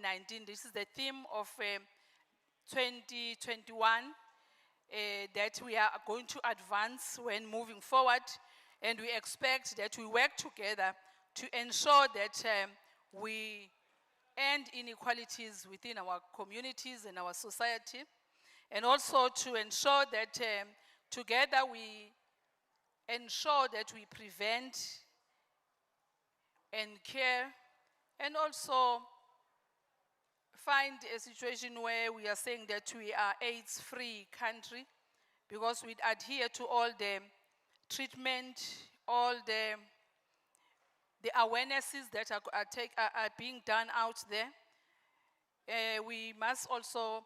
COVID-19. This is the theme of 2021 that we are going to advance when moving forward, and we expect that we work together to ensure that we end inequalities within our communities and our society, and also to ensure that together we ensure that we prevent and care, and also find a situation where we are saying that we are AIDS-free country, because we adhere to all the treatment, all the awarenesses that are being done out there. We must also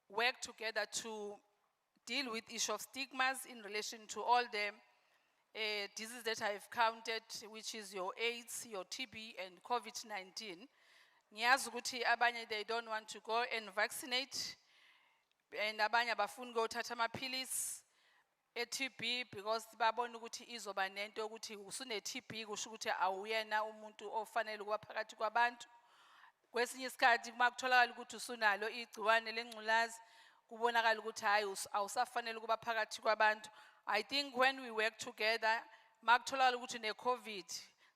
work together to deal with issue of stigmas in relation to all the diseases that I've counted, which is your AIDS, your TB, and COVID-19. Ngiyazi ukuthi abanye they don't want to go and vaccinate, and abanye abafuni ukuthatha amaphilisi e-TB because babona ukuthi izoba nento ukuthi usune-TB kusho ukuthi awuyena umuntu ofanele ukuba phakathi kwabantu. Kwesinye isikhathi uma kutholakala ukuthi usunalo igciwane lengculazi kubonakala ukuthi hayi awusafanele ukuba phakathi kwabantu. I think when we work together, makutholakala ukuthi ne-COVID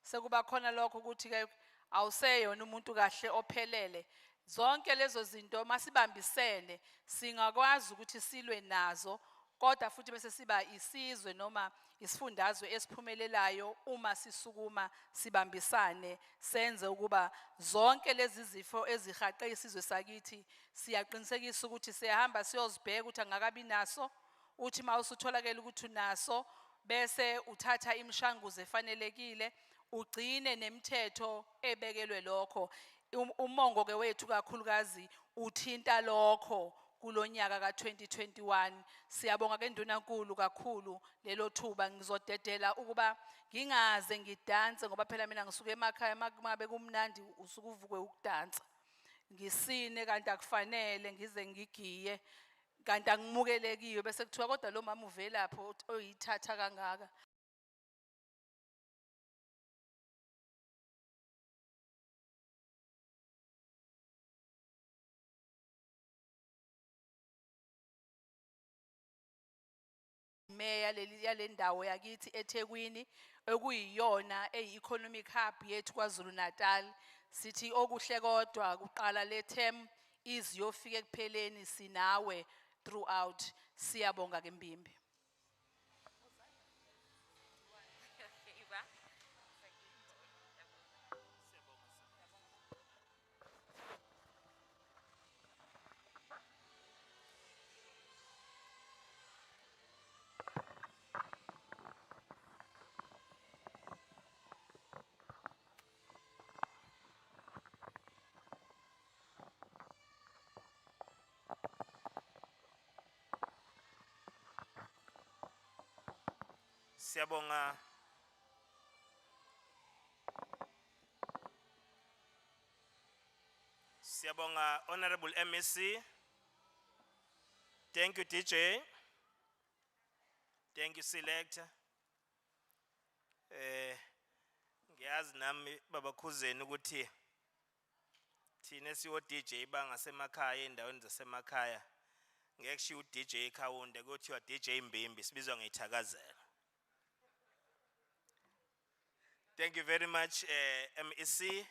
sekuba khona lokho ukuthi ke awuseyona umuntu kahle ophelele. Zonke lezo zinto masibambisene singakwazi ukuthi silwe nazo, kodwa futhi bese siba isizwe noma isifundazwe esiphumelelayo uma sisukuma sibambisane senze ukuba zonke lezi zifo ezihaqe isizwe sakithi siyaqinisekisa ukuthi siyahamba siyozibheka ukuthi angakabi naso. Uthi mawusutholakala ukuthi unaso bese uthatha imishanguzo efanelekile, ugcine nemithetho ebekelwe lokho. Umongo ke wethu kakhulukazi uthinta lokho kulonyaka ka-2021. Siyabonga ke Ndunankulu kakhulu lelo thuba ngizodedela ukuba ngingaze ngidanse ngoba phela mina ngisuka emakhaya mabe kumnandi usuke uvukwe ukudansa. Ngisine kanti akufanele ngize ngigiye kanti angimukelekiwe bese kuthiwa kodwa lo mama uvelapho oyithatha kangaka. Meya yale ndawo yakithi eThekwini ekuyiyona eyi-economic hub yethu KwaZulu Natal. Sithi okuhle kodwa kuqala le term iziyofika ekupheleni sinawe throughout. Siyabonga ke Mbimbi. Siyabonga. Siyabonga Honorable MEC. Thank you DJ. Thank you Selector. Ngiyazi nami baba Khuzeni ukuthi thina siwo DJ bangasemakhaya endaweni zasemakhaya ngeke shiye uDJ Khawunde kuthiwa DJ Mbimbi sibizwa ngeyithakazela. Thank you very much, MEC,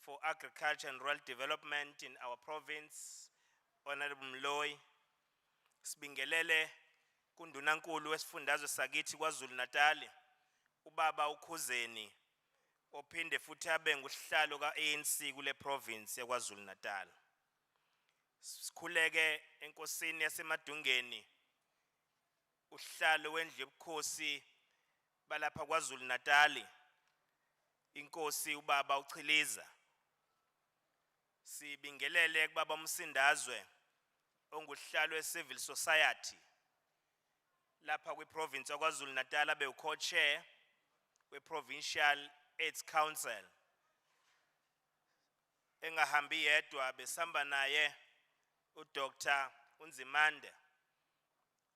for Agriculture and Rural Development in our province, Honorable Mloyi. Sibingelele kuNdunankulu wesifundazwe sakithi KwaZulu Natal, ubaba uKhuzeni, ophinde futhi abe ngusihlalo ka-ANC kule province yaKwaZulu Natal. Sikhuleke enkosini yaseMadungeni, usihlalo wendlu yobukhosi balapha KwaZulu Natal, inkosi ubaba uChiliza. Sibingelele kubaba uMsindazwe ongusihlalo we-civil society lapha kwi-province yaKwaZulu Natal, abe u-co-chair we-Provincial AIDS Council. Engahambi yedwa besamba naye uDr. Unzimande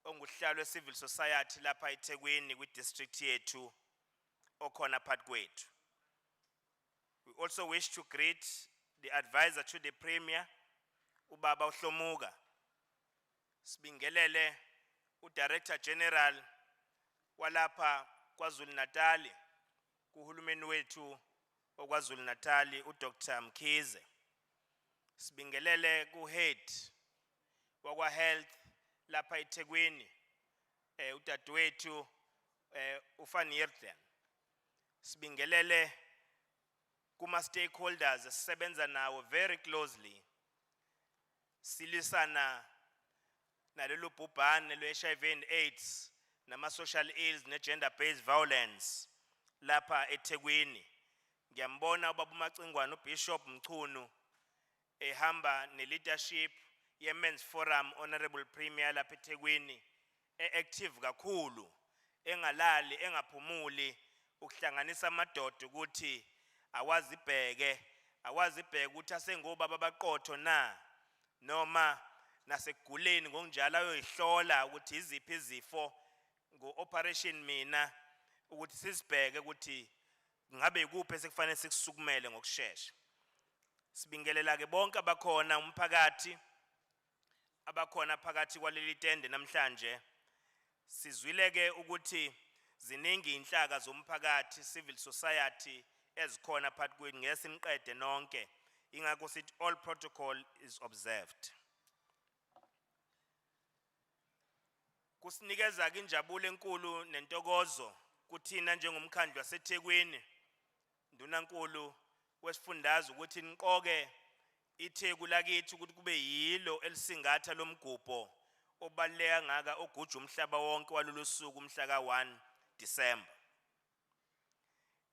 ongusihlalo we-civil society lapha eThekwini kwi-district yethu okhona phakathi kwethu. We also wish to greet the advisor to the Premier, Ubaba Uhlomuka. Sibingelele uDirector General walapha KwaZulu Natal, kuhulumeni wethu oKwaZulu Natal uDr. Mkhize. Sibingelele kuhead wakwa health lapha eThekwini udadewethu uFan Heerden. Sibingelele kuma stakeholders sisebenza nawo very closely silisana nalolu bhubhane lwe-HIV and AIDS nama social ills ne gender based violence lapha eThekwini. Ngiyambona ubaba uMacingwane uBishop Mchunu ehamba ne leadership ye Men's Forum Honorable Premier lapha eThekwini active kakhulu, engalali engaphumuli ukuhlanganisa amadoda ukuthi awazibheke ukuthi asengobaba abaqotho na noma naseguleni ngokunjalo ayoyihlola ukuthi iziphi izifo ngo operation mina ukuthi sisibheke ukuthi ngabe ikuphi esekufanele sikusukumele ngokusheshsha. Sibingelela ke bonke abakhona umphakathi abakhona phakathi kwaleli tende namhlanje. Sizwile ke ukuthi ziningi inhlaka zomphakathi civil society ezikhona phakathi kwethu, ngesimqede nonke, ingakho sithi all protocol is observed. Kusinikeza ke injabulo enkulu nentokozo kuthina njengomkhandlu waseThekwini ndunankulu wesifundazwe ukuthi niqoke iTheku lakithi ukuthi kube yilo elisingatha lomgubho obaleka ngaka oguja umhlaba wonke walolu suku umhla ka-1 December.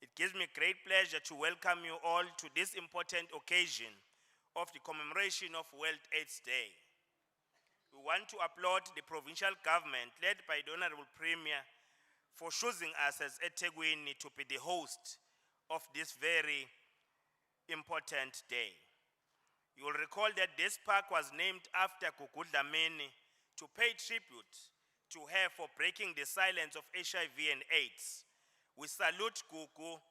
It gives me great pleasure to welcome you all to this important occasion of the commemoration of World AIDS Day. We want to applaud the provincial government led by the Honorable Premier for choosing us as eThekwini to be the host of this very important day. You will recall that this park was named after Gugu Dlamini to pay tribute to her for breaking the silence of HIV and AIDS. We salute Gugu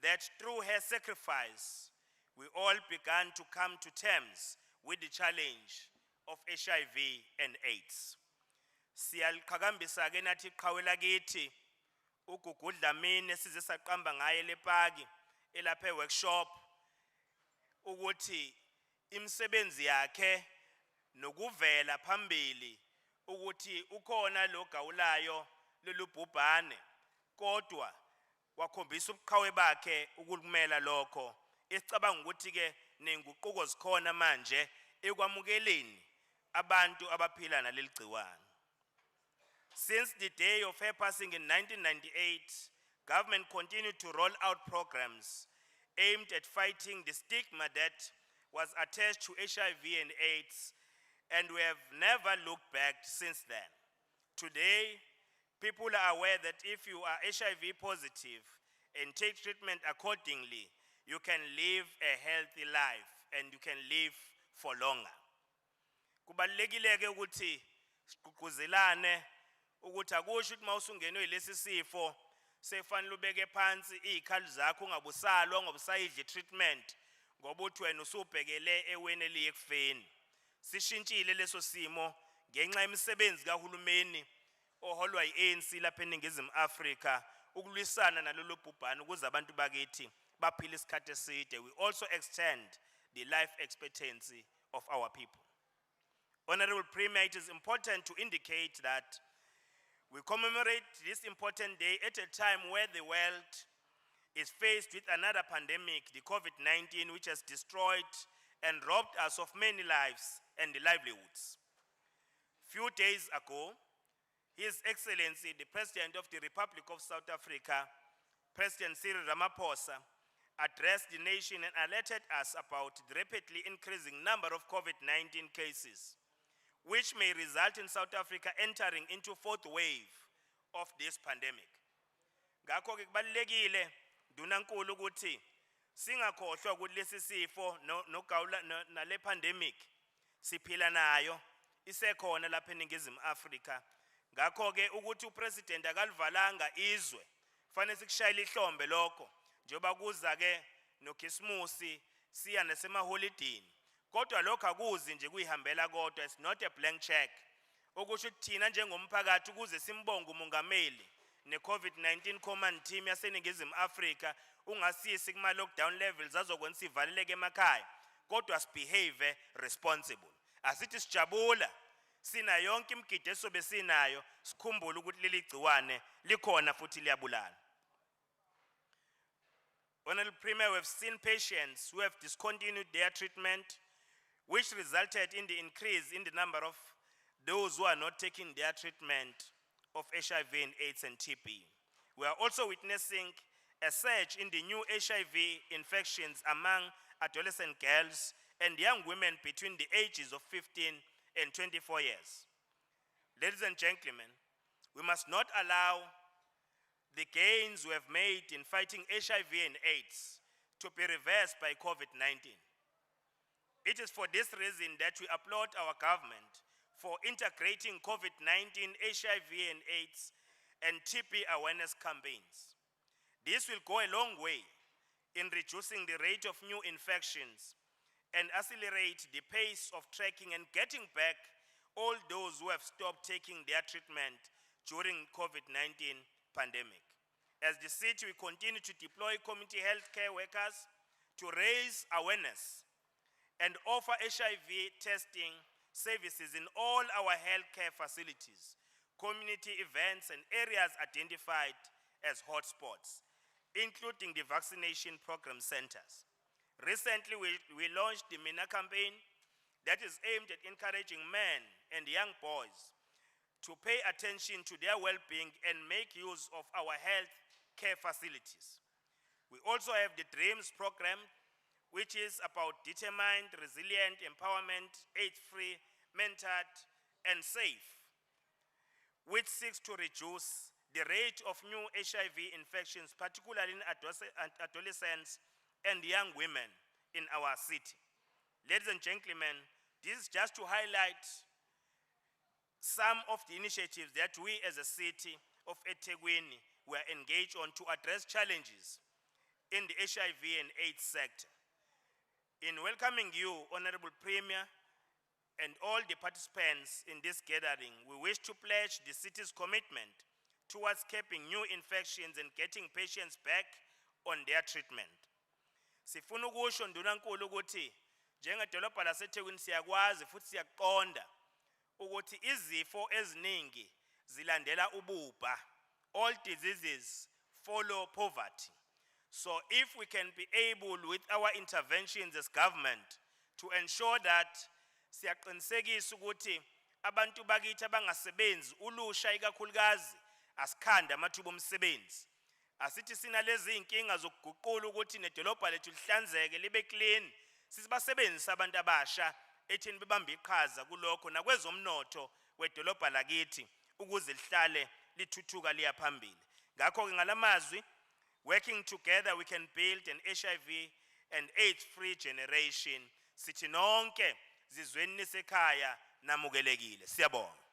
that through her sacrifice, we all began to come to terms with the challenge of HIV and AIDS. Siyaliqhakambisa ke nathi iqhawe lakithi uGugu Dlamini size saqamba ngaye le paki elapha workshop ukuthi imisebenzi yakhe nokuvela phambili ukuthi ukhona lo gawulayo lolu bhubhane kodwa wakhombisa ubuqhawe bakhe ukulumela lokho. Isicabanga ukuthi ke nenguquko zikhona manje ekwamukeleni abantu abaphila naleli gciwane. Since the day of her passing in 1998, government continued to roll out programs aimed at fighting the stigma that was attached to HIV and AIDS, and we have never looked back since then. Today, people are aware that if you are HIV positive and take treatment accordingly, you can live a healthy life and you can live for longer. Kubalulekile ke ukuthi siqhuqhuzelane ukuthi akusho ukuthi mawusungenwe yilesi sifo sefanele ubeke phansi izikhali zakho ungabusalwa ngobusayidla treatment ngoba uthi wena usubhekele eweni eliye kufeni. Sishintshile leso simo ngenxa yemisebenzi kahulumeni oholwa yi-ANC lapha eNingizimu Afrika ukulwisana nalolu bhubhane ukuze abantu bakithi baphile isikhathi eside. We also extend the life expectancy of our people. Honorable Premier, it is important to indicate that we commemorate this important day at a time where the world is faced with another pandemic, the COVID-19, which has destroyed and robbed us of many lives and livelihoods. Few days ago, His Excellency, the President of the Republic of South Africa, President Cyril Ramaphosa, addressed the nation and alerted us about the rapidly increasing number of COVID-19 cases, which may result in South Africa entering into fourth wave of this pandemic. Ngakho ke kubalekile ndunankulu ukuthi singakhohlwa ukuthi lesi sifo nale pandemic siphila nayo isekhona lapha eNingizimu Afrika. Ngakho ke ukuthi upresident akalivalanga izwe fanele sikushayile ihlombe lokho njoba kuza ke noKhisimusi siya nasemaholidini kodwa lokho akuzi nje kuyihambela kodwa, it's not a blank check. Okusho ukuthi thina njengomphakathi ukuze simbonge umongameli ne-COVID-19 command team yaseNingizimu Afrika ungasiyisi kuma lockdown levels azokwenza sivaleleke emakhaya, kodwa sibehave responsible. Asithi sijabula sina yonke imigidi esobe sinayo, sikhumbule ukuthi leli gciwane likhona futhi liyabulala. Honorable Premier, we have seen patients who have discontinued their treatment, which resulted in the increase in the number of those who are not taking their treatment of HIV and AIDS and TB. We are also witnessing a surge in the new HIV infections among adolescent girls and young women between the ages of 15 and 24 years. Ladies and gentlemen, we must not allow the gains we have made in fighting HIV and AIDS to be reversed by COVID-19. It is for this reason that we applaud our government for integrating COVID-19, HIV and AIDS and TB awareness campaigns. This will go a long way in reducing the rate of new infections and accelerate the pace of tracking and getting back all those who have stopped taking their treatment during COVID-19 pandemic. As the city, we continue to deploy community health care workers to raise awareness and offer HIV testing services in all our healthcare facilities, community events and areas identified as hotspots, including the vaccination program centers. Recently, we launched the MENA campaign that is aimed at encouraging men and young boys to pay attention to their well-being and make use of our health care facilities. We also have the DREAMS program, which is about determined, resilient, empowerment, AIDS-free, mentored, and safe, which seeks to reduce the rate of new HIV infections, particularly in adolescents and young women in our city. Ladies and gentlemen, this is just to highlight some of the initiatives that we as a city of eThekwini were engaged on to address challenges in the HIV and AIDS sector. In welcoming you, Honorable Premier, and all the participants in this gathering, we wish to pledge the city's commitment towards capping new infections and getting patients back on their treatment. Sifuna ukusho ndunankulu ukuthi njengedolobha laseThekwini siyakwazi futhi siyaqonda ukuthi izifo eziningi zilandela ububha. All diseases follow poverty. So if we can be able with our interventions as government to ensure that siyaqinisekisa ukuthi abantu bakithi abangasebenzi ulusha ikakhulukazi asikhanda amathuba omsebenzi. Asithi sina lezi inkinga zokuguqula ukuthi nedolobha lethu lihlanzeke libe clean, sisibasebenzisa abantu abasha ethini bebambe iqhaza kulokho nakwezomnotho wedolobha lakithi ukuze lihlale lithuthuka liya phambili. Ngakho ke ngalamazwi, working together we can build an HIV and AIDS free generation. Sithi nonke zizweni nisekhaya namukelekile. Siyabonga.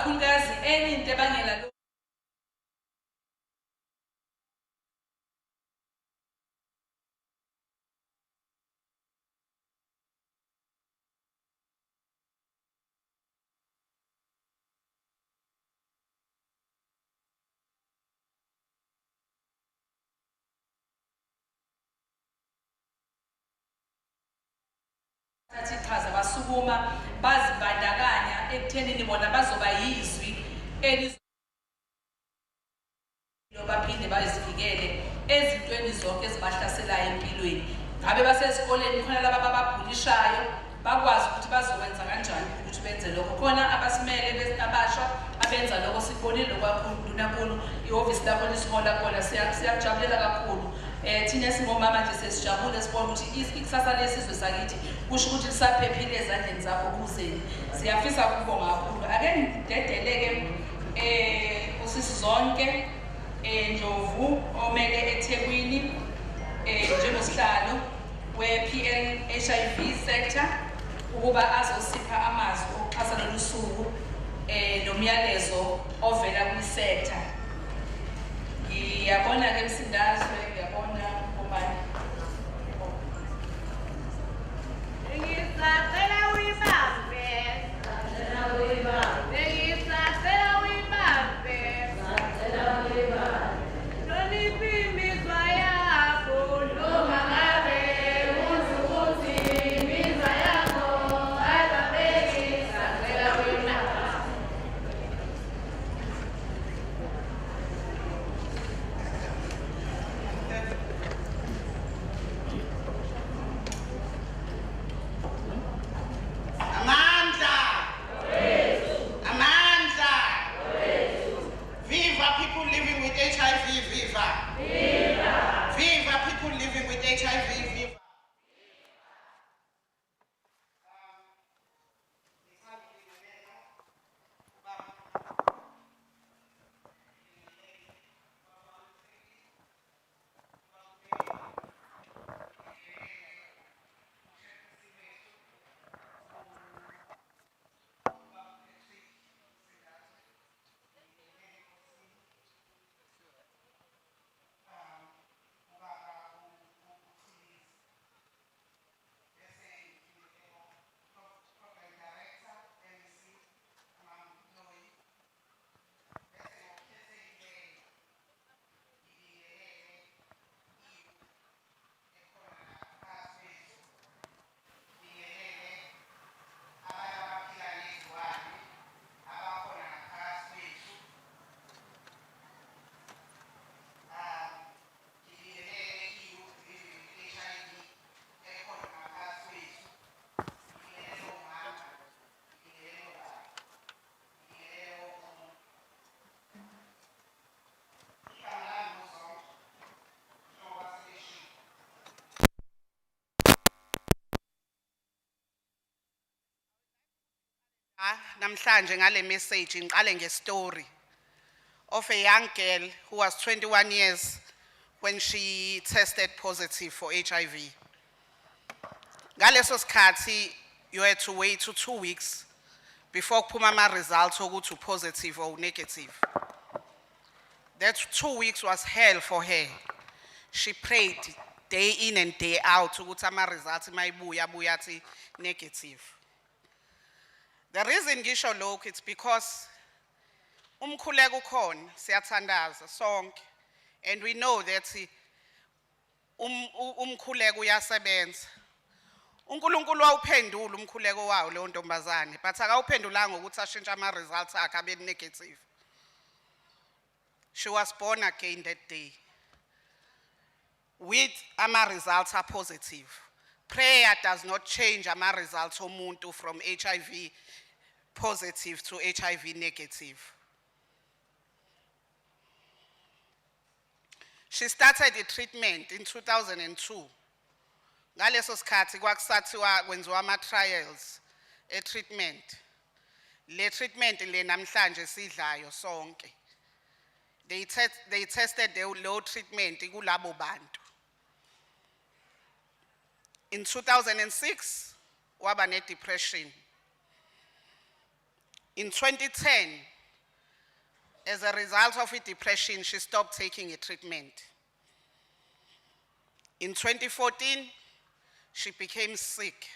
kakhulukazi enye into ebangela lo ichaza basukuma bazibandakanya ekuthenini bona bazoba yizwi baphinde bazivikele ezintweni zonke ezibahlaselayo empilweni. Ngabe basesikoleni khona laba ababhulishayo bakwazi ukuthi bazokwenza kanjani ukuthi benze lokho. Khona abasimele abasha abenza lokho sibonile lokwakhulu nakhulu ihhovisi lakho lisihola khona siyakujabulela kakhulu. Thina singomama nje sesijabule sibona ukuthi ikusasa lesizwe sakithi kusho ukuthi lisaphephile ezandleni zakho kuzeni. Siyafisa ukubonga kakhulu. Ake ngidedeleke usisi zonke Ndlovu omele eThekwini njengosihlalo we-PN HIV sector ukuba azosipha amazwi okuxhasa lolu suku nomyalezo ovela kwi-sector. Ngiyabona ke Msindazwe, ngiyabona Mbomani. Ngisacela uyibambe. Ngisacela uyibambe. Noliphi imizwa yakho noma ngabe uzi ukuthi imizwa yakho ayibambeki. Ngisacela uyibambe. Viva people living with HIV, viva! Viva! Viva people living with HIV, viva! Namhlanje ngale message ngiqale ngestory of a young girl who was 21 years when she tested positive for HIV. Ngaleso sikhathi you had to wait 2 weeks before kuphuma ama results ukuthi positive or negative. That 2 weeks was hell for her. She prayed day in and day out ukuthi ama results mayibuya abuya athi negative. The reason ngisho lokho it's because umkhuleko ukhona siyathandaza sonke and we know that umkhuleko uyasebenza. uNkulunkulu wawuphendula umkhuleko wawo leyo ntombazane but akawuphendulanga ukuthi ashintshe ama results akhe abe negative. She was born again that day with ama results are positive. Prayer does not change ama results omuntu from HIV positive to HIV negative. She started the treatment in 2002. Ngaleso sikhathi kwakusathiwa kwenziwa ama trials treatment. Le treatment le namhlanje sidlayo sonke. They tested the low treatment kulabo bantu. In 2006 waba ne depression. In 2010 As a result of her depression, she stopped taking a treatment. In 2014, she became sick.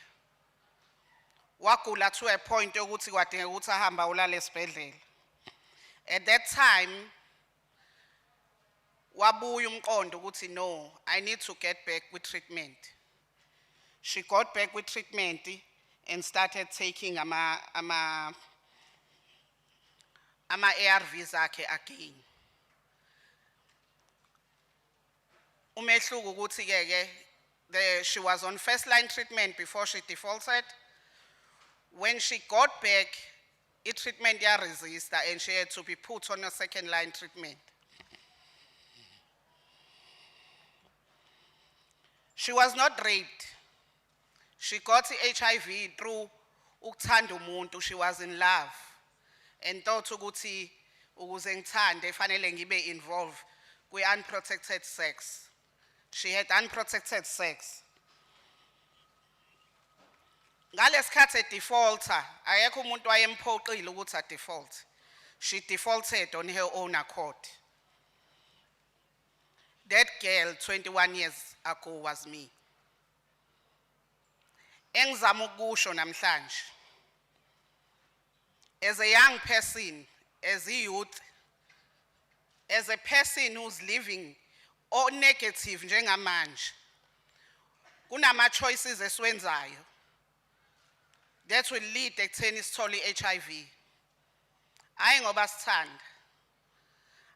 Wagula to a point yokuthi kwadinga ukuthi ahamba ulale esibhedlela. At that time, wabuya umqondo ukuthi no, I need to get back with treatment. She got back with treatment and started taking ama ARVs akhe again. Umehluko ukuthi ke she was on first line treatment before she defaulted. When she got back, the treatment resisted and she had to be put on a second line treatment. She was not raped. She got the HIV through ukuthanda umuntu. She was in love. And thought ukuthi ukuze ngithande fanele ngibe involved with unprotected sex. She had unprotected sex. Ngalesikhathi defaulter, ayekho umuntu wayemphoqile ukuthi default. She defaulted on her own accord. That girl 21 years ago was me. Engizama ukusho namhlanje. As a young person, as a youth, as a person who's living or negative njengamanje, kunama choices esiwenzayo that will lead ekutheni sithole HIV. Hayi ngoba sithanda.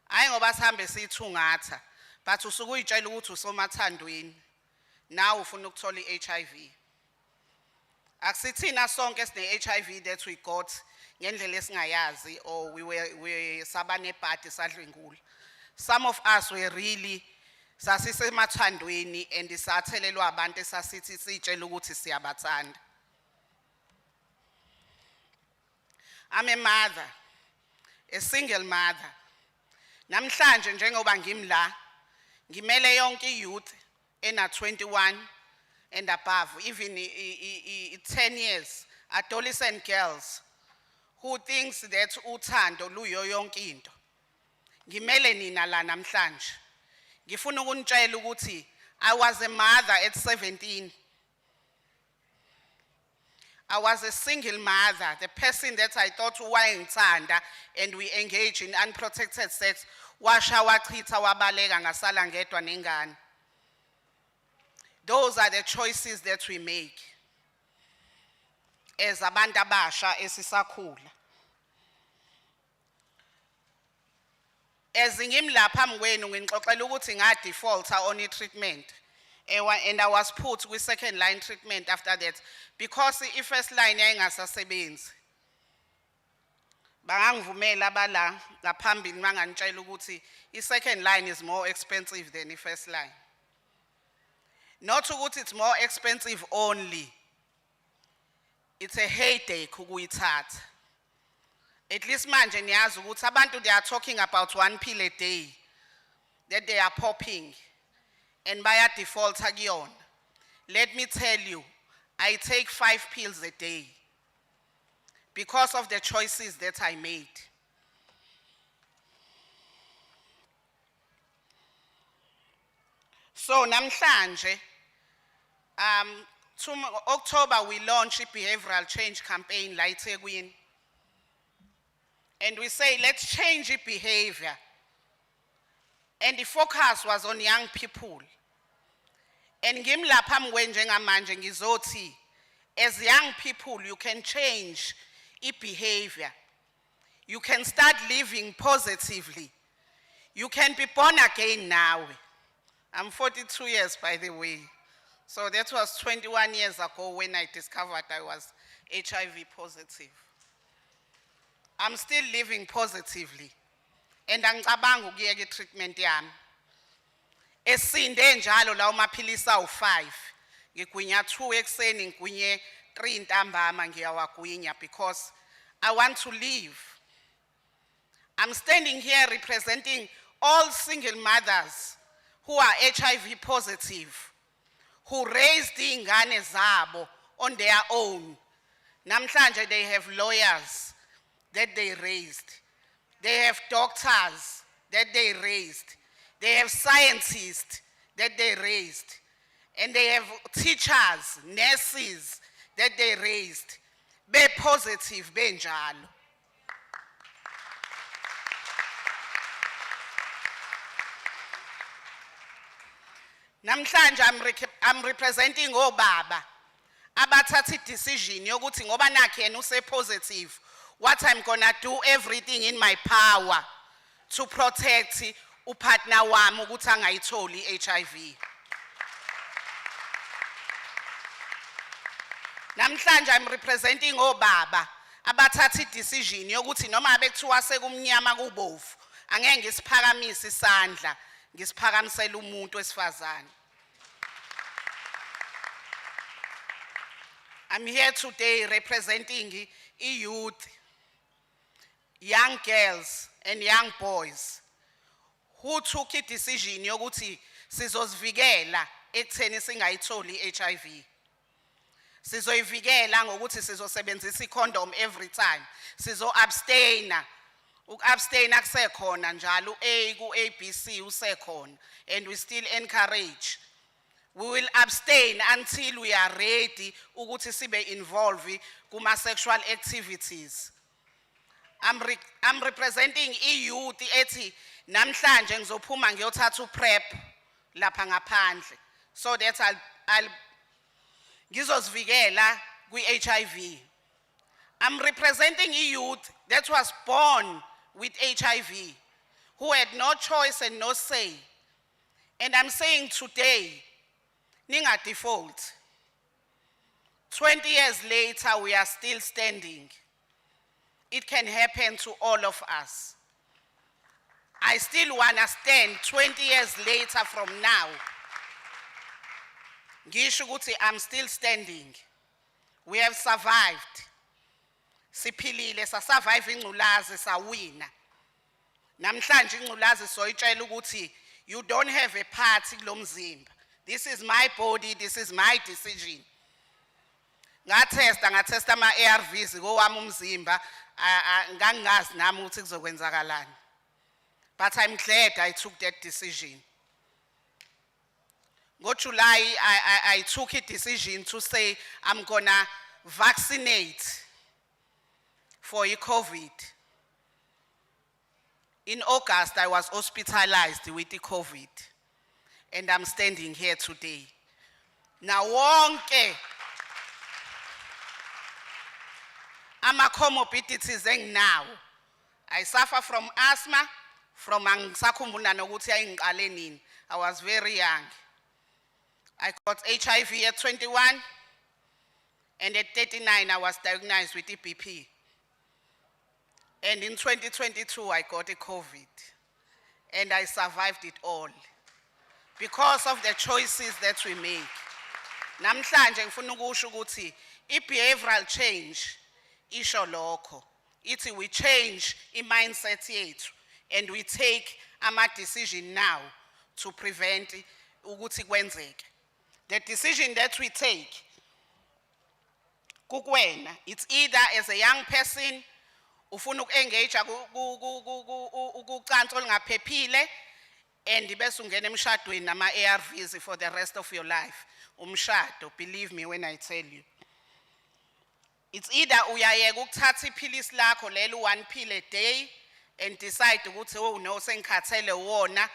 Hayi ngoba sihambe siyithungatha, but usuke uyitshela ukuthi usomathandweni. Now ufuna ukuthola iHIV. Akusithina sonke sine HIV that we got ngendlela esingayazi or we sabane party sadlwengula. Some of us were really sasisemathandweni and isathelelwa abantu esasithi sitshela ukuthi siyabathanda. I'm a mother, a single mother. Namhlanje njengoba ngimla, ngimele yonke youth ena 21 and above, even 10 years, adolescent girls who thinks that uthando luyo yonke into. Ngimele nina la namhlanje. Ngifuna ukunitshela ukuthi I was a mother at 17. I was a single mother, the person that I thought wayengithanda, and we engaged in unprotected sex. Washa wachitha wabaleka ngasala ngedwa nengane. Those are the choices that we make as abantu abasha esisakhula. As ngimla phambi kwenu ngixoxela ukuthi ngadefaulta on treatment. And I was put with second line treatment after that because the first line yayingasasebenzi. Bangangivumela bala ngaphambili mangantshela ukuthi the second line is more expensive than the first line. Not ukuthi it's more expensive only. It's a headache ukuyithatha. At least manje niyazi ukuthi abantu they are talking about 1 pill a day that they are popping and by default kuyona. Let me tell you, I take 5 pills a day because of the choices that I made. So namhlanje, October we launched a behavioral change campaign la eThekwini. And we say, let's change the behavior. And the focus was on young people. And ngimla phambi kwenu njengamanje ngizothi, as young people, you can change the behavior. You can start living positively. You can be born again now. I'm 42 years, by the way. So that was 21 years ago when I discovered I was HIV positive. I'm still living positively. And angicabanga ukuyeka treatment yami. Esinde njalo la umaphilisi awu5. Ngigwinya 2 ekseni ngigwinye 3 ntambama ngiyawagwinya because I want to live. I'm standing here representing all single mothers who are HIV positive, who raised ingane zabo on their own. Namhlanje they have lawyers that they raised. they have doctors that they raised, they have scientists that they raised, and they have teachers, nurses that they raised. Be positive, be njalo. Namhlanje I'm representing obaba abathatha decision yokuthi ngoba nakhe yena use positive, what I'm gonna do everything in my power to protect upartner wami ukuthi angayitholi HIV. Namhlanje I'm representing obaba abathatha decision yokuthi noma bekuthiwa sekumnyama kubovu angeke ngisiphakamise isandla ngisiphakamisela umuntu wesifazane. I'm here today representing youth, young girls and young boys who took a decision yokuthi sizosivikela ekutheni singayitholi HIV. Sizoyivikela ngokuthi sizosebenzisa icondom every time. Sizo abstaina. Abstaina kusekhona njalo A ku ABC usekhona, and we still encourage. We will abstain until we are ready ukuthi sibe involved kuma sexual activities. I'm representing youth ethi namhlanje ngizophuma ngiyothatha uPrep lapha ngaphandle so that I'll ngizosivikela kwi-HIV. I'm representing youth that was born with HIV, who had no choice and no say. And I'm saying today, ninga default. 20 years later, we are still standing. It can happen to all of us. I still want to stand 20 years later from now. Ngisho ukuthi I'm still standing. We have survived. Siphilile, survive ingculazi sawina. Namhlanje ingculazi soyitshela ukuthi you don't have a part kulo mzimba. This is my body, this is my decision. Ngatesta ama ARVs ngowami umzimba, ngangazi nami ukuthi kuzokwenzakalani. But I'm glad I took that decision. Go July, I took a decision to say I'm gonna vaccinate for COVID. In August, I was hospitalized with the COVID, and I'm standing here today. Now, wonke ama comorbidities now. I suffer from asthma, from angisakhumbula nokuthi ayingiqale nini. I was very young. I got HIV at 21, and at 39, I was diagnosed with EPP. And in 2022, I got a COVID, and I survived it all because of the choices that we make. Namhlanje ngifuna ukusho ukuthi behavioral change isho lokho. Ithi we change mindset yethu and we take ama decision now to prevent ukuthi kwenzeke. The decision that we take kukwena, it's either as a young person ufuna uku-engage kucansi olungaphephile and bese ungena emshadweni nama ARVs for the rest of your life. Umshado, believe me when I tell you. It's either uyayeka ukuthatha iphilisi lakho lelo 1 pill a day and decide ukuthi oh no sengikhathele wona,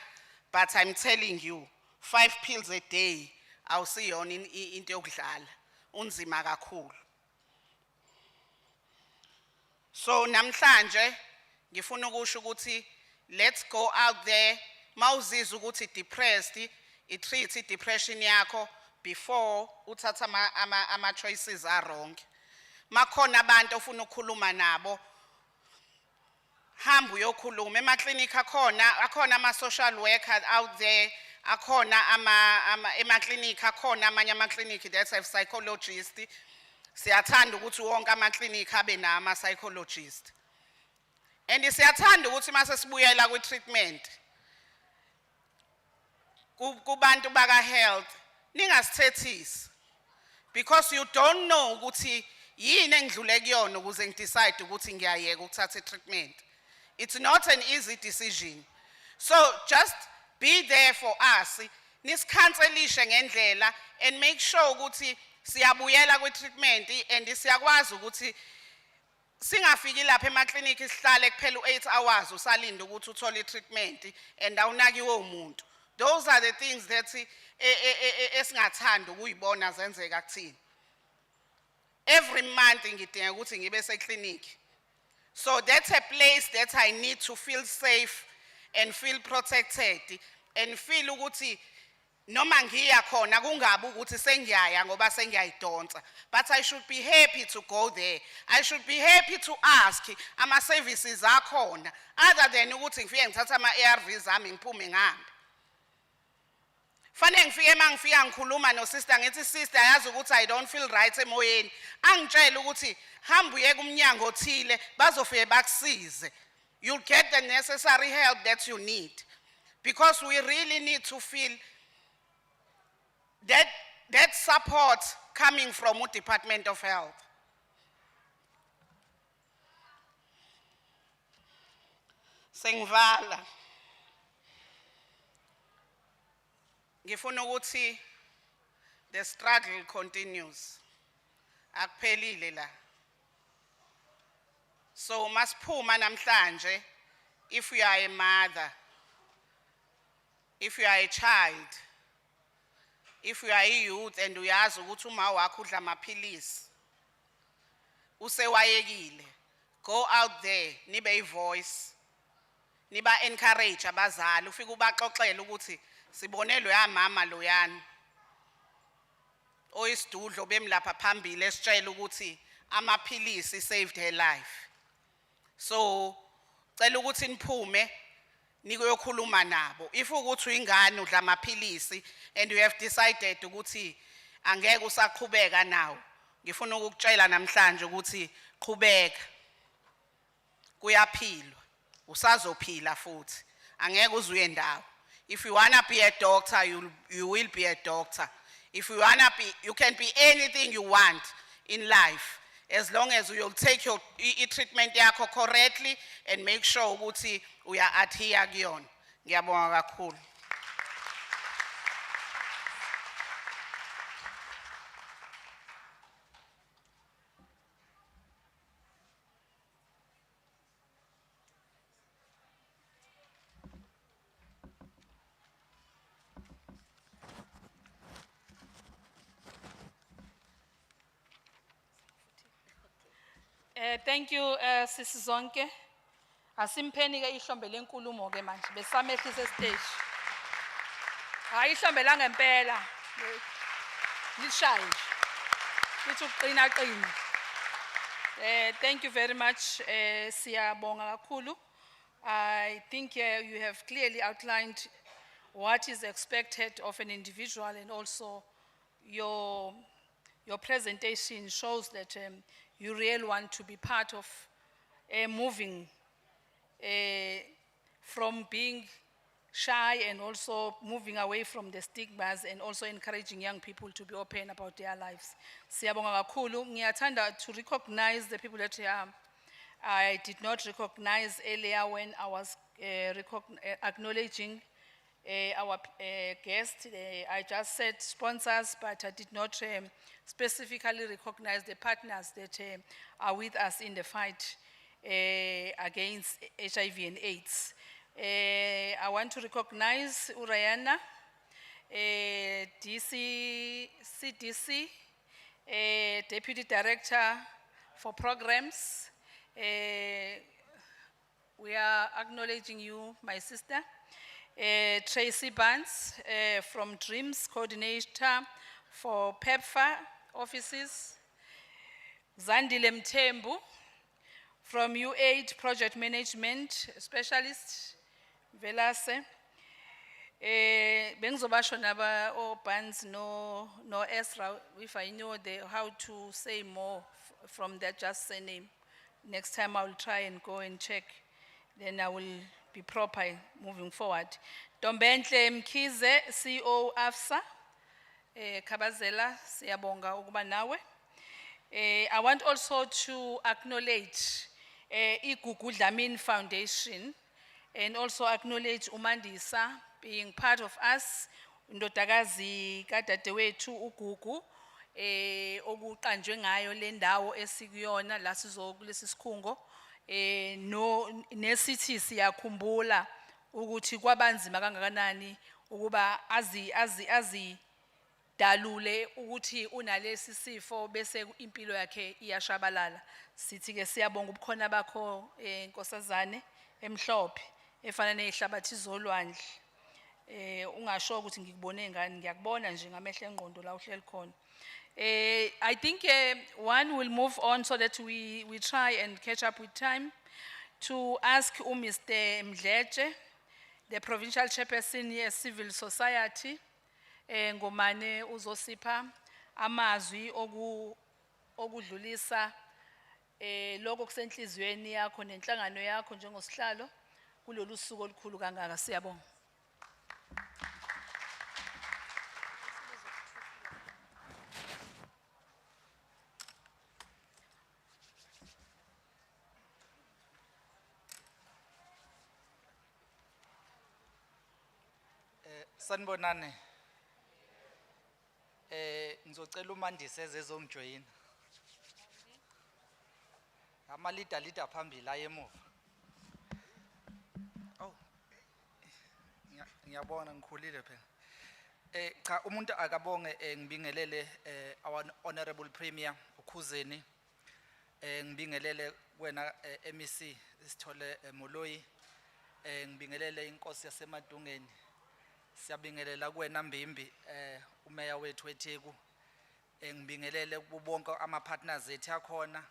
but I'm telling you 5 pills a day awusiyona into yokudlala, unzima kakhulu. So namhlanje ngifuna ukusho ukuthi let's go out there. Mawuzizwa ukuthi depressed, treat depression yakho before uthatha ama choices are wrong. Makhona abantu ofuna ukukhuluma nabo, hamba uyokhuluma emaklinika akhona ama social workers out there, akhona emaklinika akhona amanye amaklinika that have psychologists. Siyathanda ukuthi wonke amaklinika abe nama psychologist. And siyathanda ukuthi mase sibuyela ku treatment kubantu baka health ningasithethisi, because you don't know ukuthi yini engidlule kuyona ukuze ngidecide ukuthi ngiyayeka ukuthatha treatment. It's not an easy decision. So just be there for us. Nisikhanselishe ngendlela and make sure ukuthi siyabuyela kwi-treatment and siyakwazi ukuthi singafiki lapha emakliniki sihlale kuphela u8 hours usalinda ukuthi uthole i-treatment and awunakiwe umuntu. Those are the things that esingathanda ukuyibona zenzeka kuthina. Every month ngidinga ukuthi ngibe sekliniki. So that's a place that I need to feel safe and feel protected and feel ukuthi noma ngiya khona kungabi ukuthi sengiyaya ngoba sengiyayidonsa, but I should be happy to go there. I should be happy to ask ama services akhona other than ukuthi ngifike ngithatha ama ARVs ami ngiphume ngihambe. Fanele ngifike mangifika ngikhuluma no sister ngithi sister yazi ukuthi I don't feel right emoyeni. Angitshela ukuthi hamba uye kumnyango othile bazofike bakusize. You'll get the necessary help that you need. Because we really need to feel that support coming from the Department of Health. Sengivala. Ngifuna ukuthi the struggle continues. Akuphelile la. So masiphuma namhlanje, if you are a mother, if you are a child, if you are a youth and uyazi ukuthi uma wakho udla amaphilisi usewayekile, go out there nibe ivoice, niba encourage abazali, ufike ubaxoxele ukuthi sibone lo yamama loyana oyisidudlo bemlapha phambili esitshela ukuthi amaphilisi saved her life. So cela ukuthi niphume nikuyokhuluma nabo. If ukuthi uyingane udla amaphilisi and you have decided ukuthi angeke usaqhubeka nawo, ngifuna ukukutshela namhlanje ukuthi qhubeka. Kuyaphilwa. Usazophila futhi. Angeke uzuye ndawo. If you wanna be a doctor, you will be a doctor. If you wanna be, you can be anything you want in life, as long as you'll take your treatment yakho correctly and make sure ukuthi uya adhere kuyona. Ngiyabonga kakhulu. Thank you, Sisi Zonke. Asimpeni ke ihlombe lenkulumo ke manje besamehlisa stage. Hayi ihlombe la ngempela. Lishaye. Lithi uqina qina. Thank you very much, siyabonga kakhulu. I think you have clearly outlined what is expected of an individual, and also your presentation shows that you really want to be part of moving from being shy and also moving away from the stigmas and also encouraging young people to be open about their lives. Siyabonga kakhulu. Ngiyathanda to recognize the people that I did not recognize earlier when I was acknowledging our guest. I just said sponsors, but I did not specifically recognize the partners that are with us in the fight against HIV and AIDS. I want to recognize Urayana, CDC, Deputy Director for Programs. We are acknowledging you, my sister. Tracy Barnes from DREAMS, Coordinator for PEPFAR offices. Zandile Mthembu from U8 Project Management Specialist, Velase. Bengizobasho naba Barnes no Ezra, if I know how to say more from that just say name. Next time I will try and go and check, then I will be proper moving forward. Dombentle Mkize, CEO AFSA, Kabazela, siyabonga ukuba nawe. I want also to acknowledge Igugu Dlamini Foundation, and also acknowledge Umandisa being part of us, ndodakazi kadadewethu uGugu, okuqanjwe ngayo le ndawo esikuyona la sizokulesi sikhungo, no nesithi siyakhumbula ukuthi kwabanzima kangakanani ukuba azi dalule ukuthi unalesi sifo bese impilo yakhe iyashabalala. Sithi ke siyabonga ubukhona bakho Nkosazane emhlophe efana nezihlabathi zolwandle. Ungasho ukuthi ngikubone ngani, ngiyakubona nje ngamehlo engqondo la uhleli khona. I think one will move on so that we try and catch up with time to ask Mr. Mdletshe, the provincial chairperson here, civil society, ngomane uzosipha amazwi okudlulisa lokho kusenhlizweni yakho nenhlangano yakho njengosihlalo kulolu suku olukhulu kangaka. Siyabonga. Sanibonani. Ngizocela uMandisa ezongjoyina. Amalida phambili ayemuva. Oh. Ngiyabona ngikhulile phela. Cha umuntu akabonge ngibingelele our honorable premier uKhuzeni. Ngibingelele wena MEC Sithole Moloyi. Ngibingelele inkosi yaseMadungeni. Siyabingelela kuwena Mbimbi umeya wethu eTheku. Ngibingelele kubonke ama partners ethu akhona.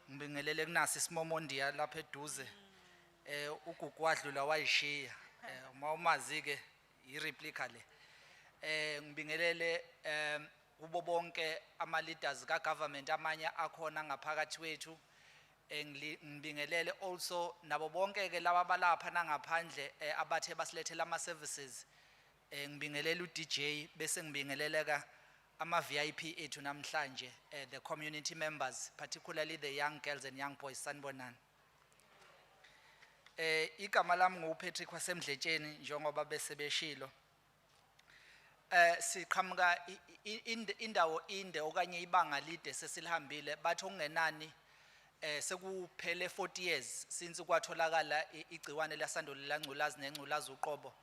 Ngibingelele kunasi Simomondia lapha eduze. Ugugu wadlula wayishiya. Mawumazi ke ireplica le. Ngibingelele kubo bonke ama leaders ka government amanye akhona ngaphakathi wethu. Ngibingelele also nabo bonke ke laba balapha nangaphandle abathe basilethela ama services. Ngibingelele uDJ bese ngibingeleleka ama VIP ethu namhlanje, the community members, particularly the young girls and young boys. Sanibonani. Igama lami nguPatrick waseMdletsheni njengoba bese beshilo. Siqhamuka indawo inde okanye ibanga lide sesilihambile bathi okungenani sekuphele 40 years since kwatholakala igciwane lasandulela ngculazi nengculazi uqobo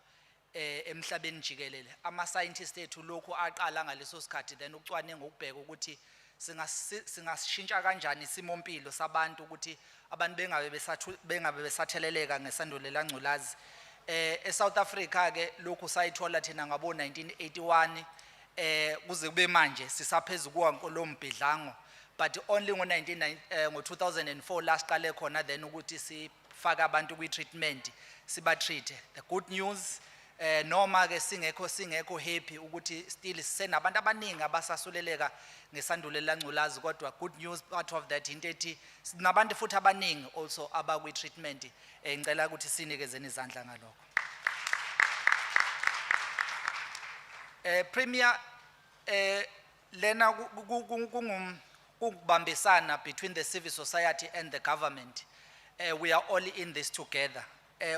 emhlabeni jikelele. Ama scientists ethu lokhu aqala ngaleso sikhathi then ukucwaninga ukubheka ukuthi singashintsha kanjani isimo impilo sabantu ukuthi abantu bengabe besatheleleka ngesandulela ngculazi. eSouth Africa ke lokhu sayithola thina ngabo 1981 kuze kube manje sisaphezulu kwanko lo mbidlango, but only ngo 2004 last qale khona then ukuthi sifaka abantu kwi treatment siba treat. The good news noma ke singekho happy ukuthi still senabantu abaningi abasasuleleka ngesandulela ngculazi, kodwa good news part of that into ethi sinabantu futhi abaningi also abakwi treatment. Ngicela ukuthi sinikezeni izandla ngalokho. Premier lena kungubambisana between the civil society and the government. We are all in this together.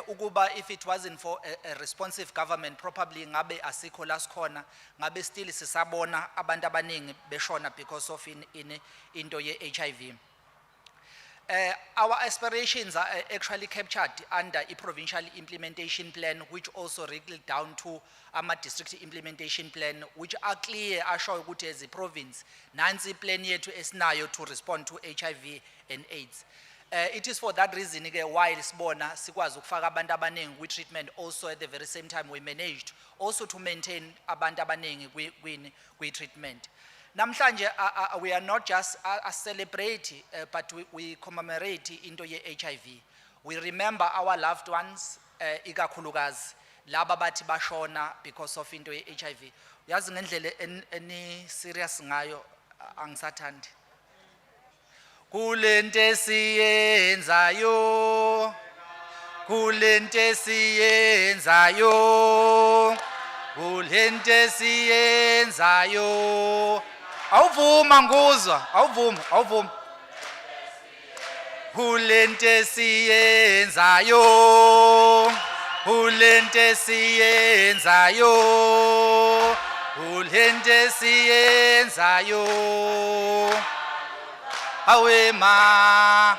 Ukuba if it wasn't for a responsive government probably ngabe asikho la sikhona, ngabe still sisabona abantu abaningi beshona because of into ye HIV. Our aspirations are actually captured under a provincial implementation plan, which also wriggled down to our district implementation plan, which are clear, are showing ukuthi as a province nansi plan yethu esinayo to respond to HIV and AIDS. It is for that reason while sibona sikwazi ukufaka abantu abaningi kwi treatment, also at the very same time we managed also to maintain abantu abaningi kwi treatment. Namhlanje we are not just celebrate but we commemorate into ye HIV. We remember our loved ones, ikakhulukazi laba bathi bashona because of into ye HIV. Uyazi ngendlela eni serious ngayo angisathandi. Kulente siyenzayo, kulente siyenzayo, kulente siyenzayo. Awuvuma nguzwa, awuvuma. Hulente siyenzayo, hulente siyenzayo, hulente siyenzayo. Awe ma,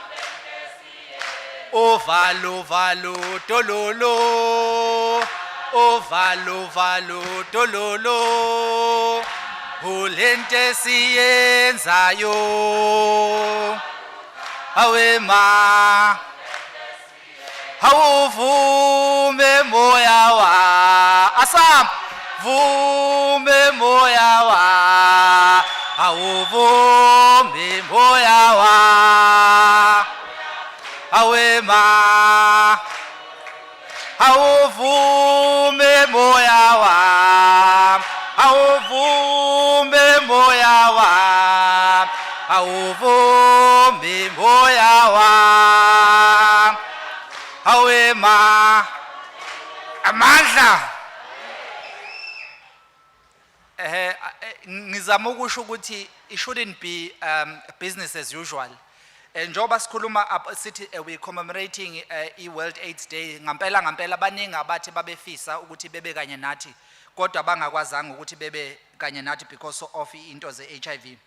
ovalo valo dololo, ovalo valo dololo, hulente siyenzayo. Awe ma, awuvume moya wa asam, vume moya wa, awuvume moya wa. Awe ma, awuvume moya wa, awuvume moya wa, awuvume moya wa. Awe ma, amandla. Ngizama ukusho ukuthi it shouldn't be business as usual. Njoba sikhuluma sithi we commemorating i-World AIDS Day, ngampela baningi abathi babefisa ukuthi bebe kanye nathi kodwa bangakwazanga ukuthi bebe kanye nathi because of into ze-HIV.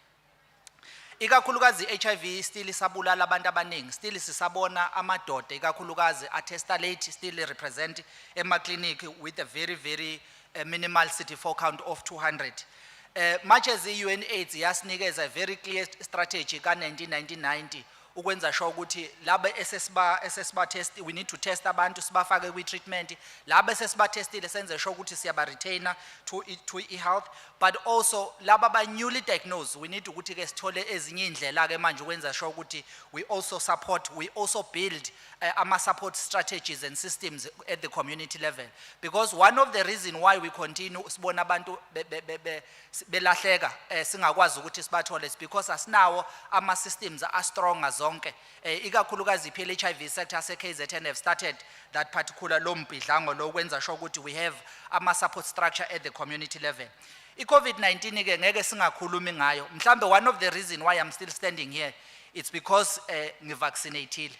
Ikakhulukazi i-HIV still isabulala abantu abaningi, still sisabona amadoda ikakhulukazi atesta late still represent ema-clinic with a very minimal CD4 count of 200. Much as i-UNAIDS yasinikeza a very clear strategy ka-1990 ukwenza sure ukuthi laba esesiba test, we need to test abantu sibafake kwi-treatment, laba esesiba testile senze sure ukuthi siyaba retainer to e-health, but also laba ba newly diagnosed we need ukuthi ke sithole ezinye indlela ke manje ukwenza sure ukuthi we also build ama-support strategies and systems at the community level, because one of the reason why we continue sibona abantu belahleka singakwazi ukuthi sibathole is because asinawo ama-systems a-strong zonke. Ikakhulukazi i-HIV sector se-KZN have started that particular lo mbhidlango lo kwenza sure ukuthi we have ama-support structure at the community level. I-COVID-19 ke ngeke singakhulumi ngayo, mhlambe one of the reason why I'm still standing here it's because ngivaccinated.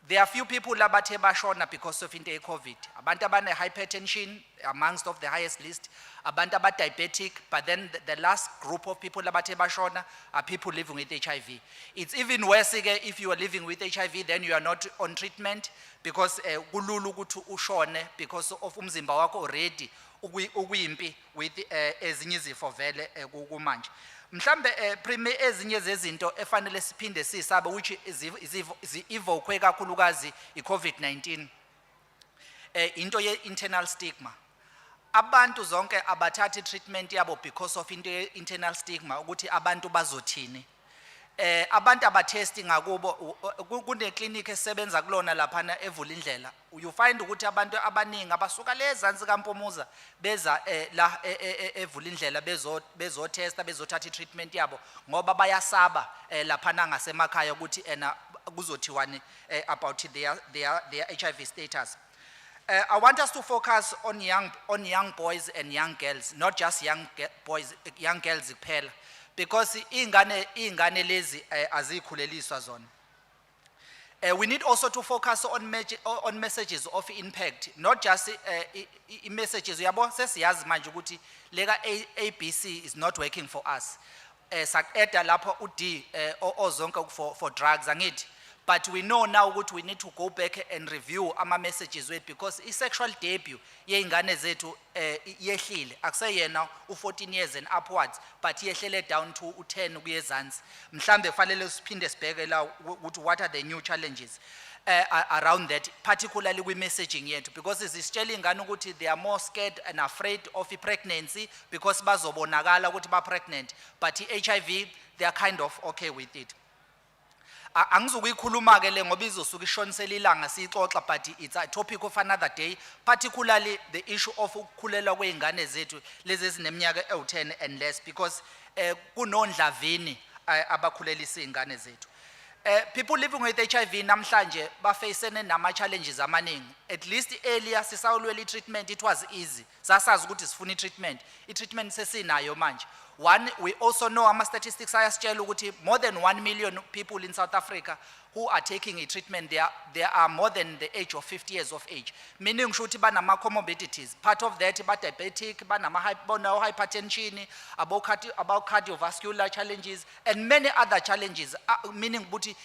There are few people abathe bashona because of into ye-COVID. Abantu abane hypertension amongst of the highest list, abantu aba diabetic, but then the last group of people abathe bashona are people living with HIV. It's even worse if you are living with HIV then you are not on treatment, because kululu ukuthi ushone because of umzimba wakho already ukuyimpi with ezinye izifo vele kumanje. Mhlambe prime ezinye zezinto efanele siphinde sisabe which zi-evoke kakhulukazi i-COVID-19 into ye-internal stigma. Abantu zonke abathathi treatment yabo because of into ye-internal stigma ukuthi abantu bazothini. Abantu abatesting ngakubo kune clinic esebenza kulona laphana evula indlela, you find ukuthi abantu abaningi abasuka lezansi kaMpumuza beza la evula indlela bezo testa bezothatha treatment yabo ngoba bayasaba laphana ngasemakhaya ukuthi kuzothiwani about their HIV status. I want us to focus on young boys and young girls, not just young boys, young girls kuphela, because ingane lezi azikhuleliswa zona. We need also to focus on messages of impact, not just messages. Uyabo sesiyazi manje ukuthi lega ABC is not working for us. Sakeda lapho uD ozonke for drugs angithi. But we know now that we need to go back and review our messages with, because sexual debut yeingane zethu yehlile akuseyena u14 years and upwards, but yehlele down to 10 kuyezansi. Mhlambe fanele siphinde sibheke la ukuthi what are the new challenges around that, particularly with messaging yethu, because isitshela ingane ukuthi they are more scared and afraid of pregnancy because bazobonakala ukuthi ba pregnant, but HIV they are kind of okay with it. Angizukuyikhuluma ke le ngoba izosuka ishonisela ilanga sixoxa, but it's a topic of another day, particularly the issue of ukukhulelwa kweingane zethu lezi ezineminyaka ewu10 and less, because kunondlavini abakhulelisa ingane zethu. People living with HIV namhlanje bafacene nama challenges amaningi. At least earlier sisawulwela treatment, it was easy. Sasazi ukuthi sifuna treatment. I treatment sesinayo manje. One, we also know ama statistics ayasitshela ukuthi more than 1 million people in South Africa who are taking a treatment, they are more than the age of 50 years of age. Meaning shuti banama comorbidities. Part of that, ba diabetic, banama hypertension, about cardiovascular challenges, and many other challenges. Meaning buti,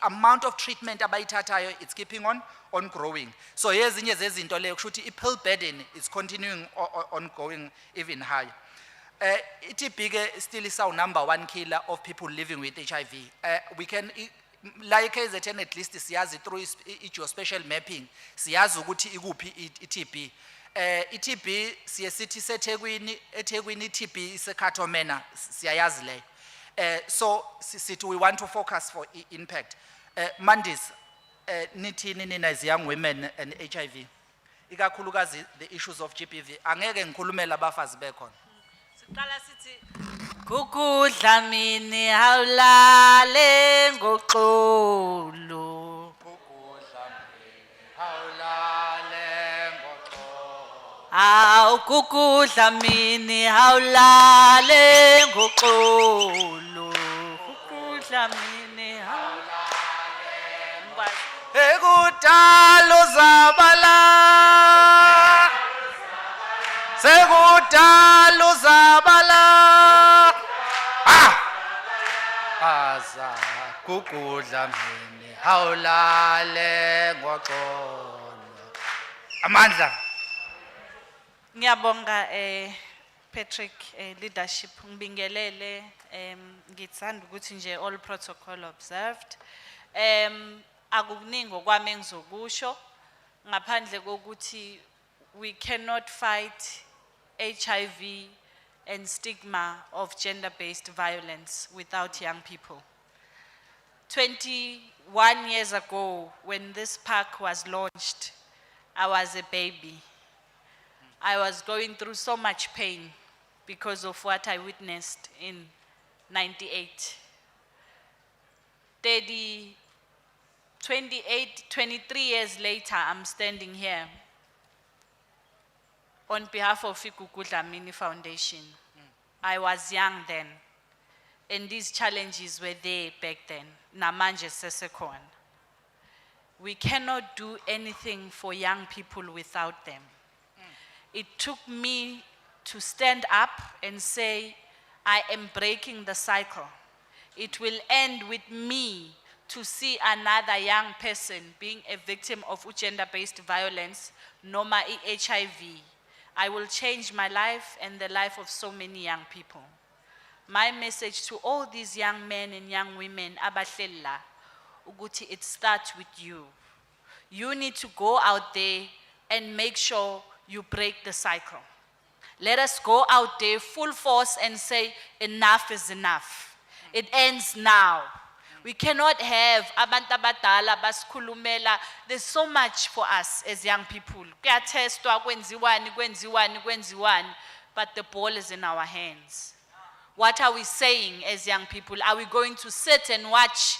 amount of treatment abayithathayo, it's keeping on growing. So here's in yezinto le shuti pill burden is continuing on going even higher. TB still is our #1 killer of people living with HIV. We can, like KZN at least siyazi through your special mapping, siyazi ukuthi ikuphi TB. TB siyesithi seThekwini, eThekwini TB iseKhathomena siyayazi le. So we want to focus for impact. Mandis, nithini nina as young women and HIV? Ikakhulukazi the issues of GBV. Angeke ngikhulumela abafazi bekhona. Siqala sithi kukudla mini hawulale ngoxolo Kukudla mini hawulale ngoxolo aw kukudla mini hawulale ngoxolo kukudla mini hawulale Ekudala uzabala Sekudala uzabala Aza kukudla mini hawulale ngoxolo Amandla Ngiyabonga Patrick leadership ngibingelele ngithanda ukuthi nje all protocol observed akukuningi okwami engizokusho ngaphandle kokuthi we cannot fight HIV and stigma of gender-based violence without young people. 21 years ago, when this park was launched, I was a baby. I was going through so much pain because of what I witnessed in 98. 23 years later, I'm standing here on behalf of Ikukudla Mini Foundation. I was young then, and these challenges were there back then. Namanje sesekhona. We cannot do anything for young people without them. It took me to stand up and say, I am breaking the cycle. It will end with me to see another young person being a victim of gender-based violence, noma HIV. I will change my life and the life of so many young people. My message to all these young men and young women, abahleli, ukuthi it starts with you. You need to go out there and make sure you break the cycle. Let us go out there full force and say, enough is enough. It ends now. We cannot have abantu abadala basikhulumela. There's so much for us as young people. Kuyatestwa kwenziwani, but the ball is in our hands. What are we saying as young people? Are we going to sit and watch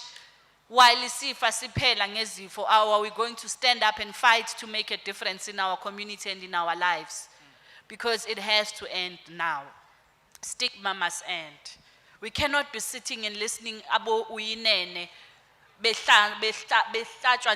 while isifa siphela ngezifo, or are we going to stand up and fight to make a difference in our community and in our lives? Because it has to end now. Stigma must end. We cannot be sitting and listening abo uyinene behlatshwa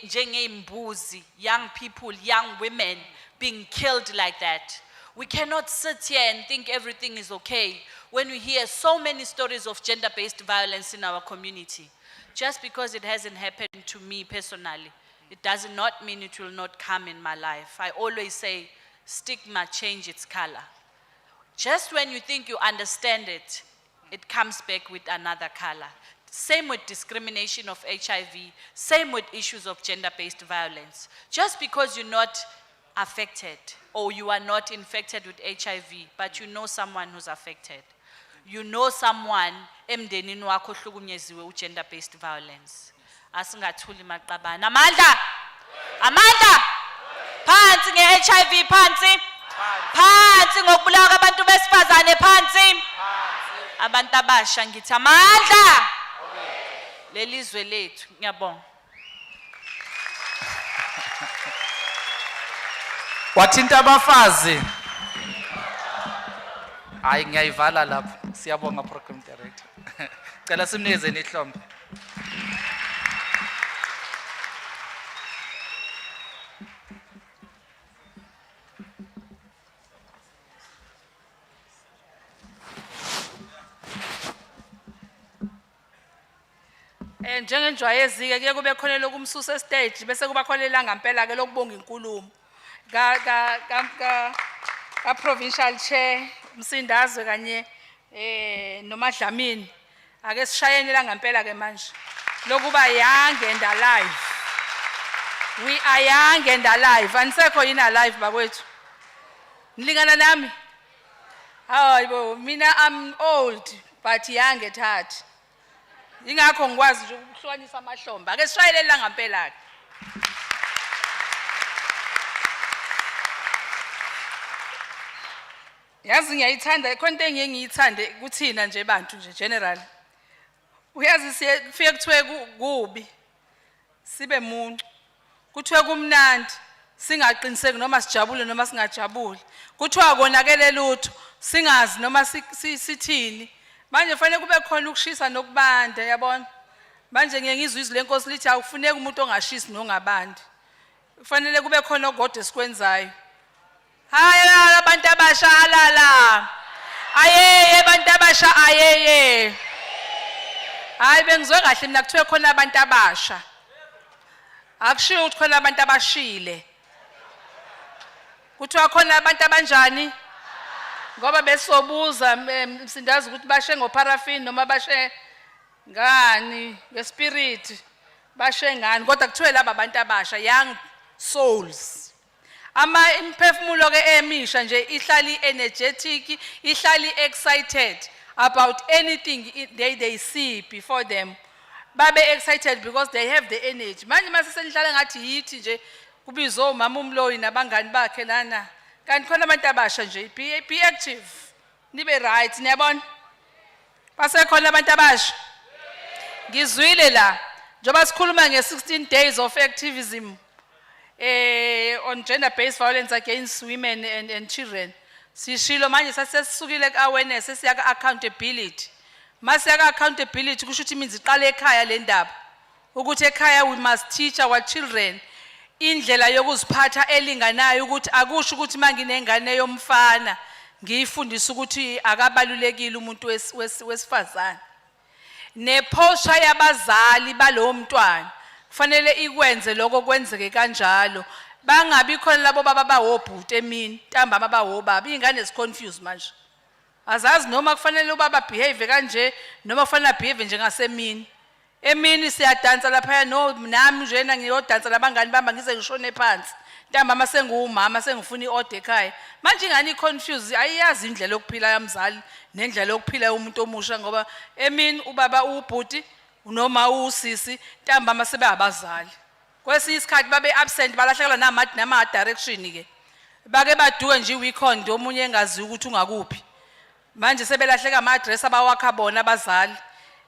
njengeimbuzi, young people, young women being killed like that. We cannot sit here and think everything is okay when we hear so many stories of gender-based violence in our community. Just because it hasn't happened to me personally, it does not mean it will not come in my life. I always say, stigma change its color. Just when you think you understand it, it comes back with another color. Same with discrimination of HIV, same with issues of gender-based violence. Just because you're not affected or you are not infected with HIV, but you know someone who's affected. You know someone emndenini wakho ohlukunyeziwe u-gender-based violence. Asingathuli maqabana. Amandla! Phansi nge-HIV, phansi! Phansi ngokubulawa kwabantu besifazane, phansi! Abantu abasha ngithi amandla! Lelizwe lethu, ngiyabonga. Wathinta abafazi. Hayi ngiyayivala lapho. Siyabonga program director. Cela simnikezeni ihlombe. Njengenjwayezi-ke kuye kube khona lokumsusa stage bese kuba khona elangempela ke lokubonga inkulumo ka provincial chair Msindazwe kanye noMadlamini ake sishayeni langempela ke manje lokuba young and alive. We are young and alive. Anisekho yini alive bakwethu? Nilingana nami? Hayibo mina I'm old but young at heart. Ingakho ngikwazi nje ukuhlukanisa amahlombe. Ake sishayelele langempela ke. Yazi ngiyayithanda khona into engiyithande kuthina nje bantu nje general. Uyazi sifike kuthiwe kubi sibe muncu. Kuthiwe kumnandi singaqiniseki noma sijabule noma singajabuli. Kuthiwa konakele lutho singazi noma sithini. Manje fanele kube khona ukushisa nokubanda yabona. Manje ngeke ngizwe izwi lenkosi lithi akufuneki umuntu ongashisi nongabandi. Kufanele kube khona ogodwa esikwenzayo. Hayi abantu abasha halala. Ayeye abantu abasha ayeye. Hayi bengizwe kahle mina kuthiwe khona abantu abasha. Akushiyo ukuthi khona abantu abashile. Kuthiwa khona abantu abanjani? Ngoba besobuza Msindazi ukuthi bashe ngoparafini noma bashe ngani ngespirit bashe ngani kodwa kuthiwe laba abantu abasha young souls. Ama imphefumulo ke emisha nje ihlali energetic, ihlali excited about anything they see before them. Babe excited because they have the energy. Manje mase senihlala ngathi yithi nje kubizwa umama uMloyi nabangani bakhe lana. Kanti khona abantu abasha nje be active. Nibe right niyabona? Basekhona abantu abasha. Ngizwile la njoba sikhuluma nge16 days of activism on gender based violence against women and children. Sishilo manje sasesukile ku-awareness sesiya ku-accountability. Masiya ku-accountability kusho ukuthi means iqala ekhaya le ndaba. Ukuthi ekhaya we must teach our children indlela yokuziphatha elinganayo ukuthi akusho ukuthi manginengane yomfana ngiyifundisa ukuthi akabalulekile umuntu wesifazana. Nephosha yabazali balowo mntwana kufanele ikwenze lokho kwenzeke kanjalo. Bangabi khona labo baba bawobhuti emini, ntambama bawobaba. Ingane ziconfuse manje. Azazi noma kufanele ubaba behave kanje noma kufanele behave njengasemini. Emini siyadansa lapha nami njena ngiyodansa labangani bamba ngize ngishone phansi. Ntambama sengiwumama sengifuna iorder ekhaya. Manje ingane iconfuse ayiyazi indlela yokuphila yamzali nendlela yokuphila umuntu omusha ngoba emini ubaba ubhuti noma usisi ntambama sebe abazali. Kwesinye isikhathi babe absent balahlekelwa nama direction ke. Bake baduke nje weekend omunye engazi ukuthi ungakuphi. Manje sebelahleka ama address abawakha bona abazali.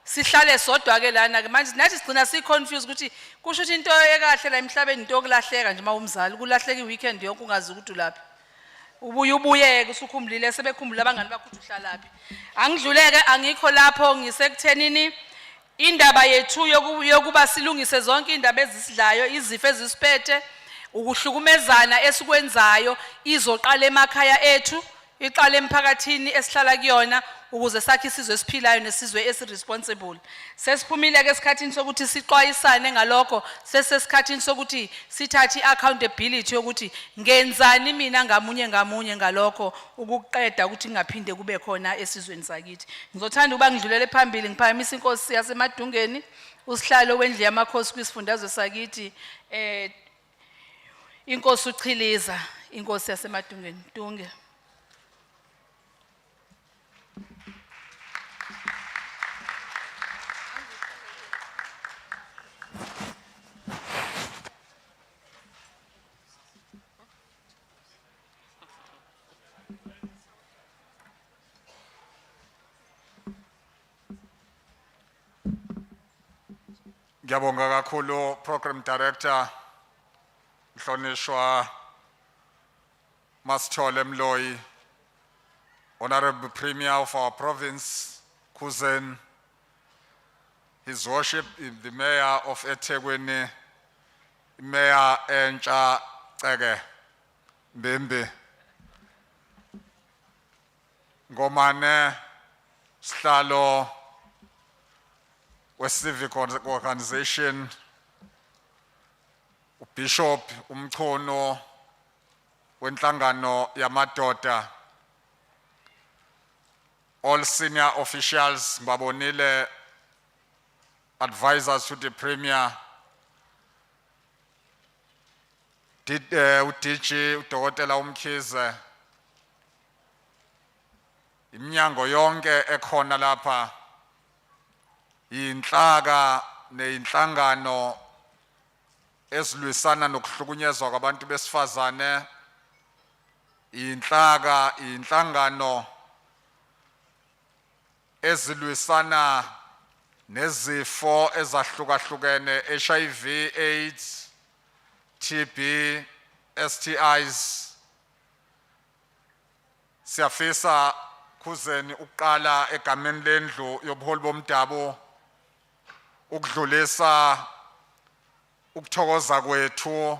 Sihlale sodwa ke lana ke manje nathi sigcina siconfuse ukuthi kusho ukuthi into ekahle la emhlabeni into yokulahleka nje mawumzali kulahleka iweekend yonke ungazi ukuthi ulaphi. Ubuyeke usukhumbulile sebekhumbula abangani bakho ukuthi uhlalaphi. Angidluleke angikho lapho ngisekuthenini indaba yethu yokuba silungise zonke indaba ezisidlayo izifo ezisiphethe ukuhlukumezana esikwenzayo izoqala emakhaya ethu iqala emphakathini esihlala kuyona ukuze sakhe isizwe esiphilayo nesizwe esiresponsible. Sesiphumile ke esikhathini sokuthi siqwayisane ngalokho sesesikhathini sokuthi sithathe accountability yokuthi ngenzani mina ngamunye ngalokho ukuqeda ukuthi kungaphinde kube khona esizweni sakithi. Ngizothanda ukuba ngidlulele phambili ngiphakamisa inkosi yaseMadungeni usihlalo wendlu yamakhosi kwisifundazwe sakithi inkosi uChiliza inkosi yaseMadungeni. Dunge. Ngiyabonga kakhulu program director Mhlonishwa Masithole Mloyi Honorable Premier of our province, Kuzen, His Worship the Mayor of eThekwini, Mayor Entsha Cege Mbembe, Ngomane Sihlalo we-civic organization, Bishop Umchono wenhlangano yamadoda, all senior officials, ngibabonile advisors to the Premier, uDG uDokotela uMkhize, iminyango yonke ekhona lapha, inhlaka neinhlangano ezilwisana nokuhlukunyezwa kwabantu besifazane, inhlangano ezilwisana nezifo ezahlukahlukene, HIV, AIDS, TB, STIs. Siyafisa Khuzeni uqala egameni lendlu yobuholi bomdabu ukudlulisa ukuthokoza kwethu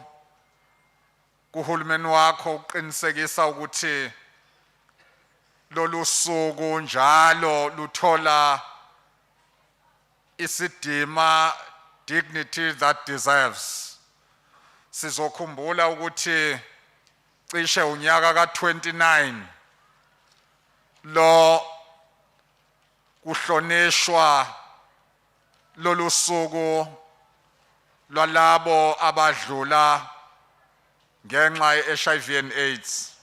kuhulumeni wakho uqinisekisa ukuthi lolu suku njalo luthola isidima, dignity that deserves. Sizokhumbula ukuthi cishe unyaka ka-29 lo kuhlonishwa lolu suku lwalabo abadlula ngenxa ye-HIV and AIDS.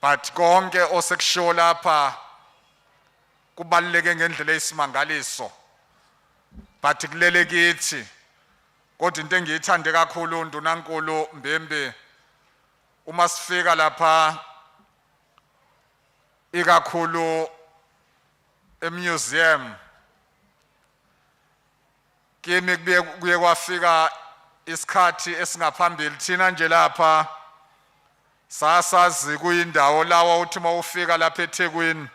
But konke osekushiwo lapha kubaluleke ngendlela eyisimangaliso, but kulele kithi. Kodwa into engiyithande kakhulu Ndunankulu Mbembe, uma sifika lapha ikakhulu emuseum, kimi kuye kwafika isikhathi esingaphambili thina nje lapha sasazi kuyindawo lawa uthi mawufika lapha eThekwini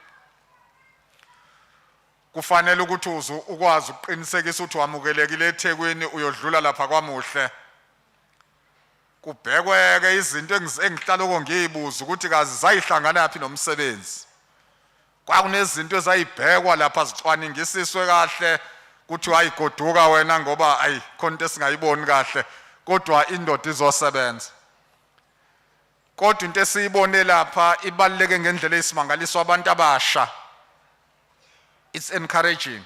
kufanele ukuthi ukwazi ukuqinisekisa ukuthi wamukelekile eThekwini uyodlula lapha kwaMuhle. Kubhekweke izinto engihlala ngiyibuza ukuthi kazi zayihlangana yaphi nomsebenzi. Kwakunezinto ezayibhekwa lapha zicwaningisiswe kahle kuthi wayigoduka wena ngoba ayi khona into esingayiboni kahle, kodwa indoda izosebenza. Kodwa into esiyibone lapha ibaluleke ngendlela eyisimangaliso abantu abasha. It's encouraging.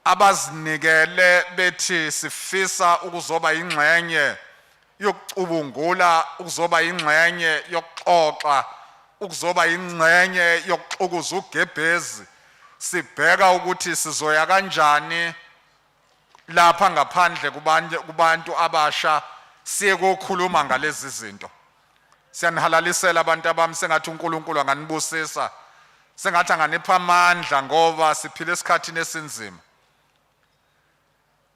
Abazinikele bethi sifisa ukuzoba ingxenye yokucubungula, ukuzoba ingxenye yokuxoxa, ukuzoba ingxenye yokuxukuza ugebhezi. Sibheka ukuthi sizoya kanjani lapha ngaphandle kubantu abasha siye kokhuluma ngalezi zinto. Siyanihalalisela abantu abami sengathi uNkulunkulu anganibusisa, sengathi anganipha amandla ngoba siphila esikhathini esinzima.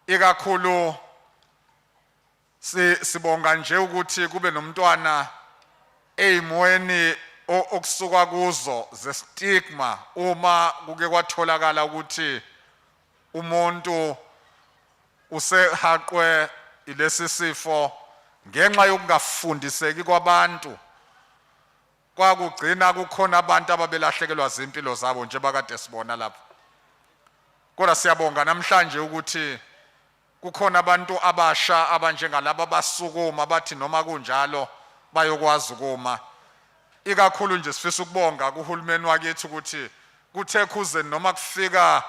Ikakhulu sibonga nje ukuthi kube nomntwana eyimoyeni okusuka kuzo ze stigma uma kuke kwatholakala ukuthi umuntu usehaqwe ilesi sifo ngenxa yokungafundiseki kwabantu. Kwakugcina kukhona abantu ababelahlekelwa zimpilo zabo nje bakade sibona lapha. Kodwa siyabonga namhlanje ukuthi kukhona abantu abasha abanjengalabo basukuma bathi noma kunjalo bayokwazi ukuma. Ikakhulu nje sifisa ukubonga kuhulumeni wakithi ukuthi kuthe Khuzeni noma kufika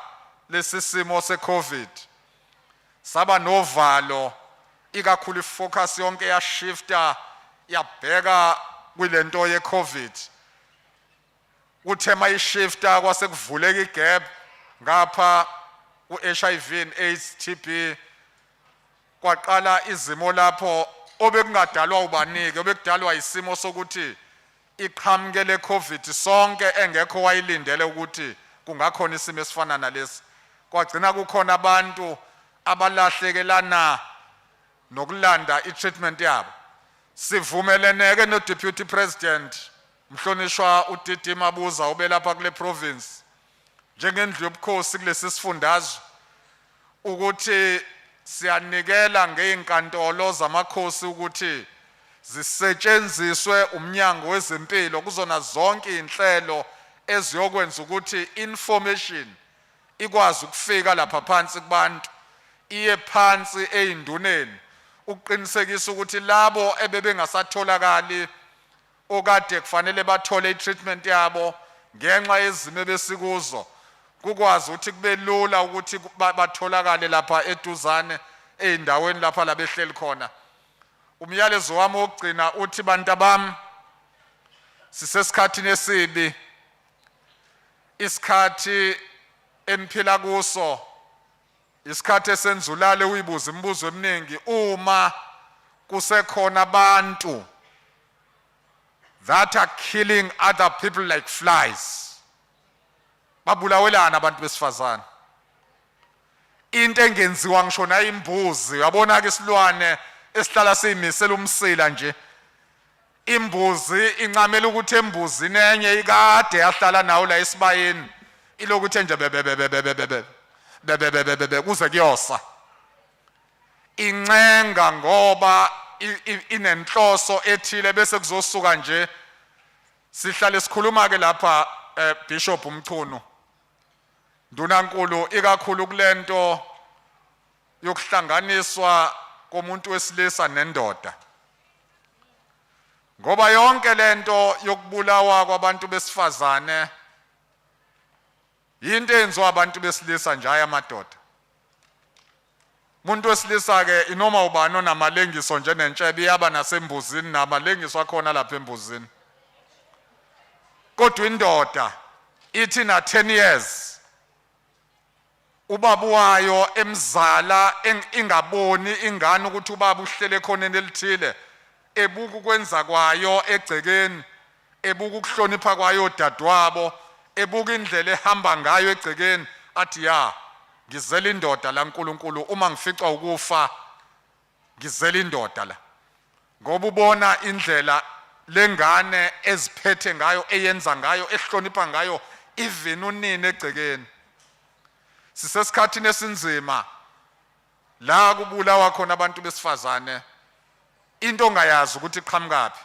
lesi simo seCovid saba novalo, ikakhulu ifocus yonke yashifta yabheka kwilento yeCovid. Kuthe mayishifta kwase kuvuleka igap ngapha ku-HIV and AIDS, TB, kwaqala izimo lapho obekungadalwa ubanike, obekudalwa isimo sokuthi iqhamuke leCovid sonke engekho wayilindele ukuthi kungakhona isimo esifana nalesi. Kwagcina kukhona abantu abalahlekelana nokulanda i-treatment yabo. Sivumeleneke no Deputy President mhlonishwa uDidi Mabuza obelapha kule province njengendlu yobukhosi kulesi sifundazwe ukuthi siyanikela ngeinkantolo zamakhosi ukuthi zisetshenziswe umnyango wezempilo kuzona zonke inhlelo eziyokwenza ukuthi information ikwazi ukufika lapha phansi kubantu iye phansi einduneni ukuqinisekisa ukuthi labo ebebengasatholakali okade kufanele bathole itreatment yabo ngenxa yezimo besikuzo kukwazi ukuthi kube lula ukuthi batholakale lapha eduzane eindaweni lapha labehleli khona. Umyalezo wami wokugcina uthi bantu bami sisesikhathini esibi isikhathi emphila kuso isikhathi esenzulale uyibuza imibuzo eminingi uma kusekhona abantu that are killing other people like flies babulawelana abantu besifazane into engenziwa ngisho na imbuzi yabona ke isilwane esihlala siyimisela umsila nje imbuzi incamela ukuthi embuzini enye ikade yahlala nawo la esibayeni ilokuthi nje bebe kuze kuyosa incenga ngoba inenhloso ethile bese kuzosuka nje sihlale sikhuluma ke lapha Bishop Mchunu Ndunankulu ikakhulu kulento yokuhlanganiswa komuntu wesilisa nendoda ngoba yonke lento yokubulawa kwabantu besifazane into enziwa abantu besilisa nje ayamadoda umuntu wesilisa ke inoma ubani onamalengiso nje nentshebe yaba nasembuzini namalengiso akhona lapha embuzini kodwa indoda ithi na 10 years ubaba wayo emzala ingaboni ingane ukuthi ubaba uhlele khona nelithile ebuka ukwenza kwayo egcekeni ebuka ukuhlonipha kwayo dadwabo ebuka indlela ehamba ngayo egcekeni athi ya ngizela indoda la uNkulunkulu uma ngifica ukufa ngizela indoda la ngoba ubona indlela lengane eziphethe ngayo eyenza ngayo ehlonipha ngayo even unini egcekeni sisesikhathini esinzima la kubulawa khona abantu besifazane into ongayazi ukuthi iqhamukapi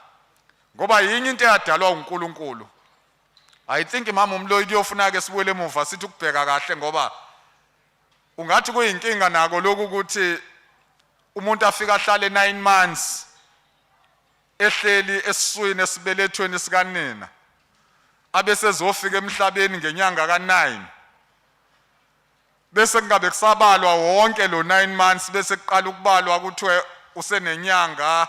ngoba yinye into eyadalwa uNkulunkulu. I think mama umloyi kuyofuna ke sibuye emuva sithi ukubheka kahle ngoba ungathi kuyinkinga nako lokhu ukuthi umuntu afika ahlale 9 months ehleli esiswini esibelethweni sikanina abese zofika emhlabeni ngenyanga ka9 bese kungabe kusabalwa wonke lo 9 months bese kuqala ukubalwa ukuthi usenenyanga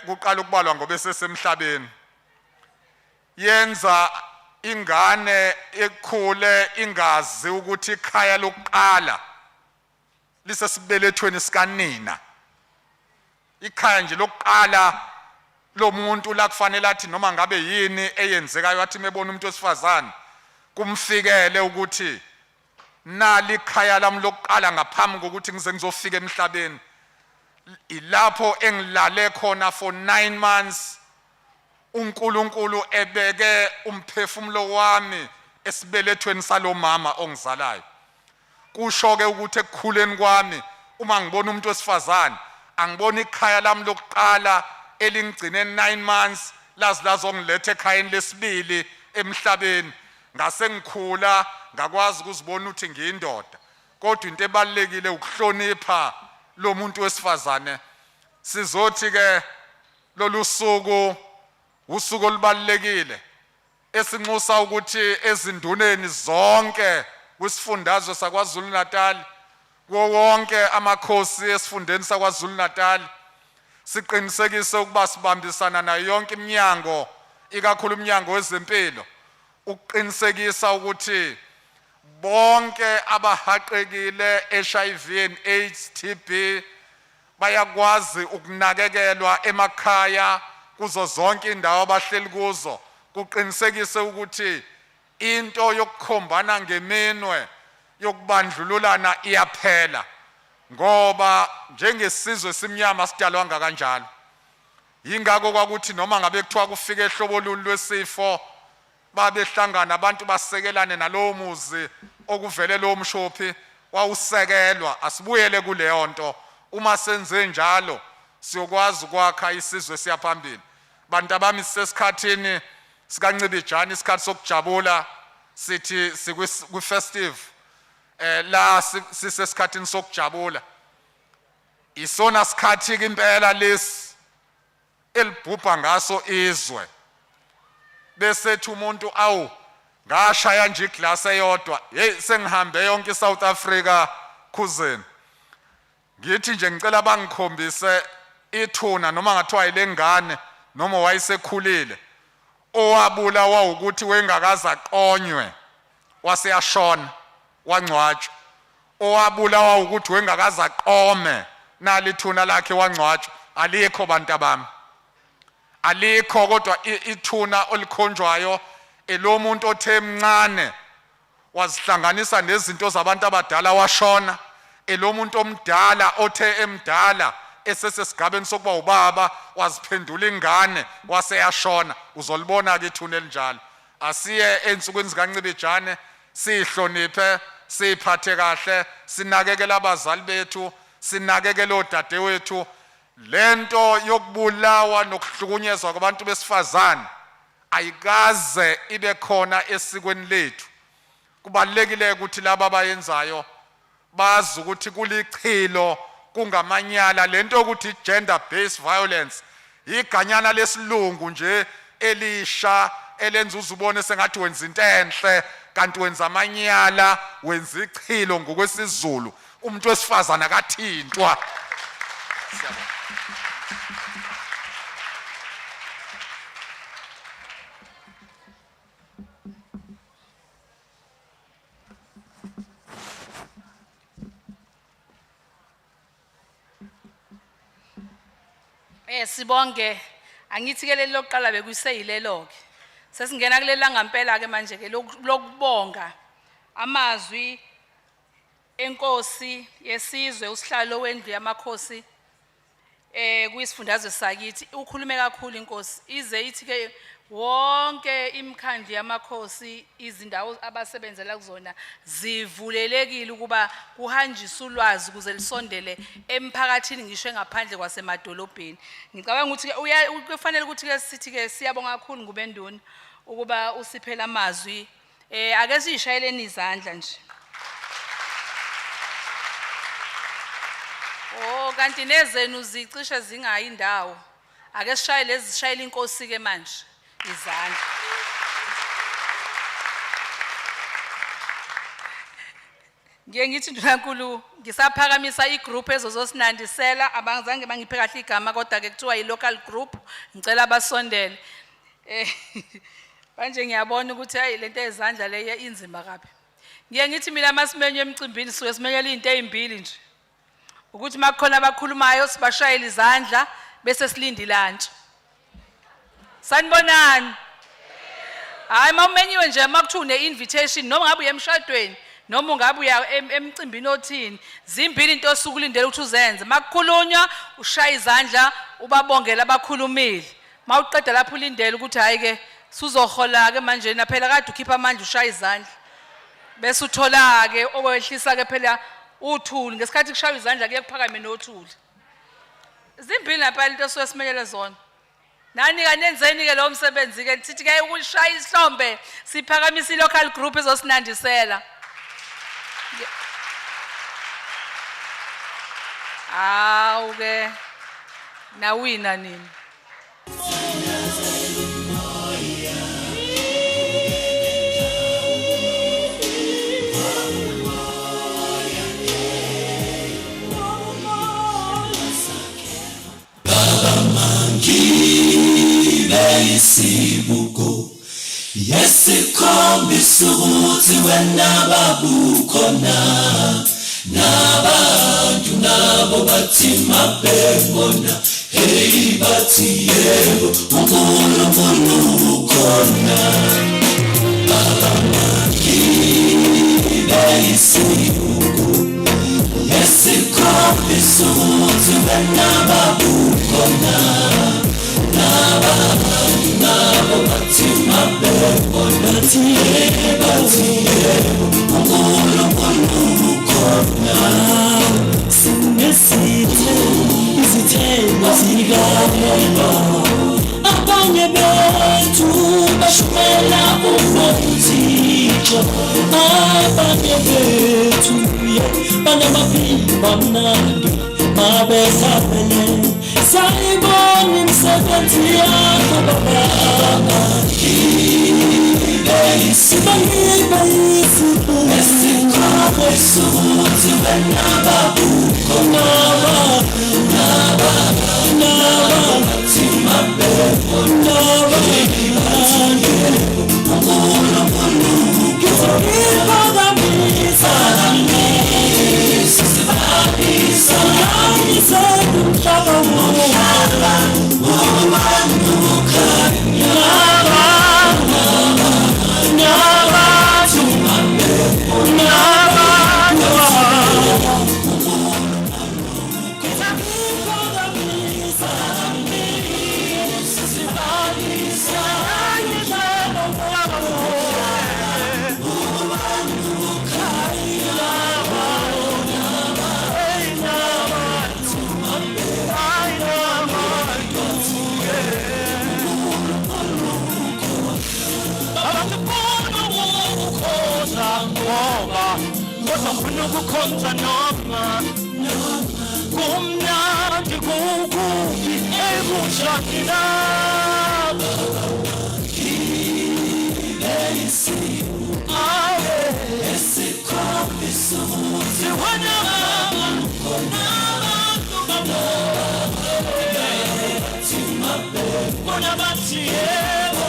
kuqala ukubalwa ngoba sesemhlabeni yenza ingane ekhule ingazi ukuthi ikhaya lokuqala lisesibelethweni sikanina ikhaya nje lokuqala lomuntu la kufanele athi noma ngabe yini eyenzekayo athi mebona umuntu wesifazane kumfikele ukuthi nali ikhaya lami lokuqala ngaphambi kokuthi ngize ngizofika emhlabeni ilapho engilale khona for 9 months uNkulunkulu ebeke umphefumulo wami esibelethweni salomama ongizalayo kusho ke ukuthi ekukhuleni kwami uma ngibona umuntu wesifazane angibona ikhaya lami lokuqala elingcine 9 months lazongilethela ekhayeni lesibili emhlabeni ngase ngikhula ngakwazi ukuzibona ukuthi ngiyindoda kodwa into ebalekile ukuhlonipha lo muntu wesifazane sizothi ke lolu suku usuku olubalekile esinxusa ukuthi ezinduneni zonke kwisifundazwe sakwaZulu Natal kuwo wonke amakhosi esifundeni sakwaZulu Natal siqinisekise ukuba sibambisana nayo yonke iminyango ikakhulu umnyango wezempilo ukuqinisekisa ukuthi bonke abahaqekile HIV and AIDS TB bayakwazi ukunakekelwa emakhaya kuzo zonke indawo abahleli kuzo kuqinisekise ukuthi into yokukhombana ngeminwe yokubandlululana iyaphela ngoba njengesizwe simnyama sidalwanga kanjalo Yingakho kwakuthi noma ngabe kuthiwa kufike ehlobo luni lwesifo babehlangana abantu basekelane nalowo muzi okuvele lo mshophi wawusekelwa. Asibuyele kuleyo nto. Uma senze njalo siyokwazi ukwakha isizwe siyaphambili. Bantu abami sisesikhathini sikaNcibijana, isikhathi sokujabula, sithi sikwi-festive la sisesikhathini sokujabula. Isona sikhathi impela lesi elibhubha ngaso izwe. Bese thi umuntu awu ngashaya nje iglass eyodwa, hey sengihambe yonke iSouth Africa khuzeni. Ngithi nje ngicela bangikhombise ithuna noma ngathiwa yilengane noma wayesekhulile owabulawa ukuthi wengakaza aqonywe waseyashona wangcwatshwa. Owabulawa ukuthi wengakaza aqome nalithuna lakhe wangcwatshwa. Alikho bantu abami. Alikho kodwa ithuna olikhonjwayo elomuntu othe mncane wazihlanganisa nezinto zabantu abadala washona. Elomuntu omdala othe emdala esesesigabeni sokuba ubaba waziphendula ingane waseyashona. Uzolibona ke ithuna elinjalo. Asiye ensukwini zikaNcibijane sihloniphe, siphathe kahle, sinakekele abazali bethu, sinakekele odadewethu. Lento yokubulawa nokuhlukunyezwa kwabantu besifazane ayikaze ibe khona esikweni lethu. Kubalekile ukuthi laba abayenzayo bazi ukuthi kulichilo, kungamanyala. Lento ukuthi gender based violence iganyana lesilungu nje elisha elenza uzubone sengathi wenza into enhle kanti wenza amanyala, wenza ichilo ngokwesizulu. Umuntu wesifazana akathintwa. Siyabonga. Sibonge, angithi ke leli lokuqala bekuseyilelo ke. Sesingena kulela ngempela ke manje ke lokubonga amazwi enkosi yesizwe usihlalo wendlu yamakhosi kuyisifundazwe sakithi. Ukhulume kakhulu inkosi ize ithi ke wonke imikhandlu yamakhosi izindawo abasebenzela kuzona zivulelekile ukuba kuhanjiswe ulwazi ukuze lisondele emphakathini ngisho engaphandle kwasemadolobheni. Ngicabanga ukuthi ke kufanele ukuthi ke sithi ke siyabonga kakhulu ngubenduna ukuba usiphela amazwi. Ake sishayeleni izandla nje. Oh kanti nezenu zicishe zingayi indawo. Ake sishayele lezishayela inkosi ke manje izandla. Ngiye ngithi ndunankulu ngisaphakamisa igroup ezozosinandisela abangazange bangiphe kahle igama kodwa ke kuthiwa yi-local group. Ngicela basondele. Manje ngiyabona ukuthi hayi lento ezandla leyo inzima kabi. Ngiye ngithi mina masimenye emcimbini suke simenyela izinto ezimbili nje. Ukuthi makukhona abakhulumayo sibashayela izandla bese silinde lunch. Sanibonani? Hayi mawumenyiwe nje makuthi une-invitation noma ngabe uye emshadweni noma ungabe uya emcimbini othini. Zimbili into osukulindele ukuthi uzenze. Makukhulunywa ushaya izandla ubabongela abakhulumile. Mawuqeda lapho ulindele ukuthi hayi ke suzohola ke manje na phela kade ukhipha amandla ushaya izandla. Bese uthola ke okwehlisa ke phela uthuli ngesikhathi kushaya izandla kuye kuphakame nothuli. Zimbili lapha into soyesimenyele zona. Nani kanenzeni ke lo msebenzi ke sithi ke ukushaya isihlombe siphakamisa i-local group ezosinandisela. Awu ke nawina nini. Isibuko yesikhombisa ukuthi wena babukhona nabantu nabo bathi mabebona hey bathi yebo uNkulunkulu ukhona isibuko yesikhombisa ukuthi wena babukhona nabo bathi mabebona bathi yebo uNkulunkulu ukhona izithelo zikaYehova abanye bethu bashumela uMthixo abanye bethu banamaphimbo amnandi mabesabele sayibona imisebenzi yakho Baba Sibangiba isikhathi sokuthi wena babukho naba bathi mabebona ukukhonza noma kumnandi kukubi ebushani nabo esikhombisa ukuthi wena bona bathi yebo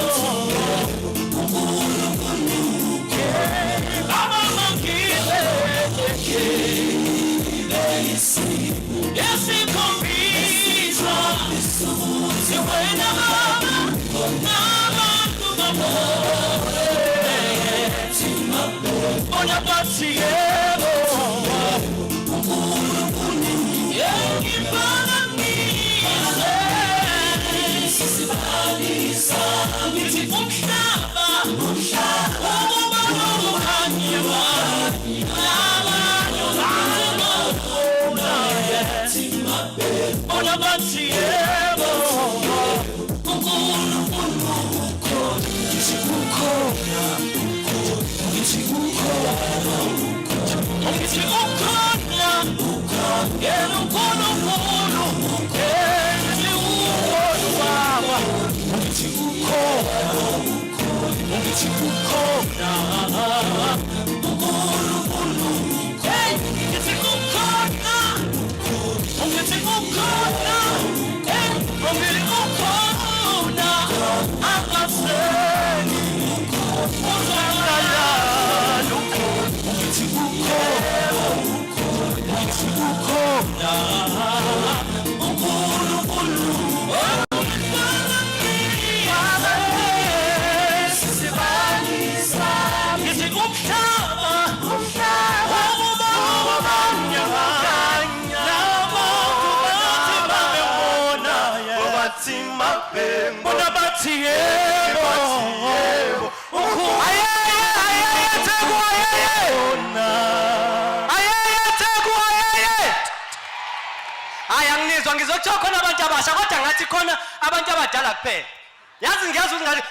esikhombisa ukuthi wena bona bathi yebo sibalisa ngithi umhlaba bona bathi yebo ngizokuthiwa khona abantu abasha kodwa ngathi khona abantu abadala kuphela yazi ngiyazi ukuthi ngathi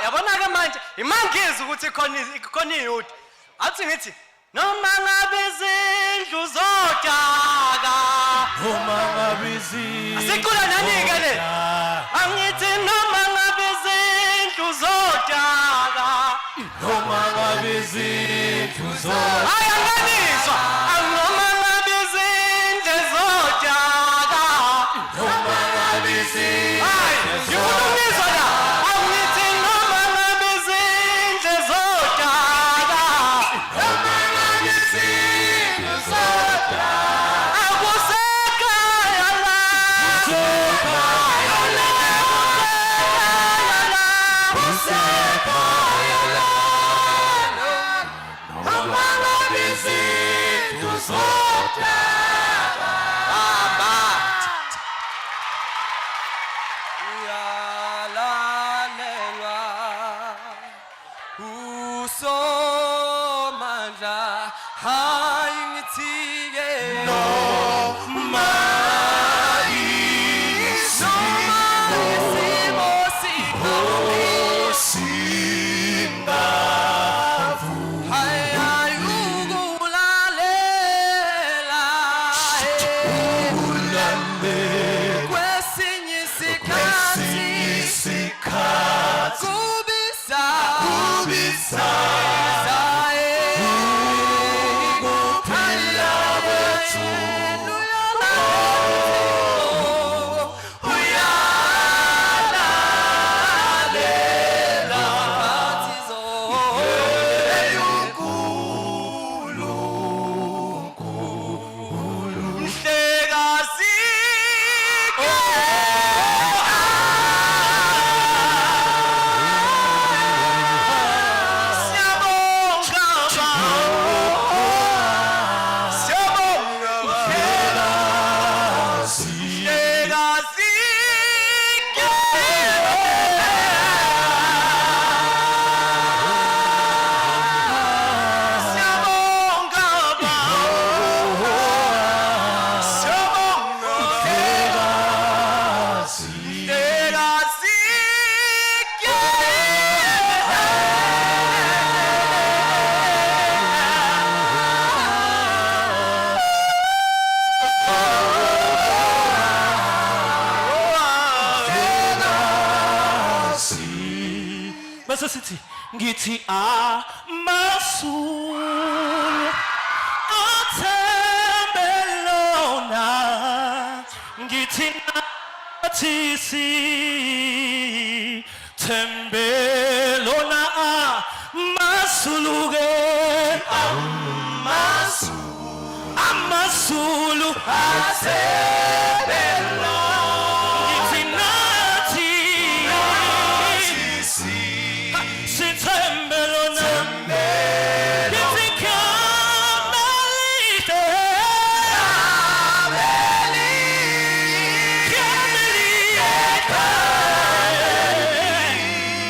yabona-ke manje imangizwe ukuthi khona iyouth athi ngithi noma ngabe izindlu zodaka asicula nani-ke le angithi noma ngabe izindlu zodaka ayanganiswa noma ngabe izindlu zodaka ngifuna ukunizwa la angithi noma ngabe izindlu zodaka akusekhaya la Hamba hayi ngithike noma isimo singavu hayi hayi ukulalela kwesinye isikhathi kubisa ukuphila kwethu bese sithi ngithi amasul athembelona ngithi nathi si thembelona amasuluke amasulu athembelona ngithi nathi sithembelona ngithi kamelite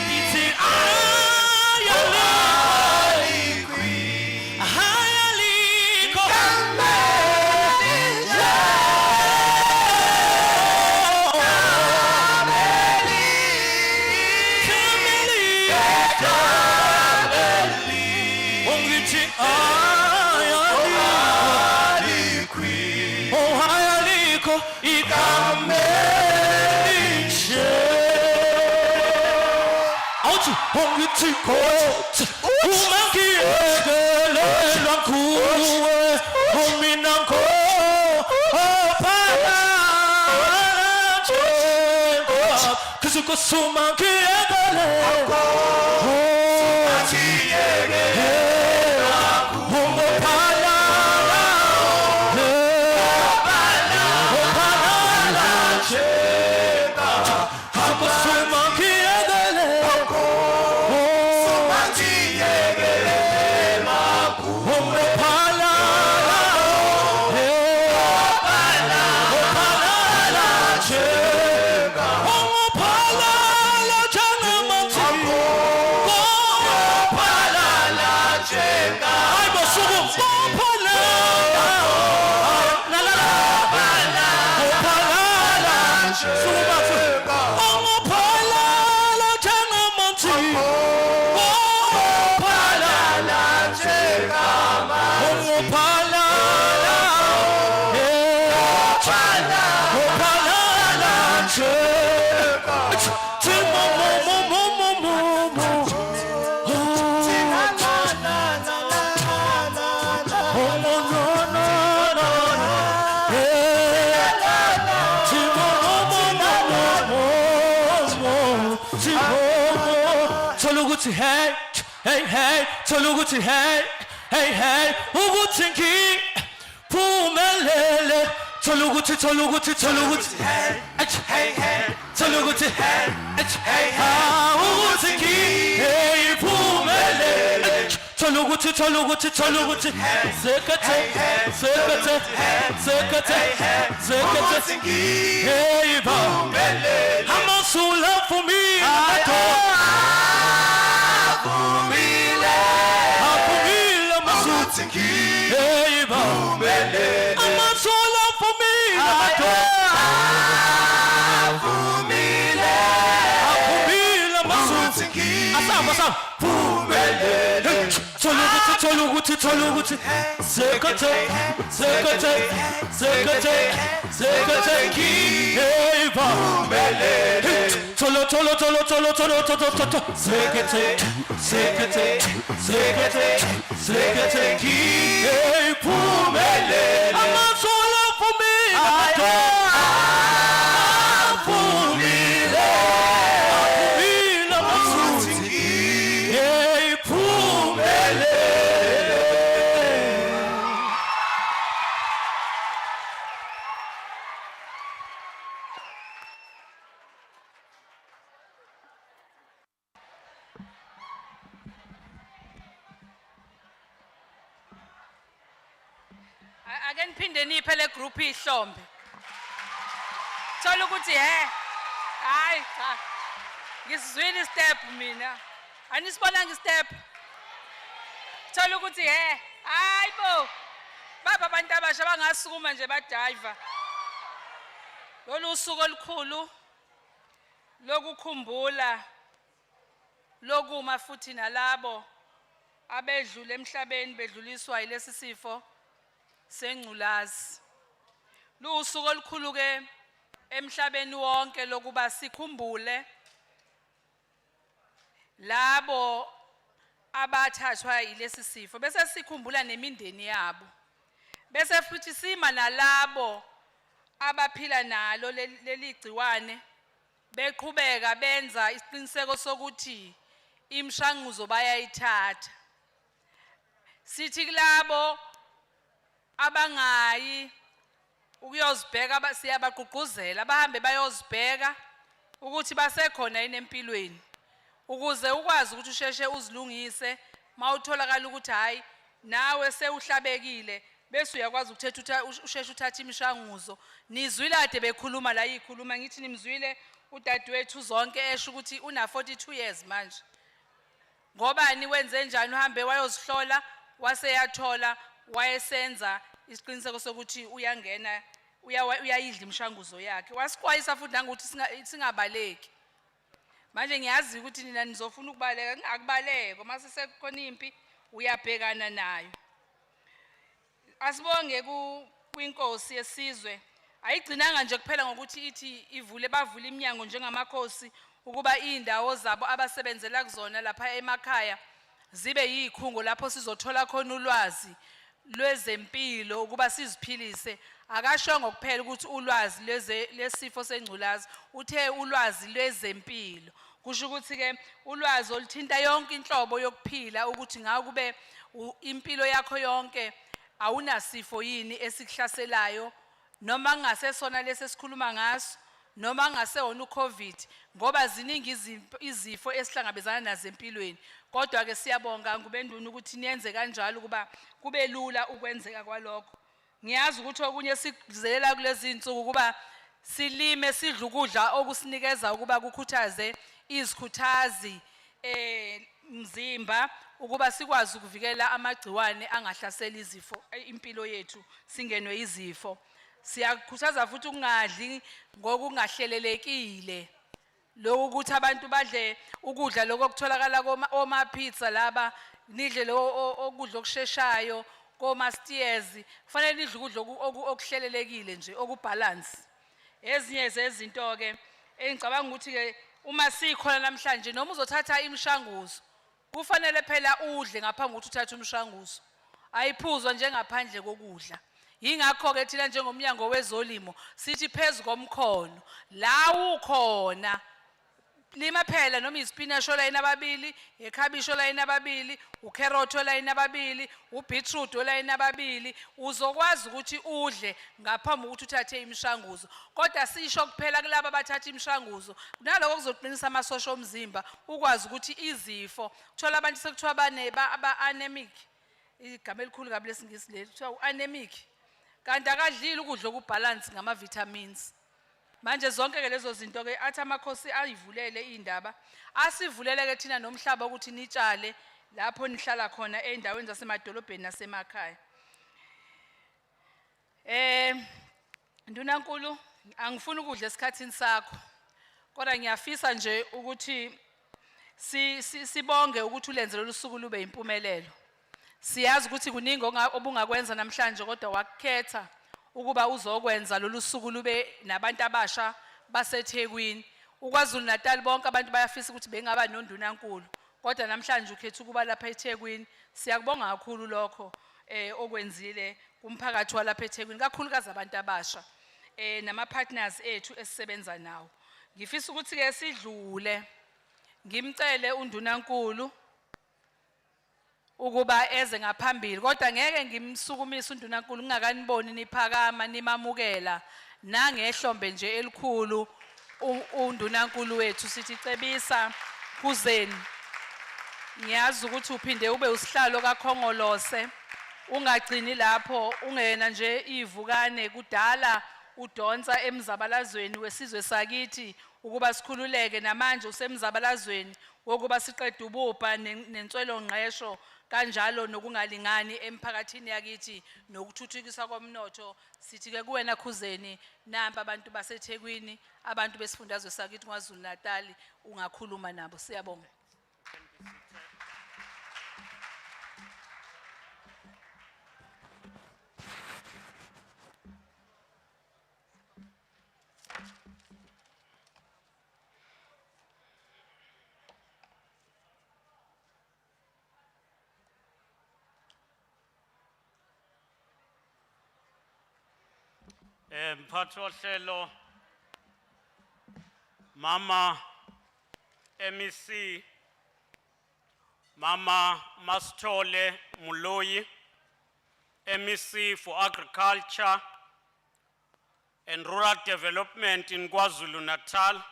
ngithi ayaliko umangiyekelelwa kuwe uminanko ophanatsheka kizikosuma ngiyekele Hey, hey, hey, toluguti, hey, hey, hey, ugutinki, pumelele, toluguti, toluguti, toluguti, hey, hey, hey, toluguti, hey, hey, hey, ugutinki, hey, pumelele, toluguti, toluguti, toluguti, zekate, zekate, zekate, zekate, hey, pumelele, amasula for me, Apumile, Apumile, Masut. ukuthi Hey ngiphumelele amasola avumile avumile avumile ukuthi amasola asamba ngiphumelele thola ukuthi sekete hey ngiphumelele thola sekete hey ngiphumelele amasola avumile avumile ukuthi hey phumele Ake niphinde niphe le group ihlombe. Thola ukuthi hayi cha. Ngisizwile istep mina. Anisibonanga istep. Thola ukuthi hayibo. Baba abantu abasha bangasukuma nje badive. Lolu usuku olukhulu lokukhumbula lokuma futhi nalabo abedlule emhlabeni bedluliswa yilesi sifo sengculazi. Lusuku olukhulu ke emhlabeni wonke lokuba sikhumbule labo abathathwa yilesi sifo bese sikhumbula nemindeni yabo. Bese futhi sima nalabo abaphila nalo leli gciwane beqhubeka benza isiqiniseko sokuthi imishanguzo bayayithatha. Sithi kulabo abangayi ukuyozibheka siyabagqugquzela bahambe bayozibheka ukuthi basekhona yini empilweni ukuze ukwazi ukuthi usheshe uzilungise mawutholakala ukuthi hayi nawe sewuhlabekile bese uyakwazi ukuthetha usheshe uthathe imishanguzo. Nizwile ade bekhuluma la yikhuluma ngithi nimzwile udadewethu zonke esho ukuthi una 42 years manje. Ngobani wenze njani uhambe wayozihlola waseyathola wayesenza isiqiniseko sokuthi uyangena uyayidla imishanguzo yakhe. Wasixwayisa futhi nangokuthi singabaleki. Manje ngiyazi ukuthi nina nizofuna ukubaleka ngingakubaleka mase sekukhona impi uyabhekana nayo. Asibonge kwinkosi yesizwe ayigcinanga nje kuphela ngokuthi ithi bavule iminyango njengamakhosi ukuba indawo zabo abasebenzela kuzona lapha emakhaya zibe yikhungo lapho sizothola khona ulwazi lwezempilo ukuba siziphilise. Akashongo kuphela ukuthi ulwazi lesifo sengculazi uthe ulwazi lwezempilo. Kusho ukuthi ke ulwazi oluthinta yonke inhlobo yokuphila ukuthi ngakube impilo yakho yonke awunasifo yini esikuhlaselayo noma ngasesona lesesikhuluma ngaso noma ngasewona uCovid ngoba ziningi izifo esihlangabezana nazo empilweni. Kodwa ke siyabonga ngubenduna ukuthi niyenze kanjalo ukuba kube lula ukwenzeka kwalokho. Ngiyazi ukuthi okunye sikuzelela kulezi insuku ukuba silime sidla ukudla okusinikeza ukuba kukhuthaze izikhuthazi mzimba ukuba sikwazi ukuvikela amagciwane angahlasela izifo impilo yethu singenwe izifo. Siyakhuthaza futhi ukungadli ngokungahlelelekile. Lokho ukuthi abantu badle ukudla lokutholakala koma pizza laba nidle okudla okusheshayo koma steers kufanele nidle ukudla okuhlelelekile nje okubalance. Ezinye zezinto ke engicabanga ukuthi ke uma sikhona namhlanje noma uzothatha imishanguzo kufanele phela udle ngaphambi kokuthi uthathe umshanguzo. Ayiphuzwa njengaphandle kokudla. Yingakho ke thina njengomnyango wezolimo sithi phezulu komkhono la ukhona lima phela noma ispinach olayini ababili, ekhabishi olayini ababili, ucarrot olayini ababili, ubeetroot olayini ababili uzokwazi ukuthi udle ngaphambi kokuthi uthathe imishanguzo. Kodwa sisho kuphela kulabo abathatha imishanguzo naloko kuzoqinisa amasosha omzimba ukwazi ukuthi izifo uthola abantu sekuthiwa aba anemic igama elikhulu kabi lesingisi leli kuthiwa anemic kanti akadlile ukudla okubalance ngama vitamins. Manje zonke ke lezo zinto ke athi amakhosi ayivulele indaba asivulele ke thina nomhlaba ukuthi nitshale lapho nihlala khona endaweni zasemadolobheni nasemakhaya. Ndunankulu, angifuni ukudla esikhathini sakho. Kodwa ngiyafisa nje ukuthi sibonge ukuthi ulenze lolu suku lube impumelelo. Siyazi ukuthi kuningi obungakwenza namhlanje kodwa wakukhetha ukuba uzokwenza lolu suku lube nabantu abasha baseThekwini. UKwaZulu Natal bonke abantu bayafisa ukuthi bengaba noNdunankulu. Kodwa namhlanje ukhetha ukuba lapha eThekwini. Siyakubonga kakhulu lokho okwenzile kumphakathi walapha eThekwini, kakhulukazi abantu abasha nama partners ethu esisebenza nawo. Ngifisa ukuthi ke sidlule ngimcele uNdunankulu ukuba eze ngaphambili, kodwa ngeke ngimsukumisa uNdunankulu ngingakaniboni niphakama nimamukela nangehlombe nje elikhulu uNdunankulu wethu. Sithi cebisa kuzeni. Ngiyazi ukuthi uphinde ube usihlalo kaKhongolose, ungagcini lapho ungena nje ivukane kudala udonsa emzabalazweni wesizwe sakithi ukuba sikhululeke, namanje usemzabalazweni wokuba siqede ubupha nenswelo ngqesho kanjalo nokungalingani emphakathini yakithi nokuthuthukiswa komnotho. Sithi ke kuwena Khuzeni, namba abantu baseThekwini, abantu besifundazwe sakithi kwaZulu Natal, ungakhuluma nabo. Siyabonga. Mphathi wohlelo Mama MEC, Mama Masithole Muloyi, MEC for Agriculture and Rural Development in KwaZulu Natal,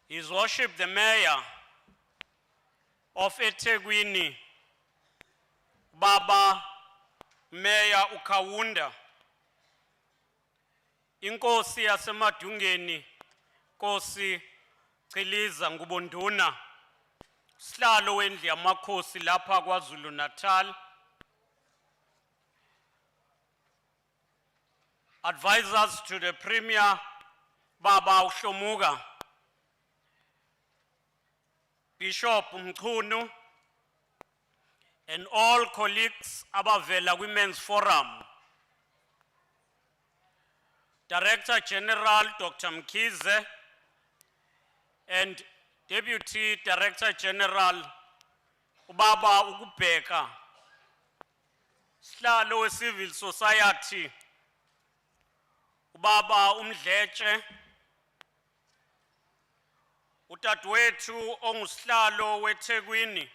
His Worship the Mayor of eThekwini, Baba Mayor uKhawunda, Inkosi yaseMadungeni, Nkosi Ciliza Ngubonduna, Sihlalo wendlu yamakhosi lapha KwaZulu Natal, advisors to the Premier Baba Uhlomuga, Bishop Mchunu, and all colleagues abavela Women's Forum, Director General Dr. Mkhize and Deputy Director General Ubaba Ukubheka, Sihlalo we-Civil Society Ubaba Umdletshe, Utadwethu ongusihlalo weThekwini,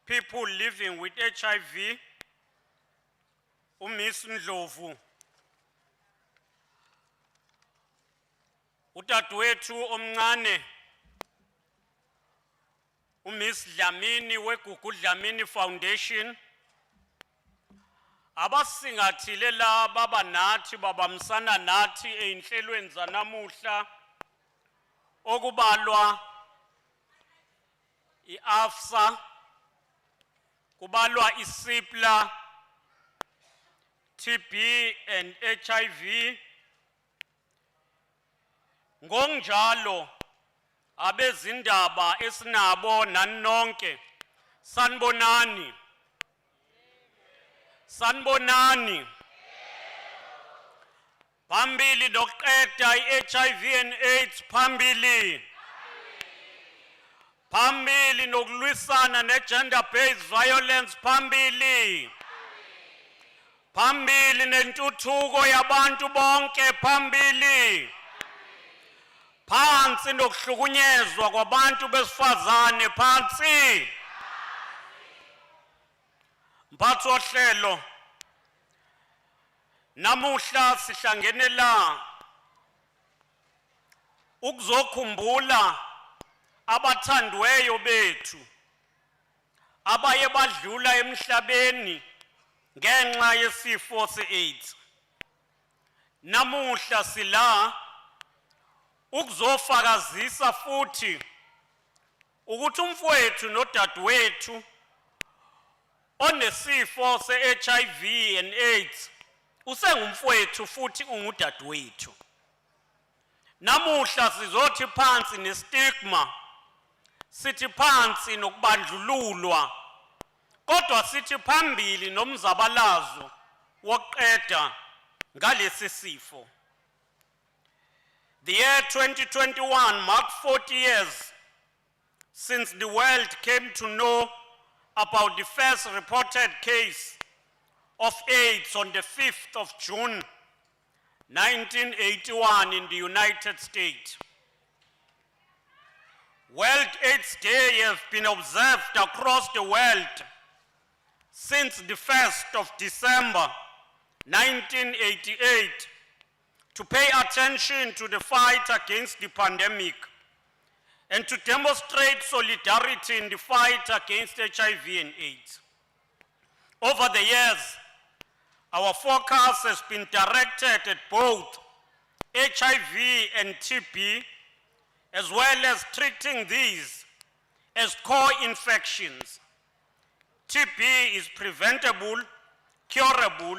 people living with HIV, uMiss Ndlovu, Utadwethu omncane, uMiss Dlamini weGugu Dlamini Foundation, abasingathile la baba nathi babamsana nathi einhlelweni zanamuhla okubalwa iAFSA, kubalwa iSipla, TB and HIV. Ngonjalo abezindaba esinabo nanonke, sanibonani. Sanibonani. Phambili nokuqeda iHIV and AIDS, phambili. Phambili nokulwisana negender based violence, phambili. Phambili nentuthuko yabantu bonke, phambili. Phansi nokuhlukunyezwa kwabantu besifazane, phansi. Mphathi wohlelo, namuhla sihlangene la ukuzokhumbula abathandweyo bethu abaye badlula emhlabeni ngenxa yesifo se-AIDS. Namuhla sila ukuzofakazisa futhi ukuthi umfowethu nodadewethu onesifo se-HIV and AIDS usengumfowethu futhi ungudadewethu. Namuhla sizothi phansi nestigma, sithi phansi nokubandlululwa, kodwa sithi phambili nomzabalazo wokuqeda ngalesi sifo. The year 2021 marked 40 years since the world came to know about the first reported case of AIDS on the 5th of June, 1981 in the United States. World AIDS Day has been observed across the world since the 1st of December, 1988, to pay attention to the fight against the pandemic and to demonstrate solidarity in the fight against HIV and AIDS. Over the years, our focus has been directed at both HIV and TB, as well as treating these as co-infections. TB is preventable, curable,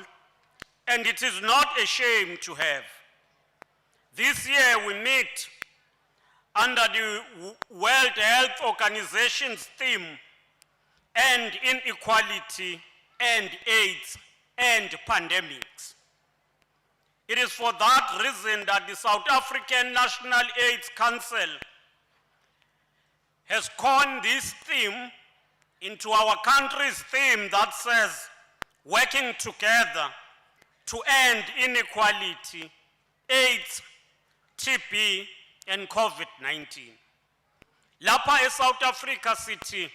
and it is not a shame to have. This year we meet under the World Health Organization's theme, End Inequality and AIDS and Pandemics. It is for that reason that the South African National AIDS Council has coined this theme into our country's theme that says, working together to end inequality, AIDS, TB, and COVID-19. Lapha eSouth Africa sithi,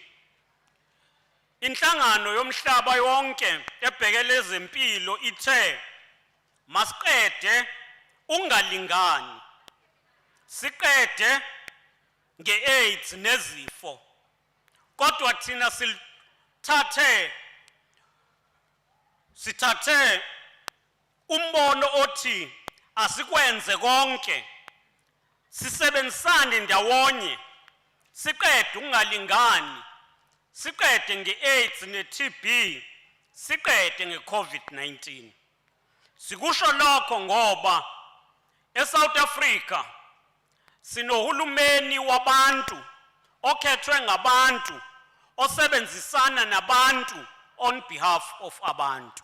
inhlangano yomhlaba yonke ebhekele ezempilo ithe masiqede ungalingani, siqede nge-AIDS nezifo, kodwa thina sithathe umbono othi asikwenze konke, sisebenzisane ndawonye, siqede ungalingani, siqede nge-AIDS ne-TB, siqede nge-COVID-19. Sikusho lokho ngoba eSouth Africa sinohulumeni wabantu okhethwe ngabantu osebenzisana nabantu on behalf of abantu.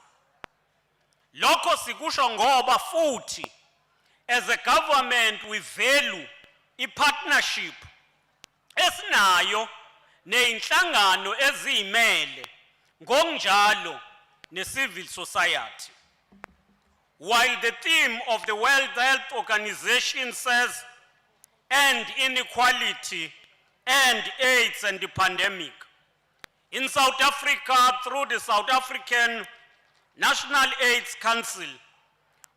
Lokho sikusho ngoba futhi as a government we value i-partnership esinayo neyinhlangano eziyimele ngokunjalo ne-civil society. While the theme of the World Health Organization says end inequality, end AIDS and the pandemic, in South Africa through the South African National AIDS Council,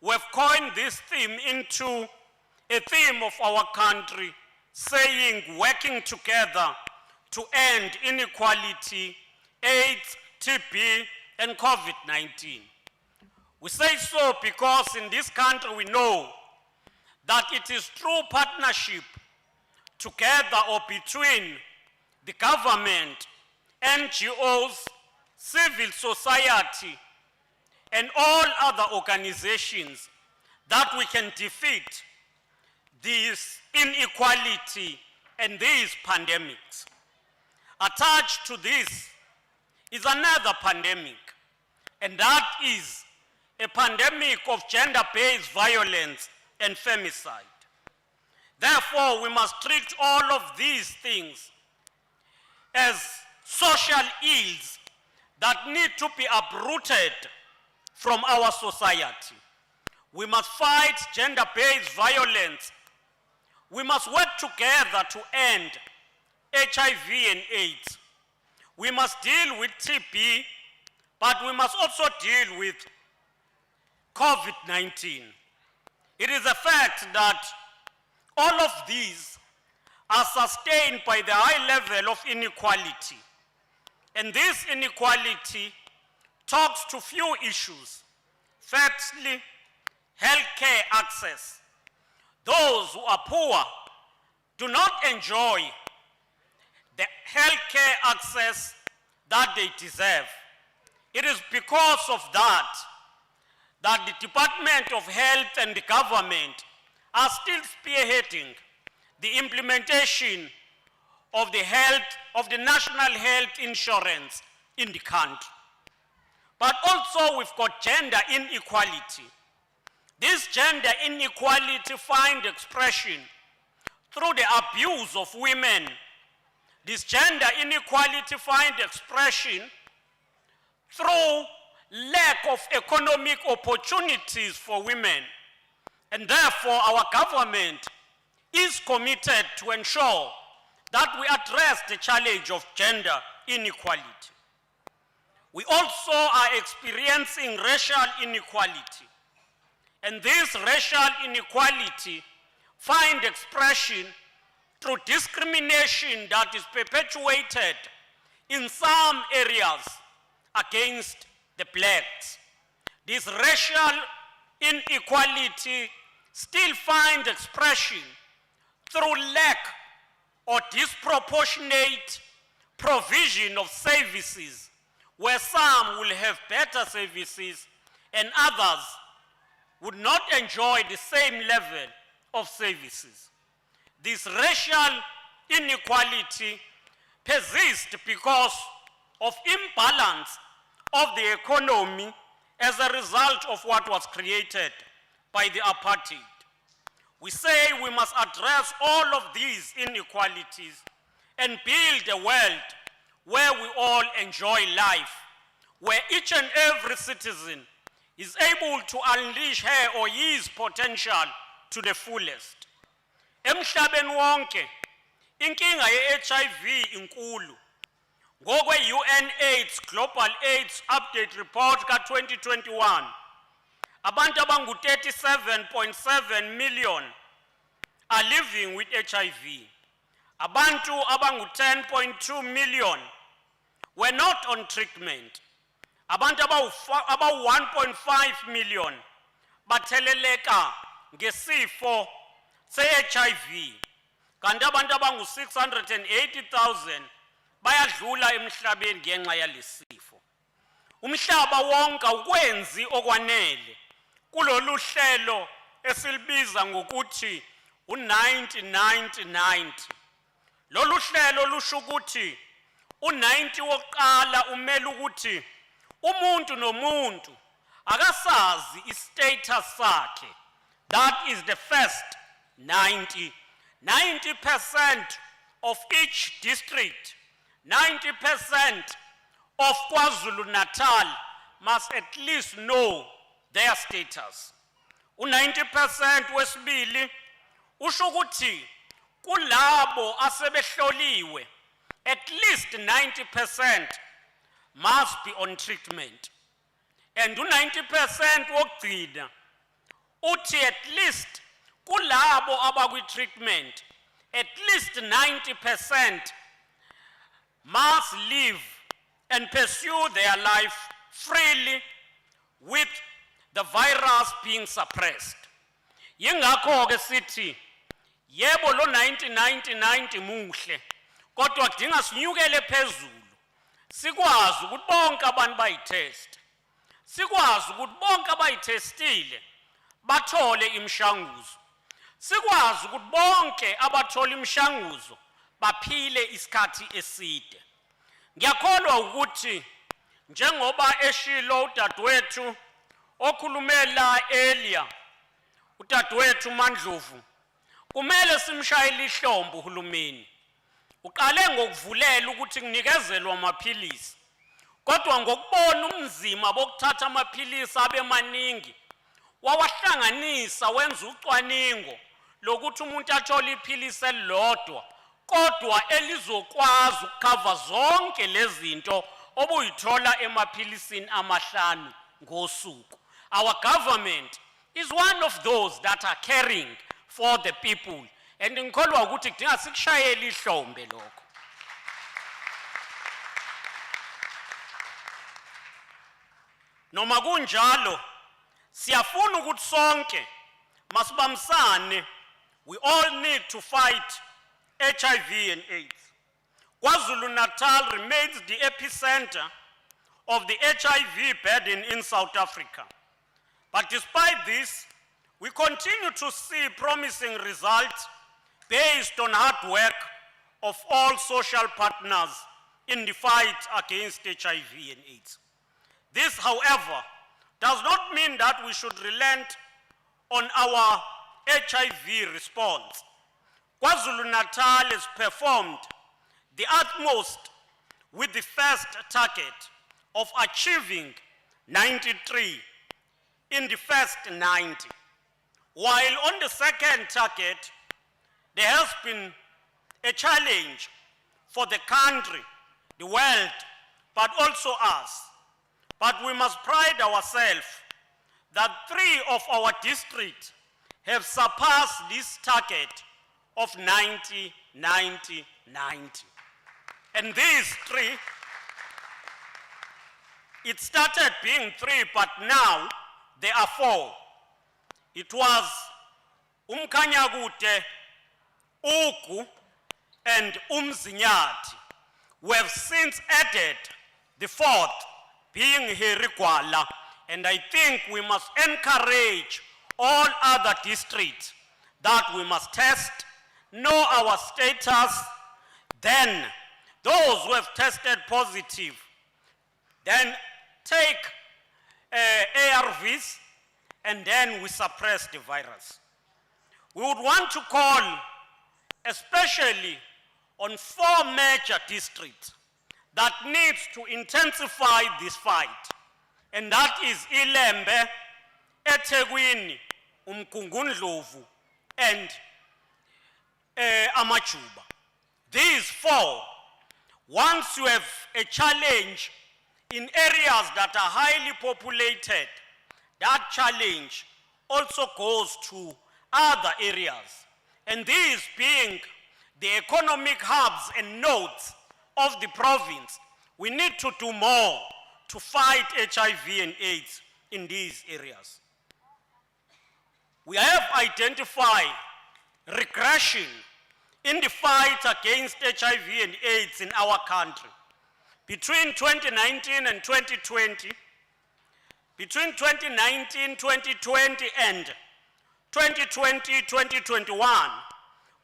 we have coined this theme into a theme of our country, saying working together to end inequality, AIDS, TB, and COVID-19. We say so because in this country we know that it is through partnership together or between the government, NGOs, civil society, and all other organizations that we can defeat this inequality and these pandemics. Attached to this is another pandemic, and that is a pandemic of gender-based violence and femicide. Therefore, we must treat all of these things as social ills that need to be uprooted from our society. We must fight gender-based violence. We must work together to end HIV and AIDS. We must deal with TB, but we must also deal with COVID-19. It is a fact that all of these are sustained by the high level of inequality. And this inequality talks to few issues. Firstly, healthcare access. Those who are poor do not enjoy the healthcare access that they deserve. It is because of that the Department of Health and the government are still spearheading the implementation of the national health insurance in the country. But also we've got gender inequality. This gender inequality finds expression through the abuse of women. This gender inequality finds expression through lack of economic opportunities for women. And therefore, our government is committed to ensure that we address the challenge of gender inequality. We also are experiencing racial inequality. And this racial inequality finds expression through discrimination that is perpetuated in some areas against the blacks. This racial inequality still finds expression through lack or disproportionate provision of services, where some will have better services and others would not enjoy the same level of services. This racial inequality persists because of imbalance of the economy as a result of what was created by the apartheid. We say we must address all of these inequalities and build a world where we all enjoy life, where each and every citizen is able to unleash her or his potential to the fullest. Emhlabeni wonke, inkinga ye-HIV inkulu. Ngokwe-UNAIDS Global AIDS Update Report ka-2021, abantu abangu-37.7 million are living with HIV. Abantu abangu-10.2 million were not on treatment. Abantu abawu-1.5 million batheleleka ngesifo se-HIV. Kanti abantu abangu-680,000 bayadlula emhlabeni ngenxa yalesifo. Umhlaba wonke ukwenzi okwanele kulolu hlelo esilibiza ngokuthi u-90-90-90. Lolu hlelo lusho ukuthi u-90 wokuqala umele ukuthi umuntu nomuntu akasazi i-status sakhe. That is the first 90. 90% of each district, 90% of KwaZulu-Natal must at least know their status. U-90% wesibili usho ukuthi kulabo asebehloliwe, at least 90% must be on treatment. And u-90% wokugcina uthi at least kulabo abakwi-treatment, at least 90% must live and pursue their life freely with the virus being suppressed. Yingakho-ke sithi, yebo lo 90-90-90 muhle, kodwa kudinga sinyukele phezulu. Sikwazi ukuthi bonke abantu bayitest. Sikwazi ukuthi bonke abayitestile bathole imishanguzo. Sikwazi ukuthi bonke abathola imishanguzo baphile isikhathi eside. Ngiyakholwa ukuthi njengoba eshilo udadewethu okhulumela earlier, udadewethu Mandlovu, kumele simshayele ihlombe uhulumeni. Uqale ngokuvulela ukuthi kunikezelwe amaphilisi, kodwa ngokubona umzima bokuthatha amaphilisi abe maningi, wawahlanganisa wenza ucwaningo lokuthi umuntu athole iphilisi elilodwa kodwa elizokwazi ukukhava zonke lezi zinto obuyithola emaphilisini amahlanu ngosuku. Our government is one of those that are caring for the people, and ngikholwa ukuthi kudinga sikushayele ihlombe lokho. Noma kunjalo siyafuna ukuthi sonke masibambisane. We all need to fight HIV and AIDS. KwaZulu-Natal remains the epicenter of the HIV burden in South Africa. But despite this, we continue to see promising results based on hard work of all social partners in the fight against HIV and AIDS. This, however, does not mean that we should relent on our HIV response. KwaZulu-Natal has performed the utmost with the first target of achieving 93 in the first 90. While on the second target, there has been a challenge for the country, the world, but also us. But we must pride ourselves that 3 of our districts have surpassed this target of 90, 90, 90. And these 3, it started being 3, but now there are 4. It was Umkanyagute, Ugu, and Umzinyati. We have since added the 4th, being Herikwala, and I think we must encourage all other districts that we must test, know our status, then those who have tested positive, then take ARVs, and then we suppress the virus. We would want to call especially on 4 major districts that needs to intensify this fight, and that is Ilembe, eThekwini, uMgungundlovu, and Amajuba. These 4, once you have a challenge in areas that are highly populated, that challenge also goes to other areas. And these being the economic hubs and nodes of the province, we need to do more to fight HIV and AIDS in these areas. We have identified regression in the fight against HIV and AIDS in our country. Between 2019 and 2020, between 2019, 2020 and 2020, 2021,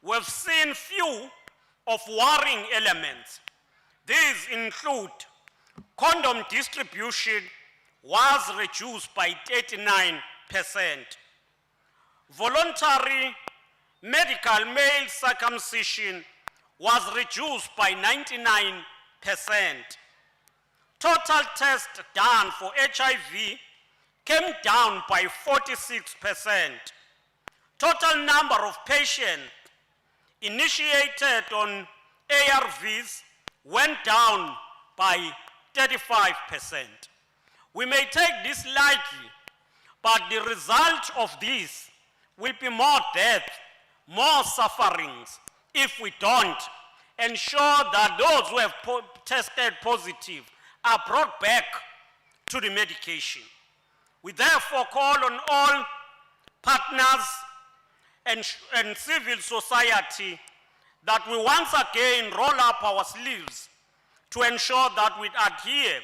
we've seen few of worrying elements. These include condom distribution was reduced by 39%. Voluntary medical male circumcision was reduced by 99%. Total tests done for HIV came down by 46%. Total number of patients initiated on ARVs went down by 35%. We may take this lightly, but the result of this will be more death, more sufferings if we don't ensure that those who have tested positive are brought back to the medication. We therefore call on all partners and civil society that we once again roll up our sleeves to ensure that we adhere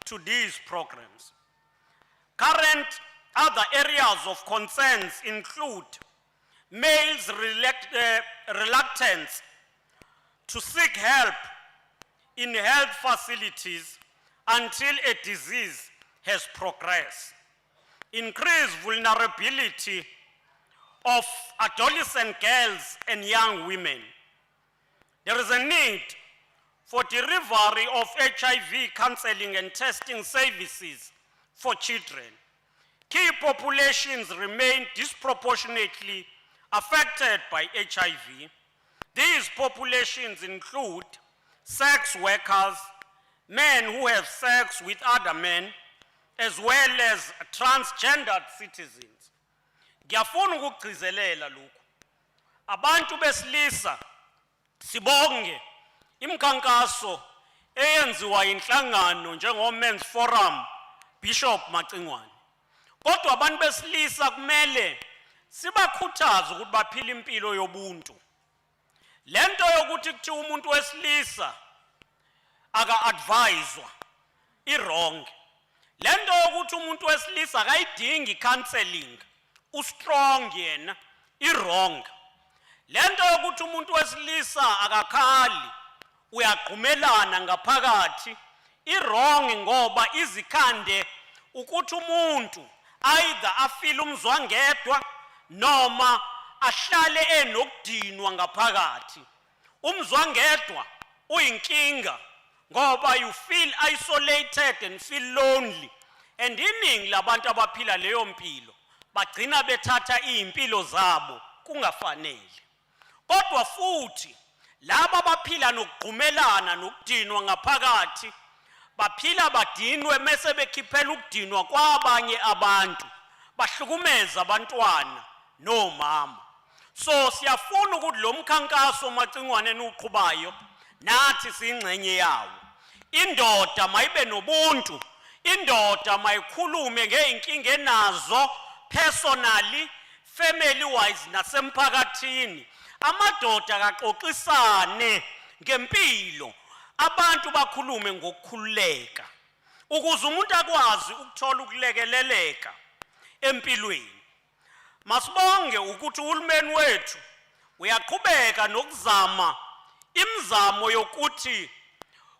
to these programs. Current other areas of concerns include males' reluctance to seek help in health facilities until a disease has progressed, increased vulnerability of adolescent girls and young women. There is a need for delivery of HIV counseling and testing services for children. Key populations remain disproportionately affected by HIV. These populations include sex workers, men who have sex with other men, as well as transgendered citizens. Ngiyafuna ukugcizelela lokhu. Abantu besilisa sibonge imikhankaso eyenziwa inhlangano njengo Men's Forum Bishop Macingwane. Kodwa abantu besilisa kumele sibakhuthaze ukuthi baphile impilo yobuntu. Lento yokuthi kuthiwa umuntu wesilisa aka-adviswa i-wrong. Lento yokuthi umuntu wesilisa akayidingi counseling, u-strong yena, i-wrong. Lento yokuthi umuntu wesilisa akakhali, uyagqumelana ngaphakathi, i-wrong ngoba izikhande ukuthi umuntu either afile umzwangedwa noma ahlale enokudinwa ngaphakathi. Umzwangedwa uyinkinga ngoba you feel isolated and feel lonely, and iningi labantu abaphila leyo mpilo bagcina bethatha izimpilo zabo kungafanele. Kodwa futhi laba baphila nokugqumelana nokudinwa ngaphakathi baphila badinwe mase bekhiphela ukudinwa kwabanye abantu, bahlukumeza abantwana nomama. So siyafuna ukuthi lo mkhankaso macingwane nuqhubayo nathi singcenye yawo. Indoda mayibe nobuntu, indoda mayikhulume ngeinkinga enazo personally, family wise nasemphakathini. Amadoda akaxoxisane ngempilo, abantu bakhulume ngokukhululeka ukuze umuntu akwazi ukuthola ukulekeleleka empilweni. Masibonge ukuthi uhulumeni wethu uyaqhubeka nokuzama imizamo yokuthi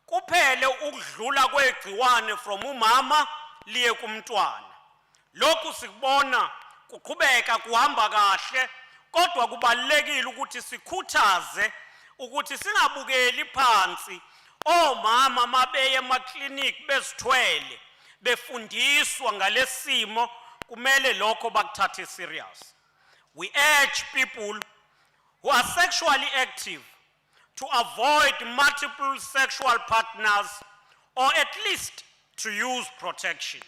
kuphele ukudlula kwegciwane from umama liye kumntwana. Lokhu sikubona kuqhubeka kuhamba kahle, kodwa kubalekile ukuthi sikhuthaze ukuthi singabukeli phansi omama mabeye emaklinik bezithwele befundiswa ngalesimo, kumele lokho bakuthathe serious. We urge people who are sexually active to avoid multiple sexual partners or at least to use protection.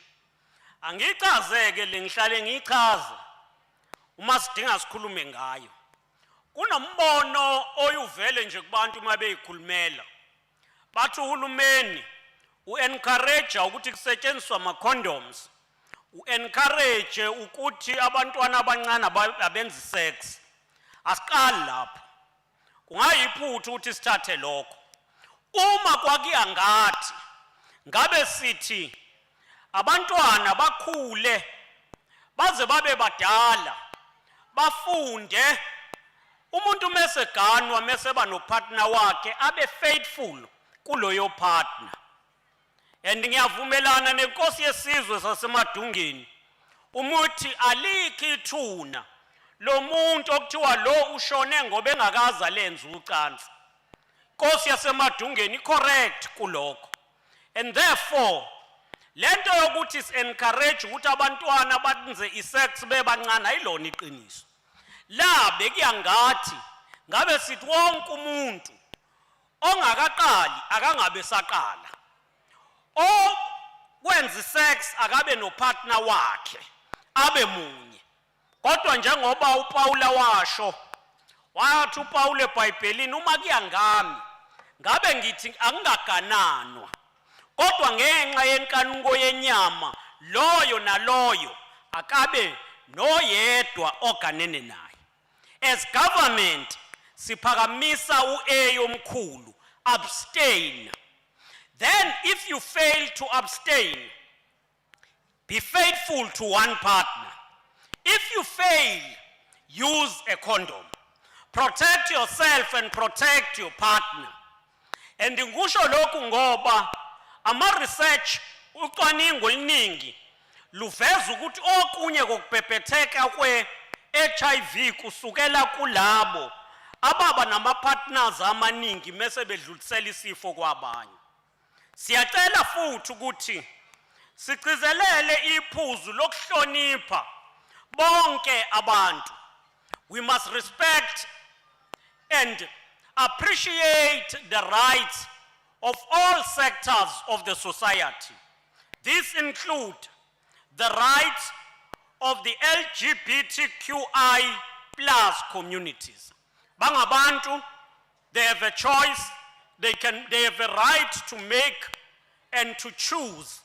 Angichazeke lengihlale ngichaza uma sidinga sikhulume ngayo. Kunombono oyuvele nje kubantu mabeyikhulumela. Bathi uhulumeni u-encourage ukuthi kusetshenziswa ama-condoms, u-encourage ukuthi abantwana abancane abenzi sex. Asiqali lapho. Kungayiphutha ukuthi sithathe lokho. Uma kwakuya ngathi ngabe sithi abantwana bakhule baze babe badala bafunde, umuntu mase ganwa mase ba no partner wakhe abe faithful kuloyo partner. And ngiyavumelana nenkosi yesizwe saseMadungeni umuthi alikho ithuna lo muntu okuthiwa lo ushone ngoba engakaza lenza ucansi. Inkosi yaseMadungeni correct kulokho. And therefore lento yokuthi encourage ukuthi abantwana benze isex bebancane ayilona iqiniso. La bekuyangathi ngabe sithi wonke umuntu ongakaqali akangabe saqala, o wenza sex akabe no partner wakhe abe munye. Kodwa njengoba uPaula washo wathi uPaul eBhayibhelini uma kuyangami ngabe ngithi angingagananwa, kodwa ngenxa yenkanuko yenyama loyo naloyo akabe noyedwa oganene naye. As government siphakamisa u-A yomkhulu, abstain. Then if you fail to abstain, be faithful to one partner. If you fail, use a condom. Protect yourself and protect your partner. And ngisho lokhu ngoba ama-research ucwaningo oluningi luveza ukuthi okunye kokubhebhetheka kwe-HIV kusukela kulabo ababa nama-partners amaningi mese bedlulisela isifo kwabanye. Siyacela futhi ukuthi sigcizelele iphuzu lokuhlonipha bonke abantu. We must respect and appreciate the rights of all sectors of the society. These include the rights of the LGBTQI+ communities. Bangabantu, they have a choice, they have a right to make and to choose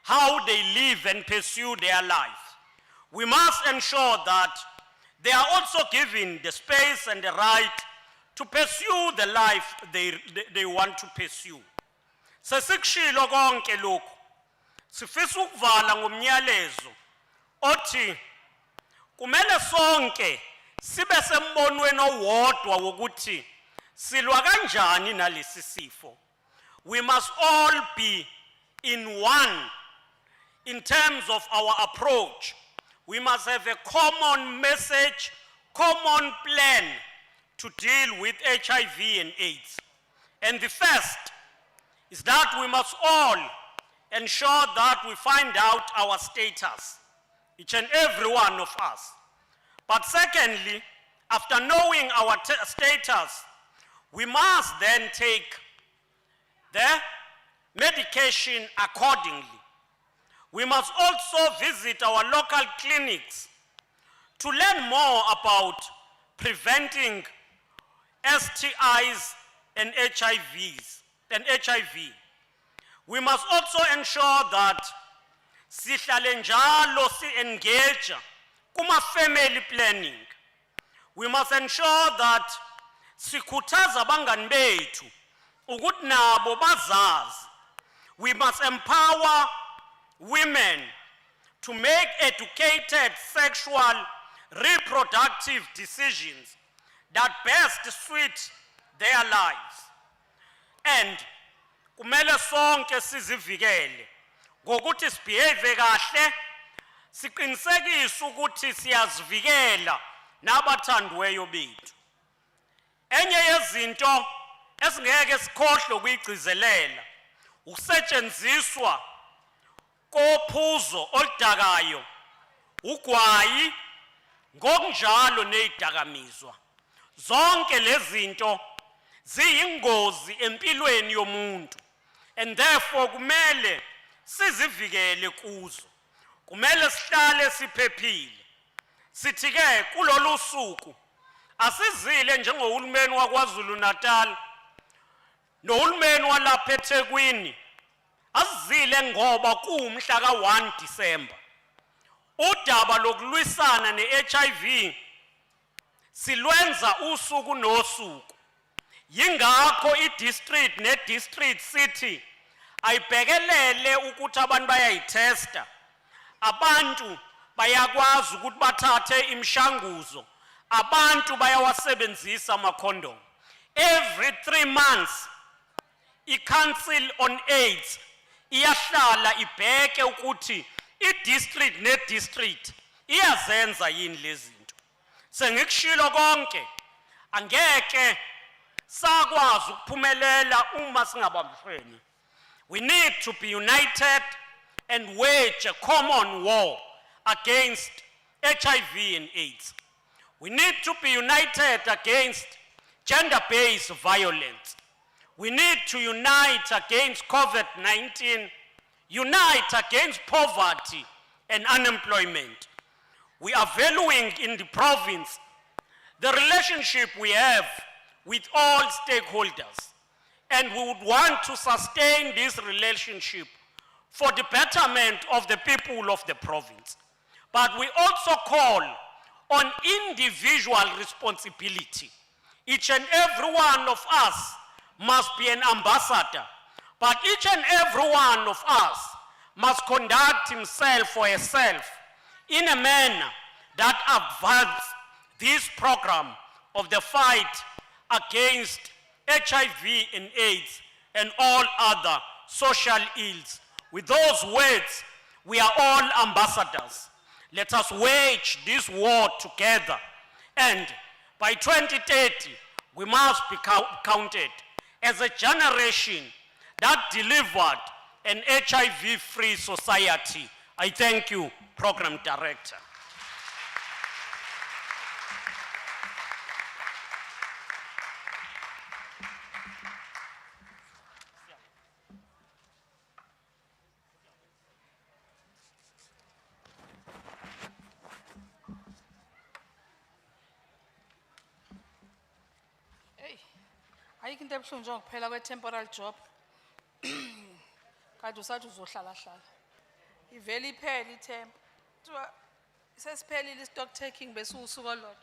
how they live and pursue their life. We must ensure that they are also given the space and the right to pursue the life they want to pursue. Sesikushilo konke lokhu. Sifisa ukuvala ngomnyalezo othi kumele sonke sibe sembonweni owodwa wokuthi silwa kanjani nalesi sifo. We must all be in one in terms of our approach. We must have a common message, common plan to deal with HIV and AIDS. And the first is that we must all ensure that we find out our status, each and every one of us. But secondly, after knowing our status, we must then take the medication accordingly. We must also visit our local clinics to learn more about preventing STIs and HIV. We must also ensure that sihlale njalo si-engage kuma-family planning. We must ensure that sikhuthaza abangani bethu ukuthi nabo bazazi. We must empower women to make educated sexual reproductive decisions that best suit their lives. And kumele sonke sizivikele ngokuthi sibehave kahle, siqinisekise ukuthi siyazivikela nabathandiweyo bethu. Enye yezinto esingeke sikhohle ukuyigcizelela ukusetshenziswa kophuzo oludakayo, ugwayi, ngokunjalo nezidakamizwa. Zonke lezi zinto ziyingozi empilweni yomuntu, and therefore kumele sizivikele kuzo. Kumele sihlale siphephile. Sithi-ke kulolu suku asizile njengohulumeni waKwaZulu Natal nohulumeni walapha eThekwini, asizile ngoba kuwumhla ka-1 December. Udaba lokulwisana ne-HIV silwenza usuku nosuku. Yingakho i-district ne-district city ayibhekelele ukuthi abantu bayayithesta, abantu bayakwazi ukuthi bathathe imishanguzo, abantu bayawasebenzisa ama-condom. Every 3 months, i-Council on AIDS iyahlala ibheke ukuthi i-district ne-district iyazenza yini lezi zinto. Sengikushilo konke, angeke sakwazi ukuphumelela uma singabambisene. We need to be united and wage a common war against HIV and AIDS. We need to be united against gender-based violence. We need to unite against COVID-19, unite against poverty and unemployment. We are valuing in the province the relationship we have with all stakeholders, and we would want to sustain this relationship for the betterment of the people of the province. But we also call on individual responsibility. Each and every one of us must be an ambassador, but each and every one of us must conduct himself or herself in a manner that advances this program of the fight against HIV and AIDS and all other social ills. With those words, we are all ambassadors. Let us wage this war together, and by 2030, we must be counted as a generation that delivered an HIV-free society. I thank you, Program Director. Ayikho into ebuhlungu njengokuphela kwe-temporal job. Kade usathi uzohlala-hlala. Ivele iphele ithemba. Kuthiwa sesiphelile i-stock taking bese usuku olodwa.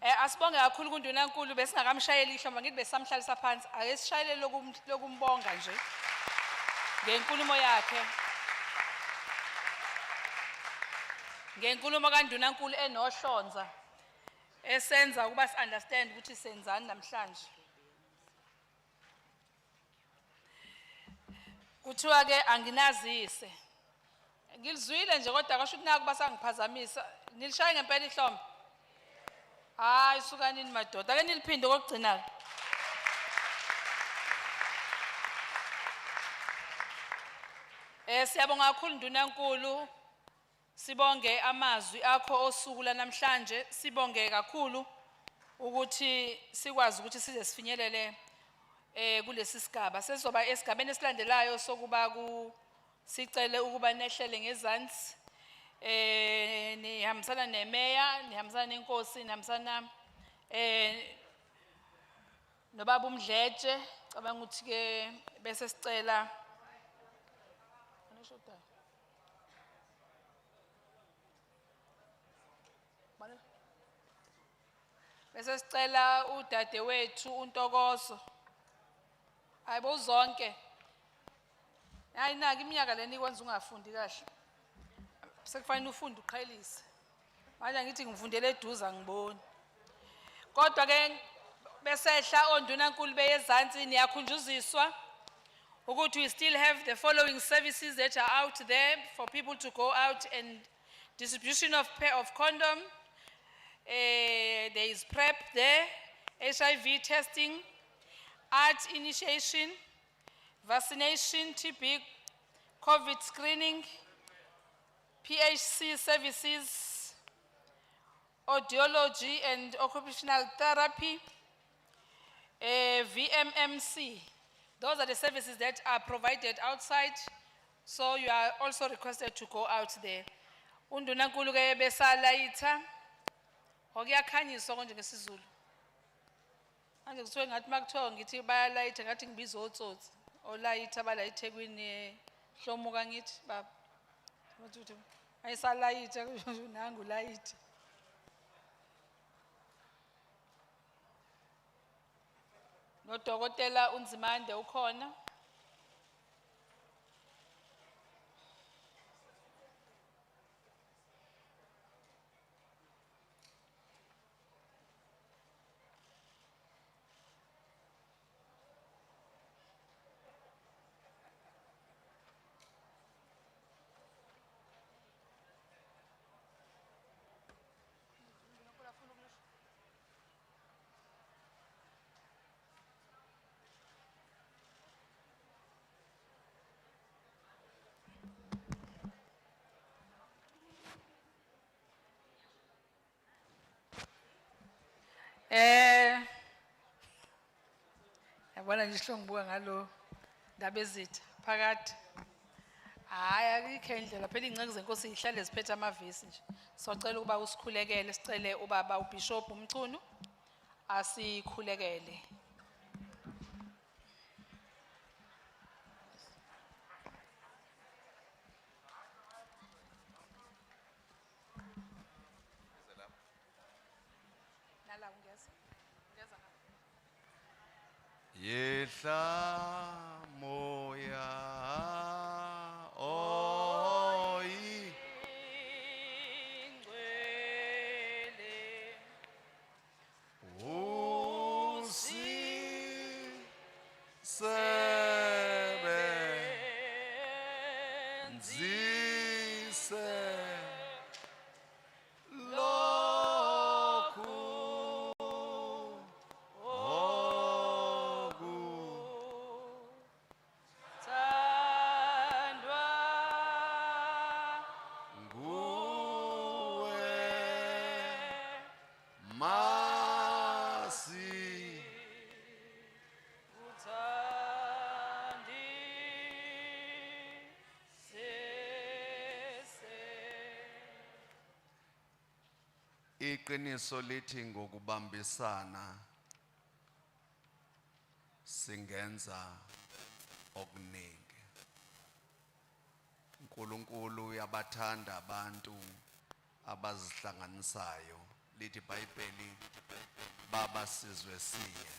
Asibonge kakhulu kuNdunankulu besingakamshayeli ihlomba ngithi besamhlalisa phansi ake sishayele lokumbonga nje ngenkulumo yakhe ngenkulumo kaNdunankulu enohlonza esenza ukuba si-understand ukuthi senzani namhlanje. Kuthiwa ke anginazise ngilizwile nje kodwa kasho ukuthi naku basangiphazamisa nilishaye ngempela ihlomba. Hayi sukanini madoda ake niliphinde kokugcina. Siyabonga kakhulu Ndunankulu. Sibonge amazwi akho osuku lanamhlanje, sibonge kakhulu ukuthi sikwazi ukuthi size sifinyelele kulesi sigaba. Sezoba esigabeni esilandelayo sokuba sicele ukuba nehlele ngezansi nihambisana nemeya, nihambisana nenkosi, nihambisana nobaba uMdletshe. Cabanga ukuthi ke bese sicela bese sicela udadewethu uNtokozo. Hayibo zonke. Hayi naka iminyaka leni ikwenza ungafundi kahle. Sekufanele ufunde uqhelise. Manje ngithi ngifundele eduze angiboni. Kodwa ke besehla oNdunankulu beyezansi niyakhunjuziswa ukuthi we still have the following services that are out there for people to go out and distribution of condom. There is PrEP there, HIV testing, art initiation, vaccination, TB, COVID screening, PHC services, audiology and occupational therapy, VMMC. Those are the services that are provided outside, so you are also requested to go out there. Undunankulu ke besalaitha okuyakhanyiswa konje ngesizulu. Manje kuthiwe ngathi makuthiwa ngithi bayalayitha ngathi ngibiza otsotsi olayitha bala eThekwini Hlomuka ngithi baba. Ukuthi ayisalayitha nangu layitha. Nodokotela uNzimande ukhona. Yabona nje ihlongibuka ngalo ndaba ezitha phakathi. Hayi akikho indlela phela ingceke zenkosi ihlale ziphethe amavisi nje. Socela ukuba usikhulekele sicele ubaba uBishop uMchunu asikhulekele. Nala ungeza. Ungeza ngapha. Yehla moya oi usebenzise iqiniso lithi ngokubambisana singenza okuningi. uNkulunkulu uyabathanda abantu abazihlanganisayo. lithi iBhayibheli baba sizwe siye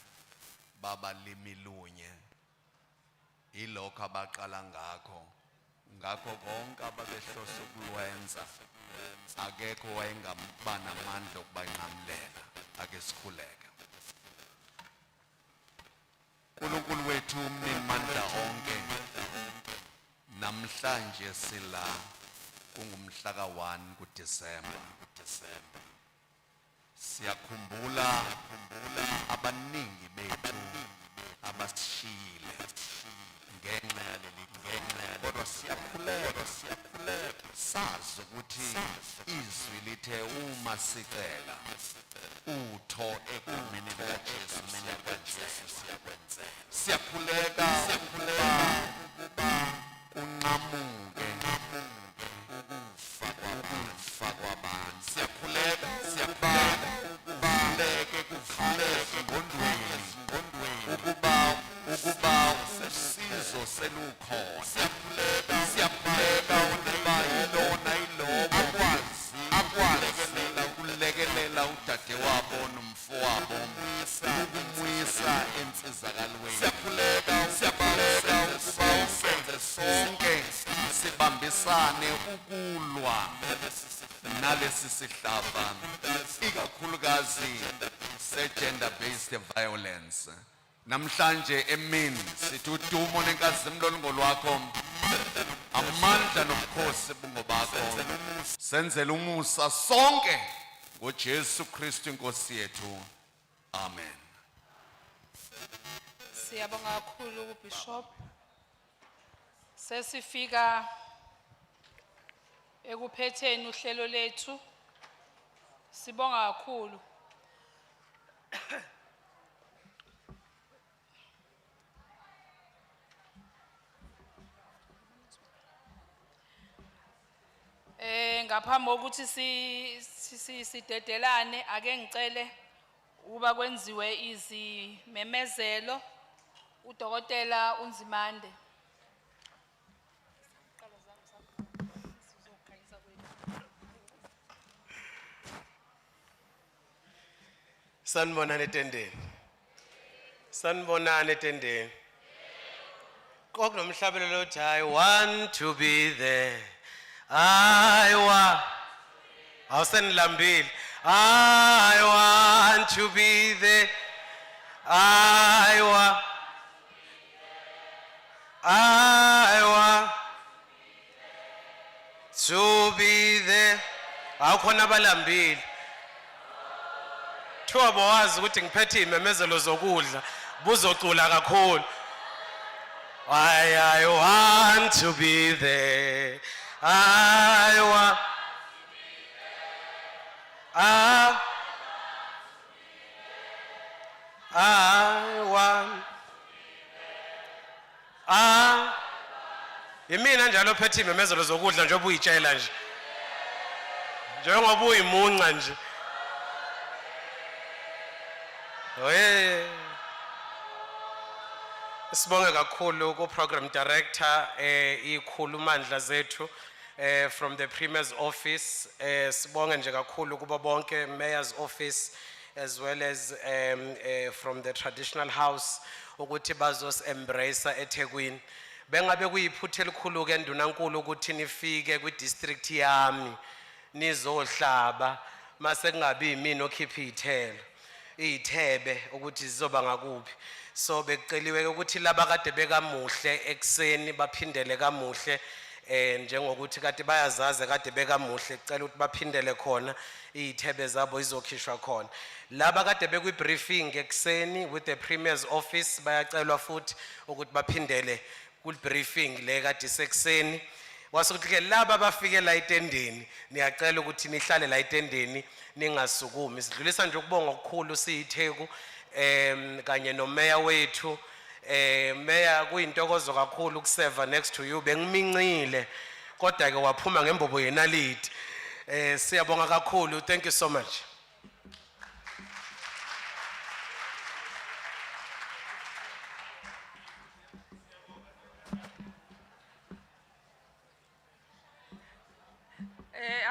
baba limilunye ilokho abaqala ngakho konke ababehlose ukulwenza akekho wayengaba namandla okubanqamulela ake sikhuleke. uNkulunkulu wethu umnimandla onke namhlanje sila kungumhla ka-1 kuDisemba. Siyakhumbula abaningi bethu abasishiyile ngenxa yaleli kodwa siyakhuleka sazi ukuthi izwi lithe uma sicela utho ekumeni likaJesu siyakhuleka unqamuke ukufa kwabantu siyakhuleka kuvuleke ngondweni ukuba usizo selukhona siyakhuleka ukuba ilona ilobo akwazi ukulekelela udadewabo nomfowabo ukumuyisa ensizakalweni siyakhuleka senze sonke sibambisane ukulwa nalesi sihlava ikakhulukazi se-gender based violence. Namhlanje emini sithi udumo nenkazimulo lungolwakho amandla nobukhosi bungobakho senzele umusa sonke ngoJesu Kristu inkosi yethu. Amen. Siyabonga kakhulu kuBishop. Sesifika ekuphetheni uhlelo lethu. Sibonga kakhulu. Ngaphambi kokuthi sidedelane ake ngicele uba kwenziwe izimemezelo uDokotela uNzimande. Sanibonani etendeni. Sanibonani etendeni. Kokunomhlabelelo othi I want to be there. I want to be there. I want to be there. Awukhona abalambile. Thiwa bawazi ukuthi ngiphethe imemezelo zokudla buzocula kakhulu. I want to be there. I want Yimina njalo ophethe imemezelo zokudla njengoba uyitshela nje. Njengoba uyimunca nje. Sibonge kakhulu ku program director ikhulu mandla zethu from the Premier's office. Sibonge nje kakhulu kuba bonke Mayor's office as well as from the traditional house ukuthi bazos embrace eThekwini. Bengabe kuyiphuthe elikhulu ke ndunankulu ukuthi nifike kwi district yami nizohlaba mase kungabi yimini okhipha izithelo izithebe ukuthi zizoba ngakuphi. So bekuceliwe ukuthi laba kade bekamuhle ekseni baphindele kamuhle njengokuthi kade bayazazi kade bekamuhle kucela ukuthi baphindele khona izithebe zabo izokhishwa khona. Laba kade bekwi briefing ekseni with the Premier's office bayacelwa futhi ukuthi baphindele ku briefing le kade sekuseni. Wasukuthi ke laba bafike la etendeni niyacela ukuthi nihlale la etendeni ningasukumi. Sidlulisa nje ukubonga okukhulu siyitheku kanye no mayor wethu. Mayor kuyintokozo kakhulu ukuseva next to you. Bengimincile kodwa ke waphuma ngembobo yenaliti. Siyabonga kakhulu. Thank you so much.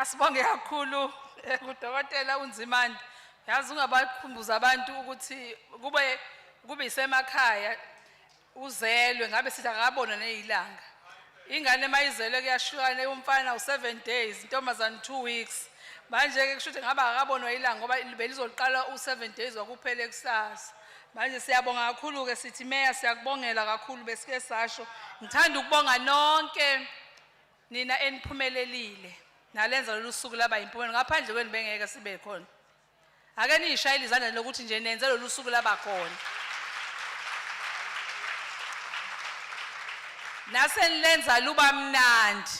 Asibonge kakhulu Kudokotela uNzimande, yazi ungabakhumbuza abantu ukuthi kube isemakhaya uzelwe ngabe sithi akabona nezilanga. Ingane mayizelwe kuyashukana umfana u7 days, intombazana 2 weeks. Manje ke kusho ukuthi ngaba akabonwa ilanga ngoba belizoqala u7 days wakuphele kusasa. Manje siyabonga kakhulu ke sithi Mayor siyakubongela kakhulu besike sasho. Ngithanda ukubonga nonke nina eniphumelelile nalenza lolu suku laba impumelelo ngaphandle kwenu bengeke sibe khona. Ake nishayile izandla lokuthi nje nenze lolu suku laba khona. Nasenilenza luba mnandi.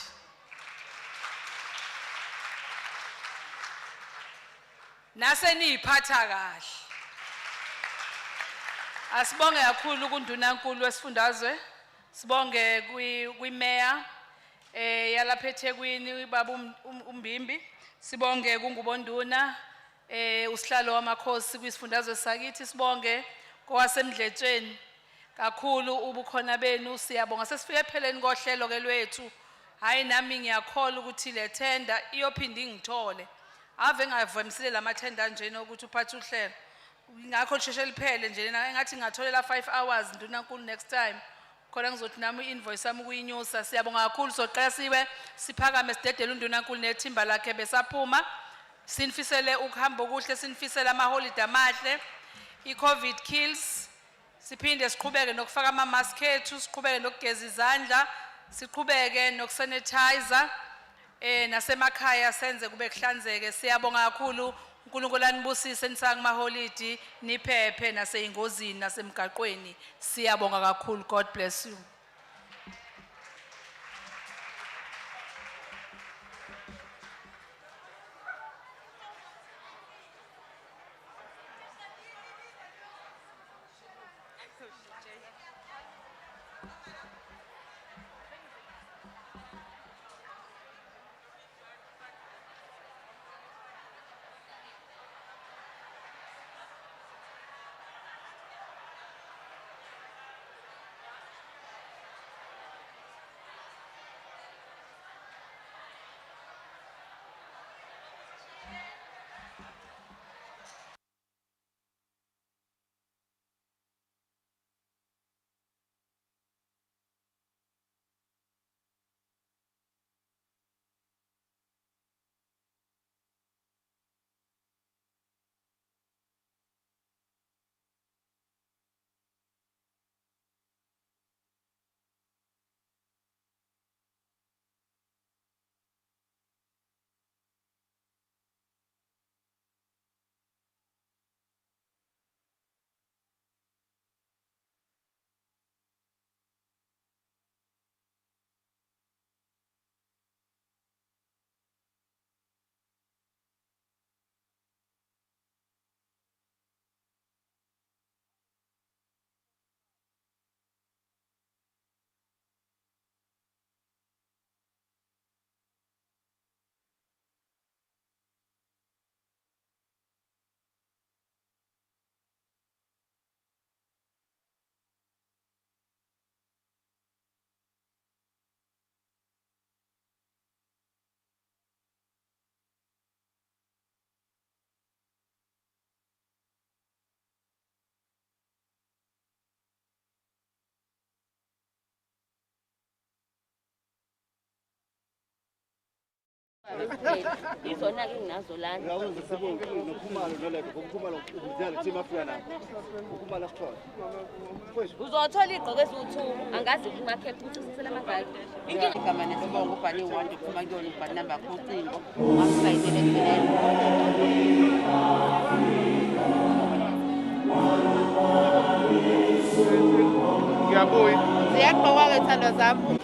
Naseniphatha kahle. Asibonge kakhulu kuNdunankulu wesifundazwe. Sibonge kwiMayor yalapha eThekwini baba uMbimbi. Sibonge kuNgubonduna usihlalo wamakhosi kwisifundazwe sakithi. Sibonge kowasemdletshweni kakhulu ubukhona benu. Siyabonga sesifike epheleni kohlelo ke lwethu. Hayi nami ngiyakholwa ukuthi le tender iyophinda ingithole. Ave ngavamisile lamathenda nje ukuthi uphathe uhlelo. Ngakho lisheshe liphele nje engathi ngatholela 5 hours Ndunankulu next time. Khona ngizothi nami invoice yami kuyinyusa. Siyabonga kakhulu soqala siwe siphakame sidedela uNdunankulu nethimba lakhe besaphuma. Sinifisele ukuhamba okuhle, sinifisele amaholiday amahle. I-COVID kills. Siphinde siqhubeke nokufaka ama-mask ethu, siqhubeke nokugeza izandla, siqhubeke nokusanitizer. Nasemakhaya senze kube kuhlanzeke. Siyabonga kakhulu uNkulunkulu anibusise nisaka maholidi niphephe naseyingozini nasemgaqweni. Siyabonga kakhulu. God bless you. Izona ke nginazo lana. Uyakwazi sibonke nokhumalo noleko ngokukhumalo ukudlala team afika nabo. Ukhumalo kukhona. Uzothola igqoko ezi2 angazi kumakhefu ukuthi sisela amagadi. Inkinga igama nesibongo ubhali 1 kuphuma kuyona ubhali number kucingo. Wasayidele ekuphelele. Ngiyabuya. Ziyaqhokwa ke thandwa zami.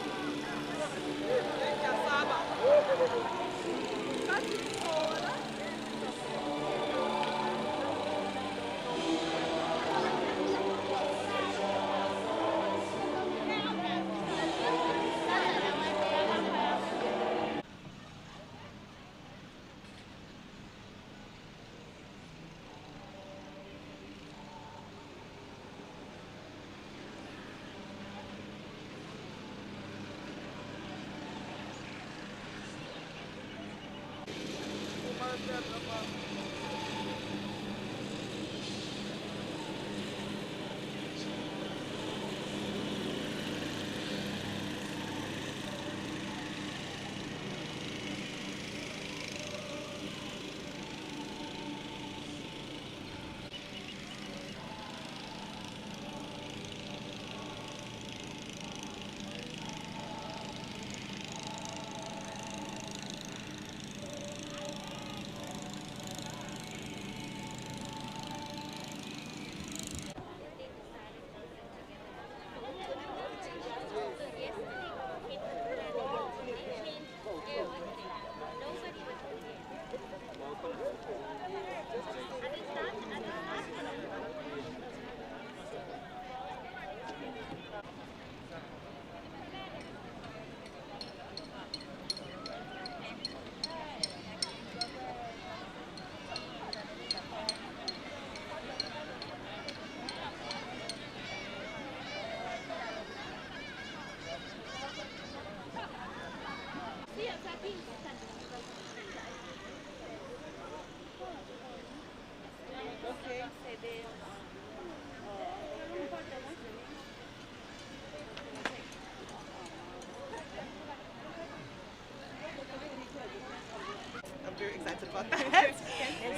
I'm very excited about that.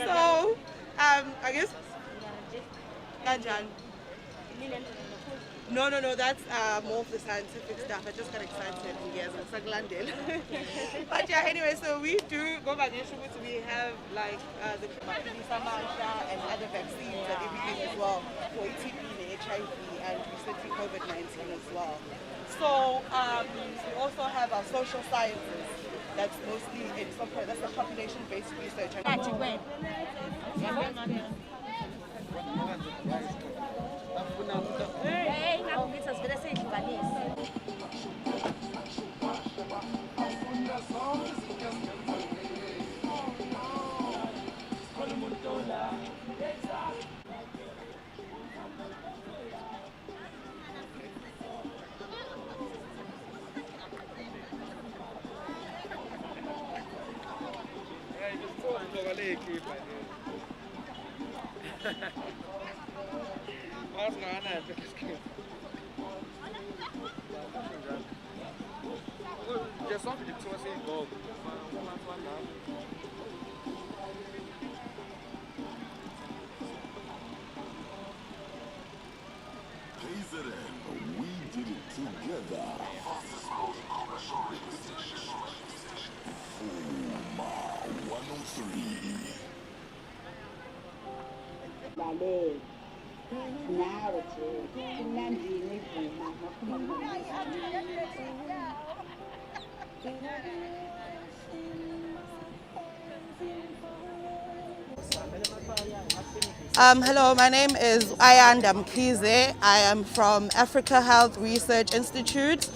So, I guess, Ganjan. No, that's more of the scientific stuff. I just got excited. Yes, it's like London. But yeah, anyway, so we do go by the instruments. We have like the Samansha and other vaccines and everything as well for TB, the HIV, and recently COVID-19 as well. So we also have our social sciences. That's mostly that's a population-based research. We did it together. Uma 103. Hello, my name is Ayanda Mkhize. I am from Africa Health Research Institute,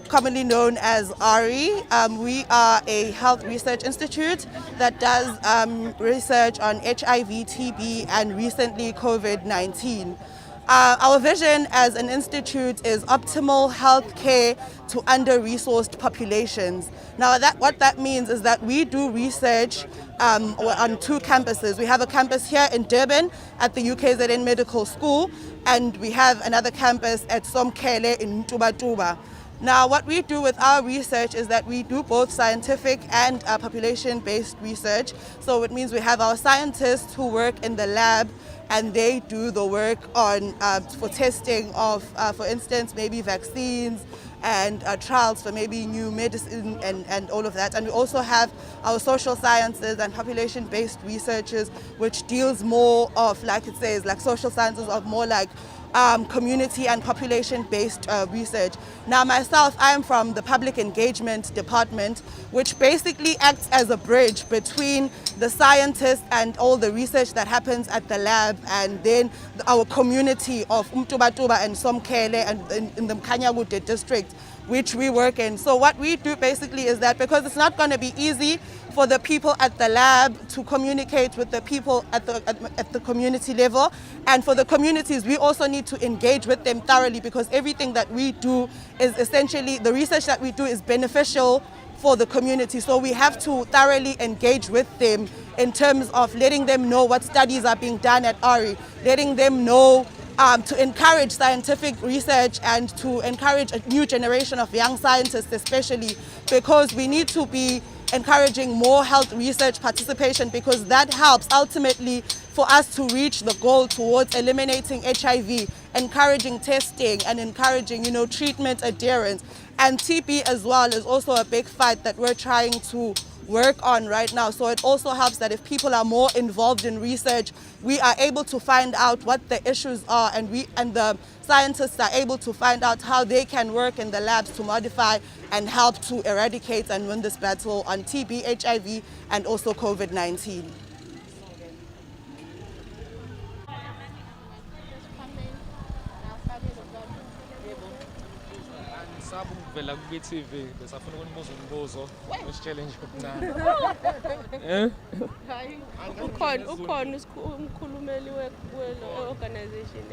commonly known as ARI. We are a health research institute that does research on HIV, TB, and recently COVID-19. Our vision as an institute is optimal health care to under-resourced populations. Now, what that means is that we do research on 2 campuses. We have a campus here in Durban at the UKZN Medical School, and we have another campus at Somkhele in Mtubatuba. Now, what we do with our research is that we do both scientific and population-based research. So it means we have our scientists who work in the lab, and they do the work on for testing of, for instance, maybe vaccines and trials for maybe new medicine and all of that. And we also have our social sciences and population-based researchers, which deals more of, like it says, like social sciences of more like community and population-based research. Now myself, I am from the public engagement department, which basically acts as a bridge between the scientists and all the research that happens at the lab, and then our community of Mtubatuba and Somkhele and in the Mkhanyakude district, which we work in. So what we do basically is that, because it's not going to be easy for the people at the lab to communicate with the people at the community level, and for the communities, we also need to engage with them thoroughly, because everything that we do is essentially, the research that we do is beneficial for the community. So we have to thoroughly engage with them in terms of letting them know what studies are being done at ARI, letting them know to encourage scientific research and to encourage a new generation of young scientists especially, because we need to be encouraging more health research participation, because that helps ultimately for us to reach the goal towards eliminating HIV, encouraging testing and encouraging, treatment adherence. And TB as well is also a big fight that we're trying to work on right now. So it also helps that if people are more involved in research, we are able to find out what the issues are, and the scientists are able to find out how they can work in the labs to modify and help to eradicate and win this battle on TB, HIV, and also COVID-19. Vela ku-TV besafuna ukunibuza umbuzo wesi-challenge yokuncane. Ukhona umkhulumeli we-organization.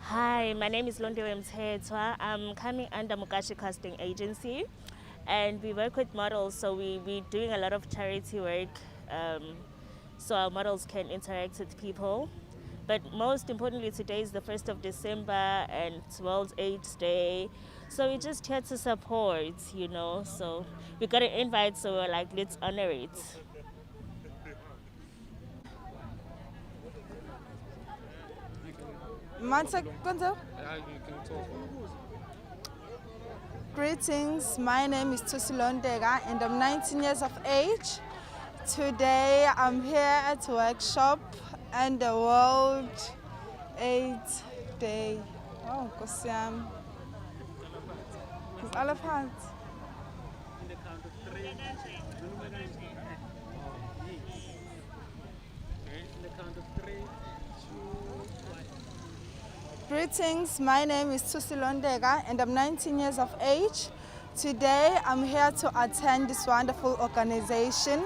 Hi, my name is Londiwe Mthethwa. I'm coming under Mukashi Casting Agency, and we work with models, so we're doing a lot of charity work, so our models can interact with people. But most importantly, today is the 1st of December and it's World AIDS Day, so we're just here to support, so we got an invite, so we're like, let's honor it. Greetings, my name is Thusi Londega and I'm 19 years of age. Today I'm here at a workshop and the World AIDS Day. Oh, Kosiam. It's all of us. Greetings, my name is Thusi Londega and I'm 19 years of age. Today I'm here to attend this wonderful organization,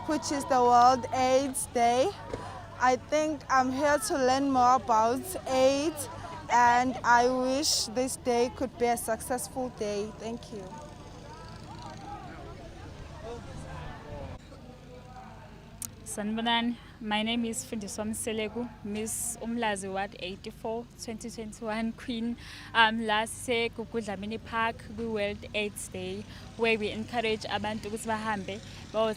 which is the World AIDS Day. I think I'm here to learn more about AIDS, and I wish this day could be a successful day. Thank you. Sanibonani, my name is Fundiswa Mselegu, Miss Umlazi Ward 84, 2021 Queen. Last year, Kukudlamini Park, we World AIDS Day, where we encourage abantu ukuthi bahambe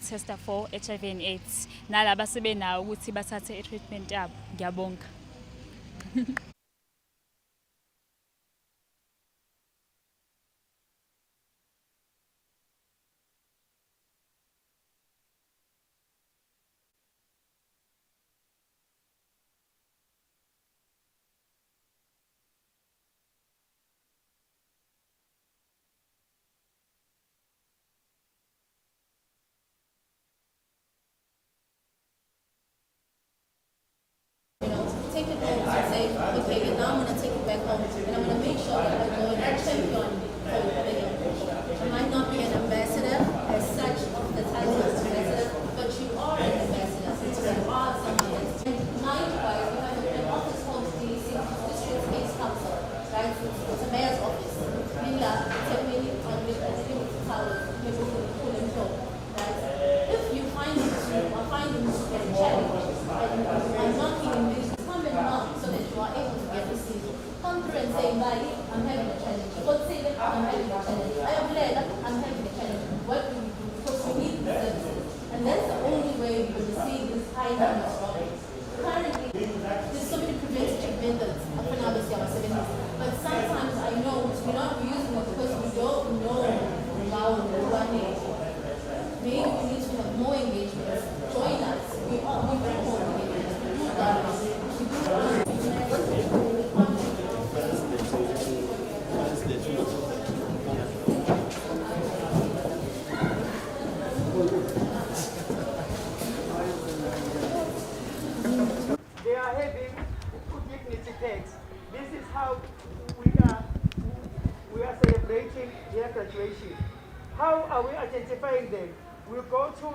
testa for HIV and AIDS. Nalaba sebenawo ukuthi bathathe treatment yabo. Ngiyabonga. Take it home and say, okay, now I'm going to take it back home and I'm going to make sure that I go and champion for the young people. You might not be an ambassador as such of the title of ambassador, but you are an ambassador since you are someone else. And mind-wise, we have an office called DC District AIDS Council, right? It's a mayor's office. Mila, Temini, on the towers, right? If you find it or find it challenging, and I'm knocking in this, so that you are able to How are we identifying them? We go to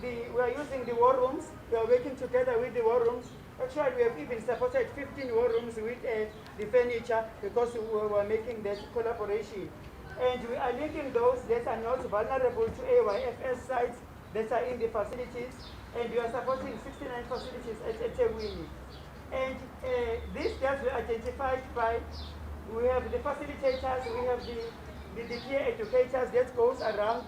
we are using the war rooms. We are working together with the war rooms. Actually, we have even supported 15 war rooms with the furniture because we were making that collaboration. And we are linking those that are not vulnerable to AYFS sites that are in the facilities. And we are supporting 69 facilities at Ethekwini. And these girls were identified by, we have the facilitators, we have the peer educators that goes around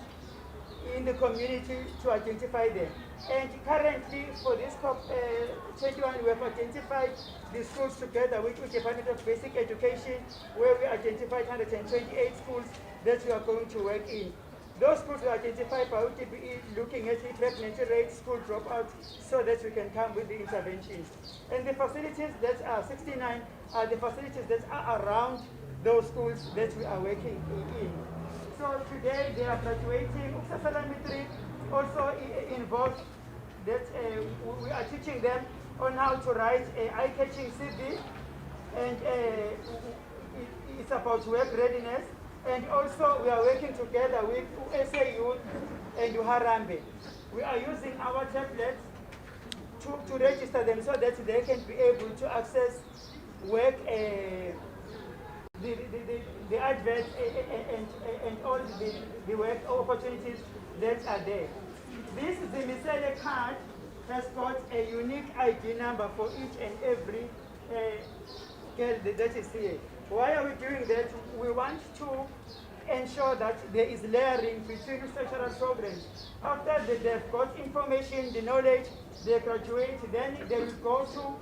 in the community to identify them. And currently, for this COP21, we have identified the schools together with the Department of Basic Education, where we identified 128 schools that we are going to work in. Those schools were identified by UTBE, looking at the pregnancy rate, school dropouts, so that we can come with the interventions. And the facilities that are 69 are the facilities that are around those schools that we are working in. So today they are graduating. Uksasalami 3 also involved that we are teaching them on how to write an eye-catching CV, and it's about work readiness. And also we are working together with SA Youth and Uharambe. We are using our tablets to register them so that they can be able to access work, the adverts and all the work opportunities that are there. This is the Misele card has got a unique ID number for each and every girl that is here. Why are we doing that? We want to ensure that there is layering between structural programs. After they've got information, the knowledge, they graduate, then they will go to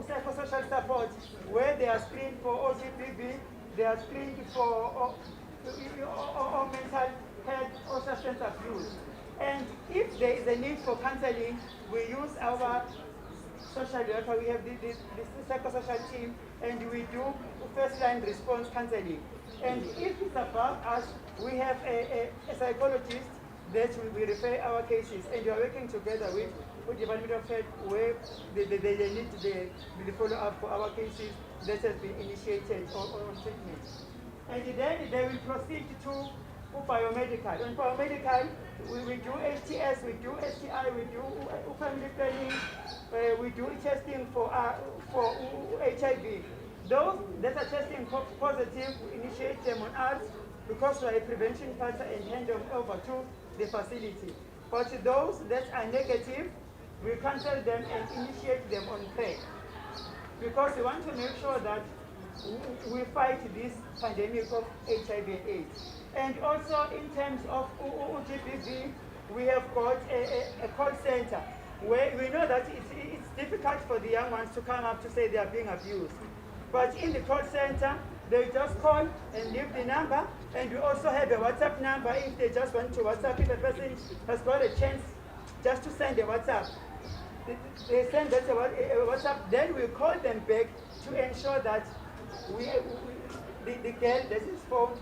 psychosocial support, where they are screened for OGPB, they are screened for mental health or substance abuse. And if there is a need for counseling, we use our social worker, we have the psychosocial team, and we do first-line response counseling. And if it's above us, we have a psychologist that we refer our cases, and we are working together with the Department of Health, where they need the follow-up for our cases that has been initiated on treatment. And then they will proceed to biomedical. On biomedical, we do HTS, we do STI, we do family planning, we do testing for HIV. Those that are testing positive, we initiate them on us because we are a prevention partner and hand them over to the facility. But those that are negative, we cancel them and initiate them on PrEP, because we want to make sure that we fight this pandemic of HIV and AIDS. And also in terms of UGPV, we have got a call center where we know that it's difficult for the young ones to come up to say they are being abused. But in the call center, they just call and leave the number, and we also have a WhatsApp number if they just want to WhatsApp. If a person has got a chance just to send a WhatsApp, they send that a WhatsApp, then we call them back to ensure that the girl that is phone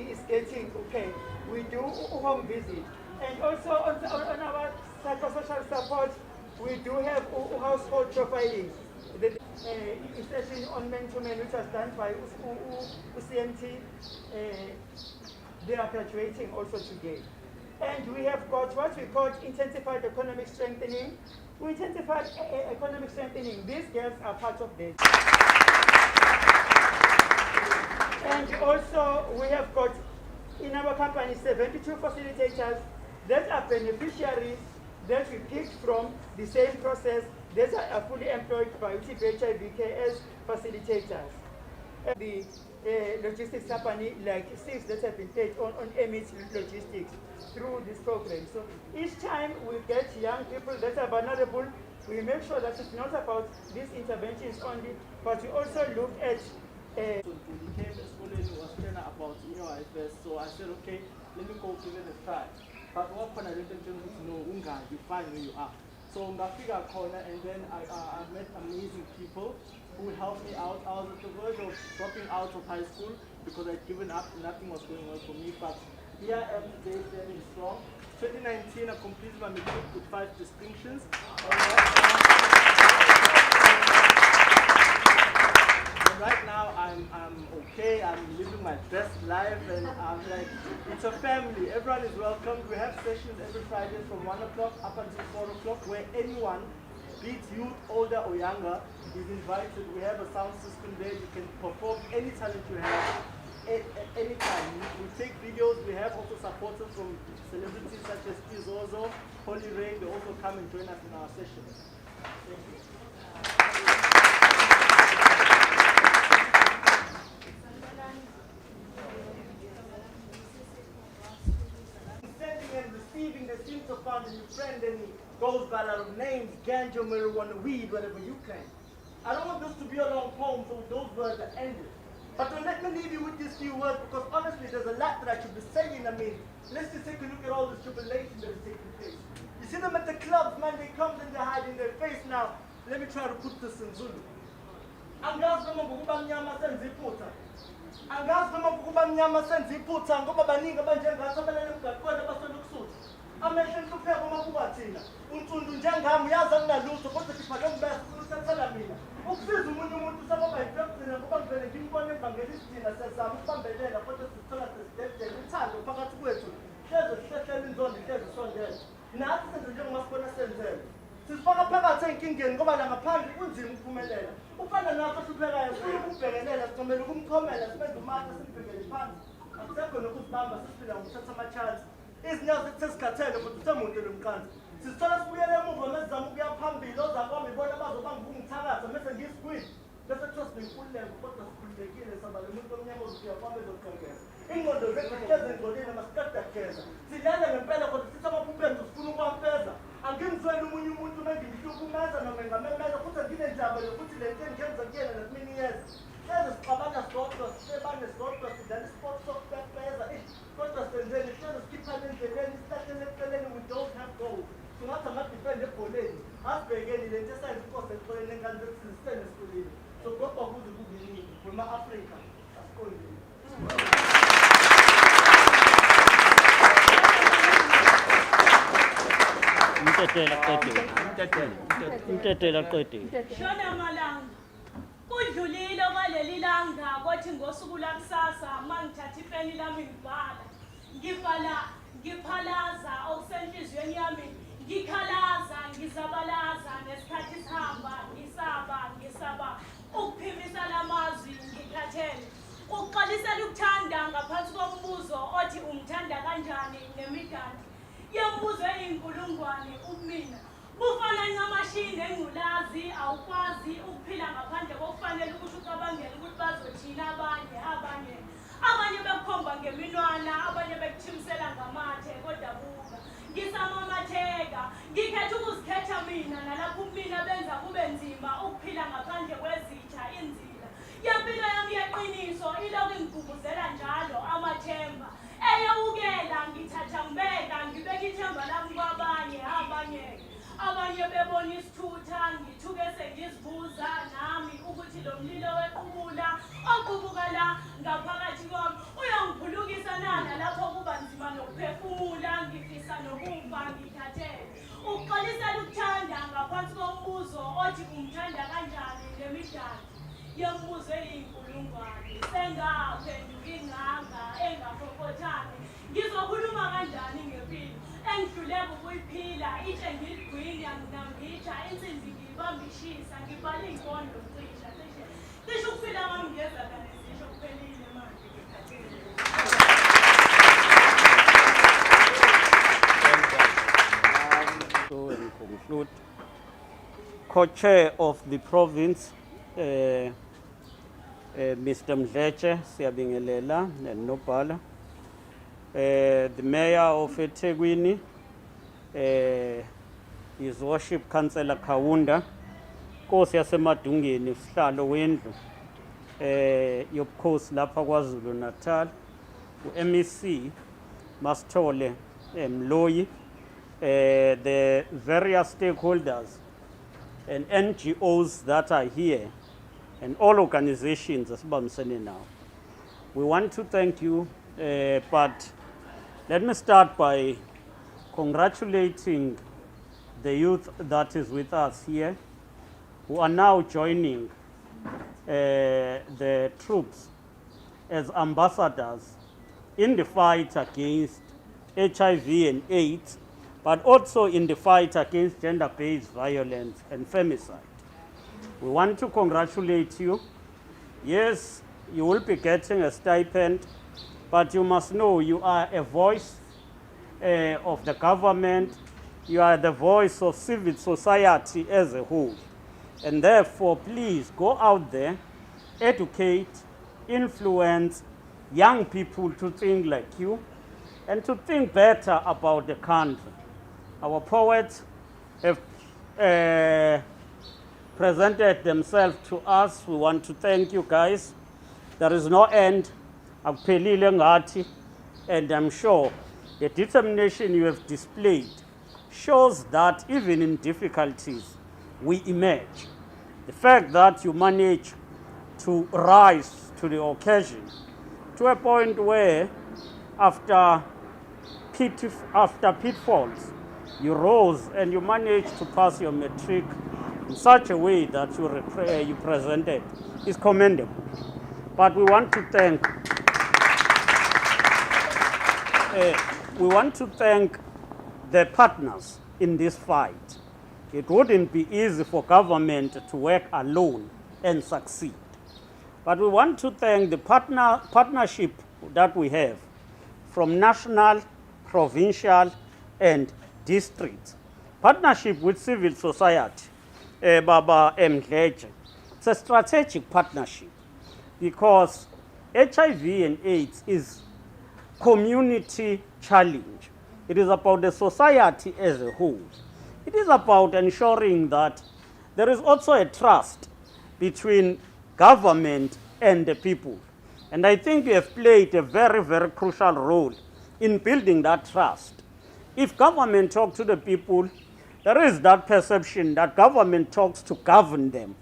is getting okay. We do home visit. And also on our psychosocial support, we do have household profiling. The session on men-to-men, which was done by UCMT, they are graduating also today. And we have got what we call intensified economic strengthening. We intensified economic strengthening. These girls are part of this. And also we have got in our company 72 facilitators that are beneficiaries that we picked from the same process that are fully employed by UTB HIV as facilitators. And the logistics company like 6 that have been paid on EMIT logistics through this program. So each time we get young people that are vulnerable, we make sure that it's not about these interventions only, but we also look at about AYFS, so I said, okay, let me go give it a try. But what can I let them know, you find where you are. So ngafika corner, and then I met amazing people who helped me out. I was at the verge of dropping out of high school because I'd given up, nothing was going on for me. But here I am today, standing strong. 2019, I completed my matric with 5 distinctions. And right now, I I'm okay, I'm living my best life, and I'm like, it's a family. Everyone is welcome. We have sessions every Friday from 1 o'clock up until 4 o'clock, where anyone, be it youth, older or younger, is invited. We have a sound system there. You can perform any talent you have at any time. We take videos. We have also supporters from celebrities such as Izozo, Holy Ray. They also come and join us in our sessions. Thank you. Sending and receiving the seems to find a new friend, and he goes by a lot of names: ganja, marijuana, weed, whatever you claim. I don't want this to be a long poem, so those words are ended. But let me leave you with these few words, because honestly, there's a lot that I should be saying. I mean, let's just take a look at all the tribulation that is taking place. You see them at the clubs, man, they come and they hide in their face. Now, let me try to put this in Zulu. Angazi noma ngokuba mnyama senza iphutha. Angazi noma ngokuba mnyama senza iphutha ngoba baningi abanjengathi abalele emgaqweni abaswele ukusutha. Amehlo enhlupheko uma kuba thina. Untundu njengami uyazi akunalutho kodwa siphake mbese usethela mina. Ukusiza umunye umuntu sababa yifekthina ngoba ngivele ngimbone evangelist thina sezama ukubambelela kodwa sithola sesidedele uthando phakathi kwethu. Hleze sihlehlela inzondo hleze sondela. Nathi senze njengomasibona senzele. Sisifaka phakathi enkingeni ngoba la ngaphandle kunzima ukuphumelela. Ufana naso hluphekayo ufuna ukubhekelela sicomela ukumthomela sibenze umata simbhekele phansi. Akusekho nokuzibamba sisiphila ngokuthatha ama-chance. Izinyawo zethu sesikhathele kodwa usemuntu lomqanzi. Sisithola sibuyele emuva mesizama ukuya phambili ozakwami ibona bazobanga ukungithakatha mese ngisigwili. Bese kuthiwa sinenkululeko kodwa sikhululekile sabale umuntu omnyama ozofika kwami ezoqhengeza. Ingqondo zethu zihlezi engcolile masiqeda kugeza. Silele ngempela kodwa sithi amaphupho ethu sifuna ukwamfeza. Angimzweli omunye umuntu mengimhlukumeza noma ngamemeza futhi nginendaba yokuthi le nto engiyenza kuyena nakumina iyeza. Hleze sixabana sodwa, sisebane sodwa, sidlala isport sokupepeza. Kodwa senzeni, hleze sikhiphane endleleni, sihlahlele eceleni, we don't have gold. Singathi amadifende ebholeni, asibhekeni le nto esayenza inkosi eqoleni engane zethu sizisele esikoleni. So kodwa kuze kube yini, kwema-Afrika, asiqondile. Umtetela qedile. Shona malanga. Kudlulile kwaleli langa kwathi ngosuku lakusasa mangithatha ipeni lami ngibhala. Ngiphalaza okusenhlizweni yami. Ngikhalaza, ngizabalaza nesikhathi sihamba, ngisaba. Ukuphimisa lamazwi ngikhathele. Uqalisela ukuthanda ngaphansi kombuzo othi umthanda kanjani nemigandi. Yembuzo eyinkulungwane umina. Bufana ncamashini engculazi awukwazi ukuphila ngaphandle kokufanele ukuthi ucabangele ukuthi bazothina abanye bekukhomba ngeminwana, abanye bekuthimisela ngamathe kodwa buka. Ngisamamatheka, ngikhetha ukuzikhetha mina nalapho umina benza kube nzima ukuphila ngaphandle kwezitha inzila. Yempilo yami yeqiniso ilokhu ingigubuzela njalo amathemba. Eyawukela ngithatha ngibeka ngibeka ithemba lami kwabanye abanye bebona isithutha ngithuke sengizibuza nami ukuthi lo mlilo wequbula oqubuka la ngaphakathi kwami uyangiphulukisa nana lapho kuba nzima nokuphefumula ngifisa nokufa ngithathele uqalisela ukuthanda ngaphansi kombuzo othi umthanda kanjani nemidali yembuzo eyinkulungwane sengaphenduka inganga engaphokothane ngizokhuluma kanjani ngempilo engihluleka ukuyiphila itshe ngiligwinya nginambitha insimbi ngiyibambishisa ngibhala iy'nkondo ngisho ukuphila kwami ngezaka nezisho kuphelile manje ngikhathele. So and conclude. Co-chair of the province, Mr. Mdleche Siyabingelela and Nopala. The mayor of eThekwini, His Worship Councillor Kaunda, Nkosi yaseMadungeni sihlalo wendlu yobukhosi lapha KwaZulu Natal, MEC Masithole Mloyi, the various stakeholders and NGOs that are here, and all organizations asibambisene now. We want to thank you, but let me start by congratulating the youth that is with us here, who are now joining the troops as ambassadors in the fight against HIV and AIDS, but also in the fight against gender-based violence and femicide. We want to congratulate you. Yes, you will be getting a stipend, but you must know you are a voice of the government. You are the voice of civil society as a whole. And therefore, please go out there, educate, influence young people to think like you and to think better about the country. Our poets have presented themselves to us. We want to thank you guys. There is no end. Akuphelile ngathi, and I'm sure the determination you have displayed shows that even in difficulties, we emerge. The fact that you manage to rise to the occasion to a point where after pitfalls, you rose and you managed to pass your matric in such a way that you presented is commendable. But we want to thank the partners in this fight. It wouldn't be easy for government to work alone and succeed. But we want to thank the partnership that we have from national, provincial, and district. Partnership with civil society, Baba Mdletshe. It's a strategic partnership because HIV and AIDS is community challenge. It is about the society as a whole. It is about ensuring that there is also a trust between government and the people. And I think you have played a very, very crucial role in building that trust. If government talks to the people, there is that perception that government talks to govern them.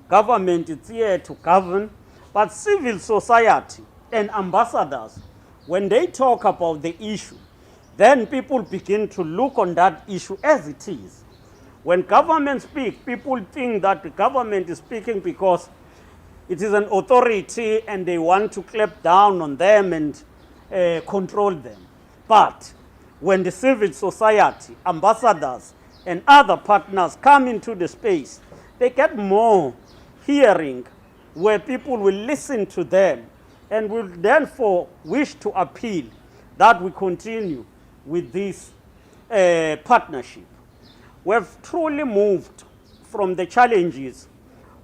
Government is here to govern, but civil society and ambassadors, when they talk about the issue, then people begin to look on that issue as it is. When government speaks, people think that the government is speaking because it is an authority and they want to clamp down on them and control them. But when the civil society, ambassadors, and other partners come into the space, they get more hearing where people will listen to them and will therefore wish to appeal that we continue with this partnership. We've truly moved from the challenges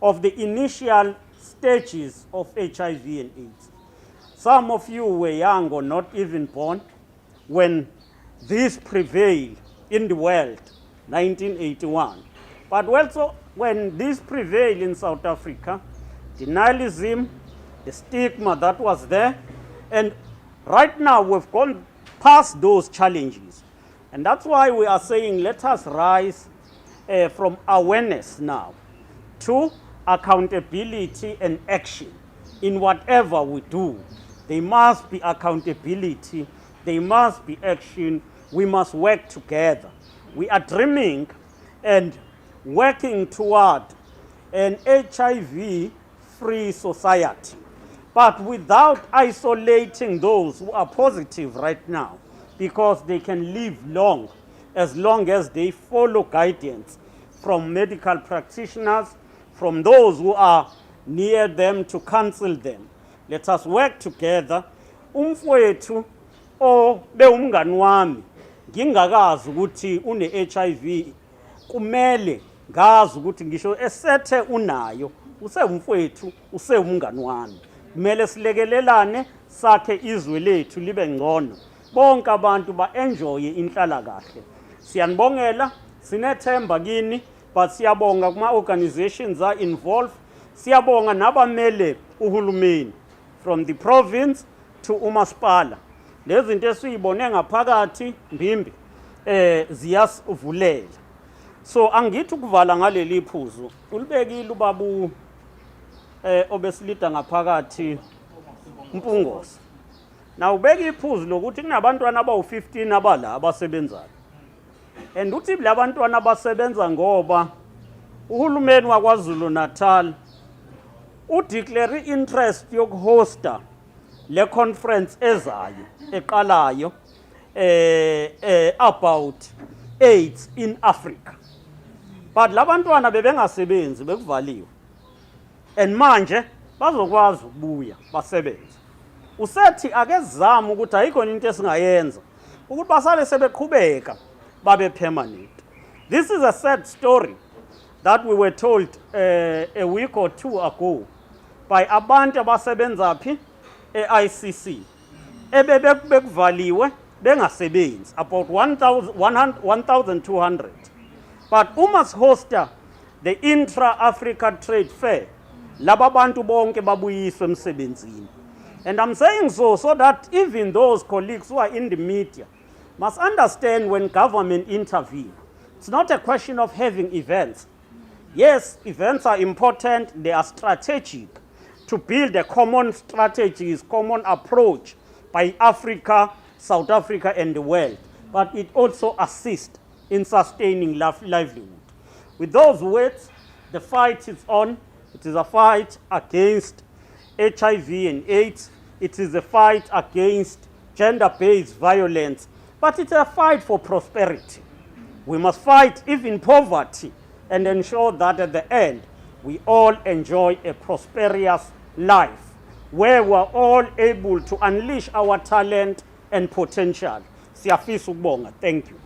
of the initial stages of HIV and AIDS. Some of you were young or not even born when this prevailed in the world, 1981. But also when this prevailed in South Africa, denialism, the stigma that was there, and right now we've gone past those challenges. And that's why we are saying let us rise from awareness now to accountability and action. In whatever we do, there must be accountability, there must be action, we must work together. We are dreaming and working toward an HIV-free society, but without isolating those who are positive right now, because they can live long as they follow guidance from medical practitioners, from those who are near them to counsel them. Let us work together. Umfowethu obe umngani wami ngingakazi ukuthi une-HIV kumele ngazi ukuthi ngisho esethe unayo usewumfowethu usewumngani wami. Kumele silekelelane sakhe izwe lethu libe ngcono. Bonke abantu ba-enjoye inhlalakahle. Siyanibongela, sinethemba kini, but siyabonga kuma-organizations are involved. Siyabonga nabamele uhulumeni from the province to umasipala. Lezi zinto esiyibone ngaphakathi Mbimbi ziyasivulela. So angithi ukuvala ngaleli iphuzu ulibekile ubabu obesilida ngaphakathi Mpungosi. Na ubeka iphuzu lokuthi kunabantwana abawu15 abala abasebenzayo. And uthi labantwana abasebenza ngoba uhulumeni waKwaZulu Natal udeclare interest yokuhosta le conference ezayo eqalayo about AIDS in Africa. But labantwana bebengasebenzi bekuvaliwe. And manje bazokwazi ukubuya basebenze. Usethi akezama ukuthi ayikhona into esingayenza ukuthi basale sebeqhubeka babe permanent. This is a sad story that we were told a week or two ago by abantu abasebenza phi e-ICC ebekuvaliwe bengasebenzi about 1,200. But umas hosta the intra-Africa trade fair laba bantu bonke babuyiswe emsebenzini. And I'm saying so that even those colleagues who are in the media must understand when government intervene. It's not a question of having events. Yes, events are important, they are strategic to build a common strategies, common approach by Africa, South Africa and the world. But it also assists in sustaining livelihood. With those words, the fight is on. It is a fight against HIV and AIDS. It is a fight against gender-based violence. But it's a fight for prosperity. We must fight even poverty and ensure that at the end, we all enjoy a prosperous life where we're all able to unleash our talent and potential. Siyafisa ukubonga. Thank you.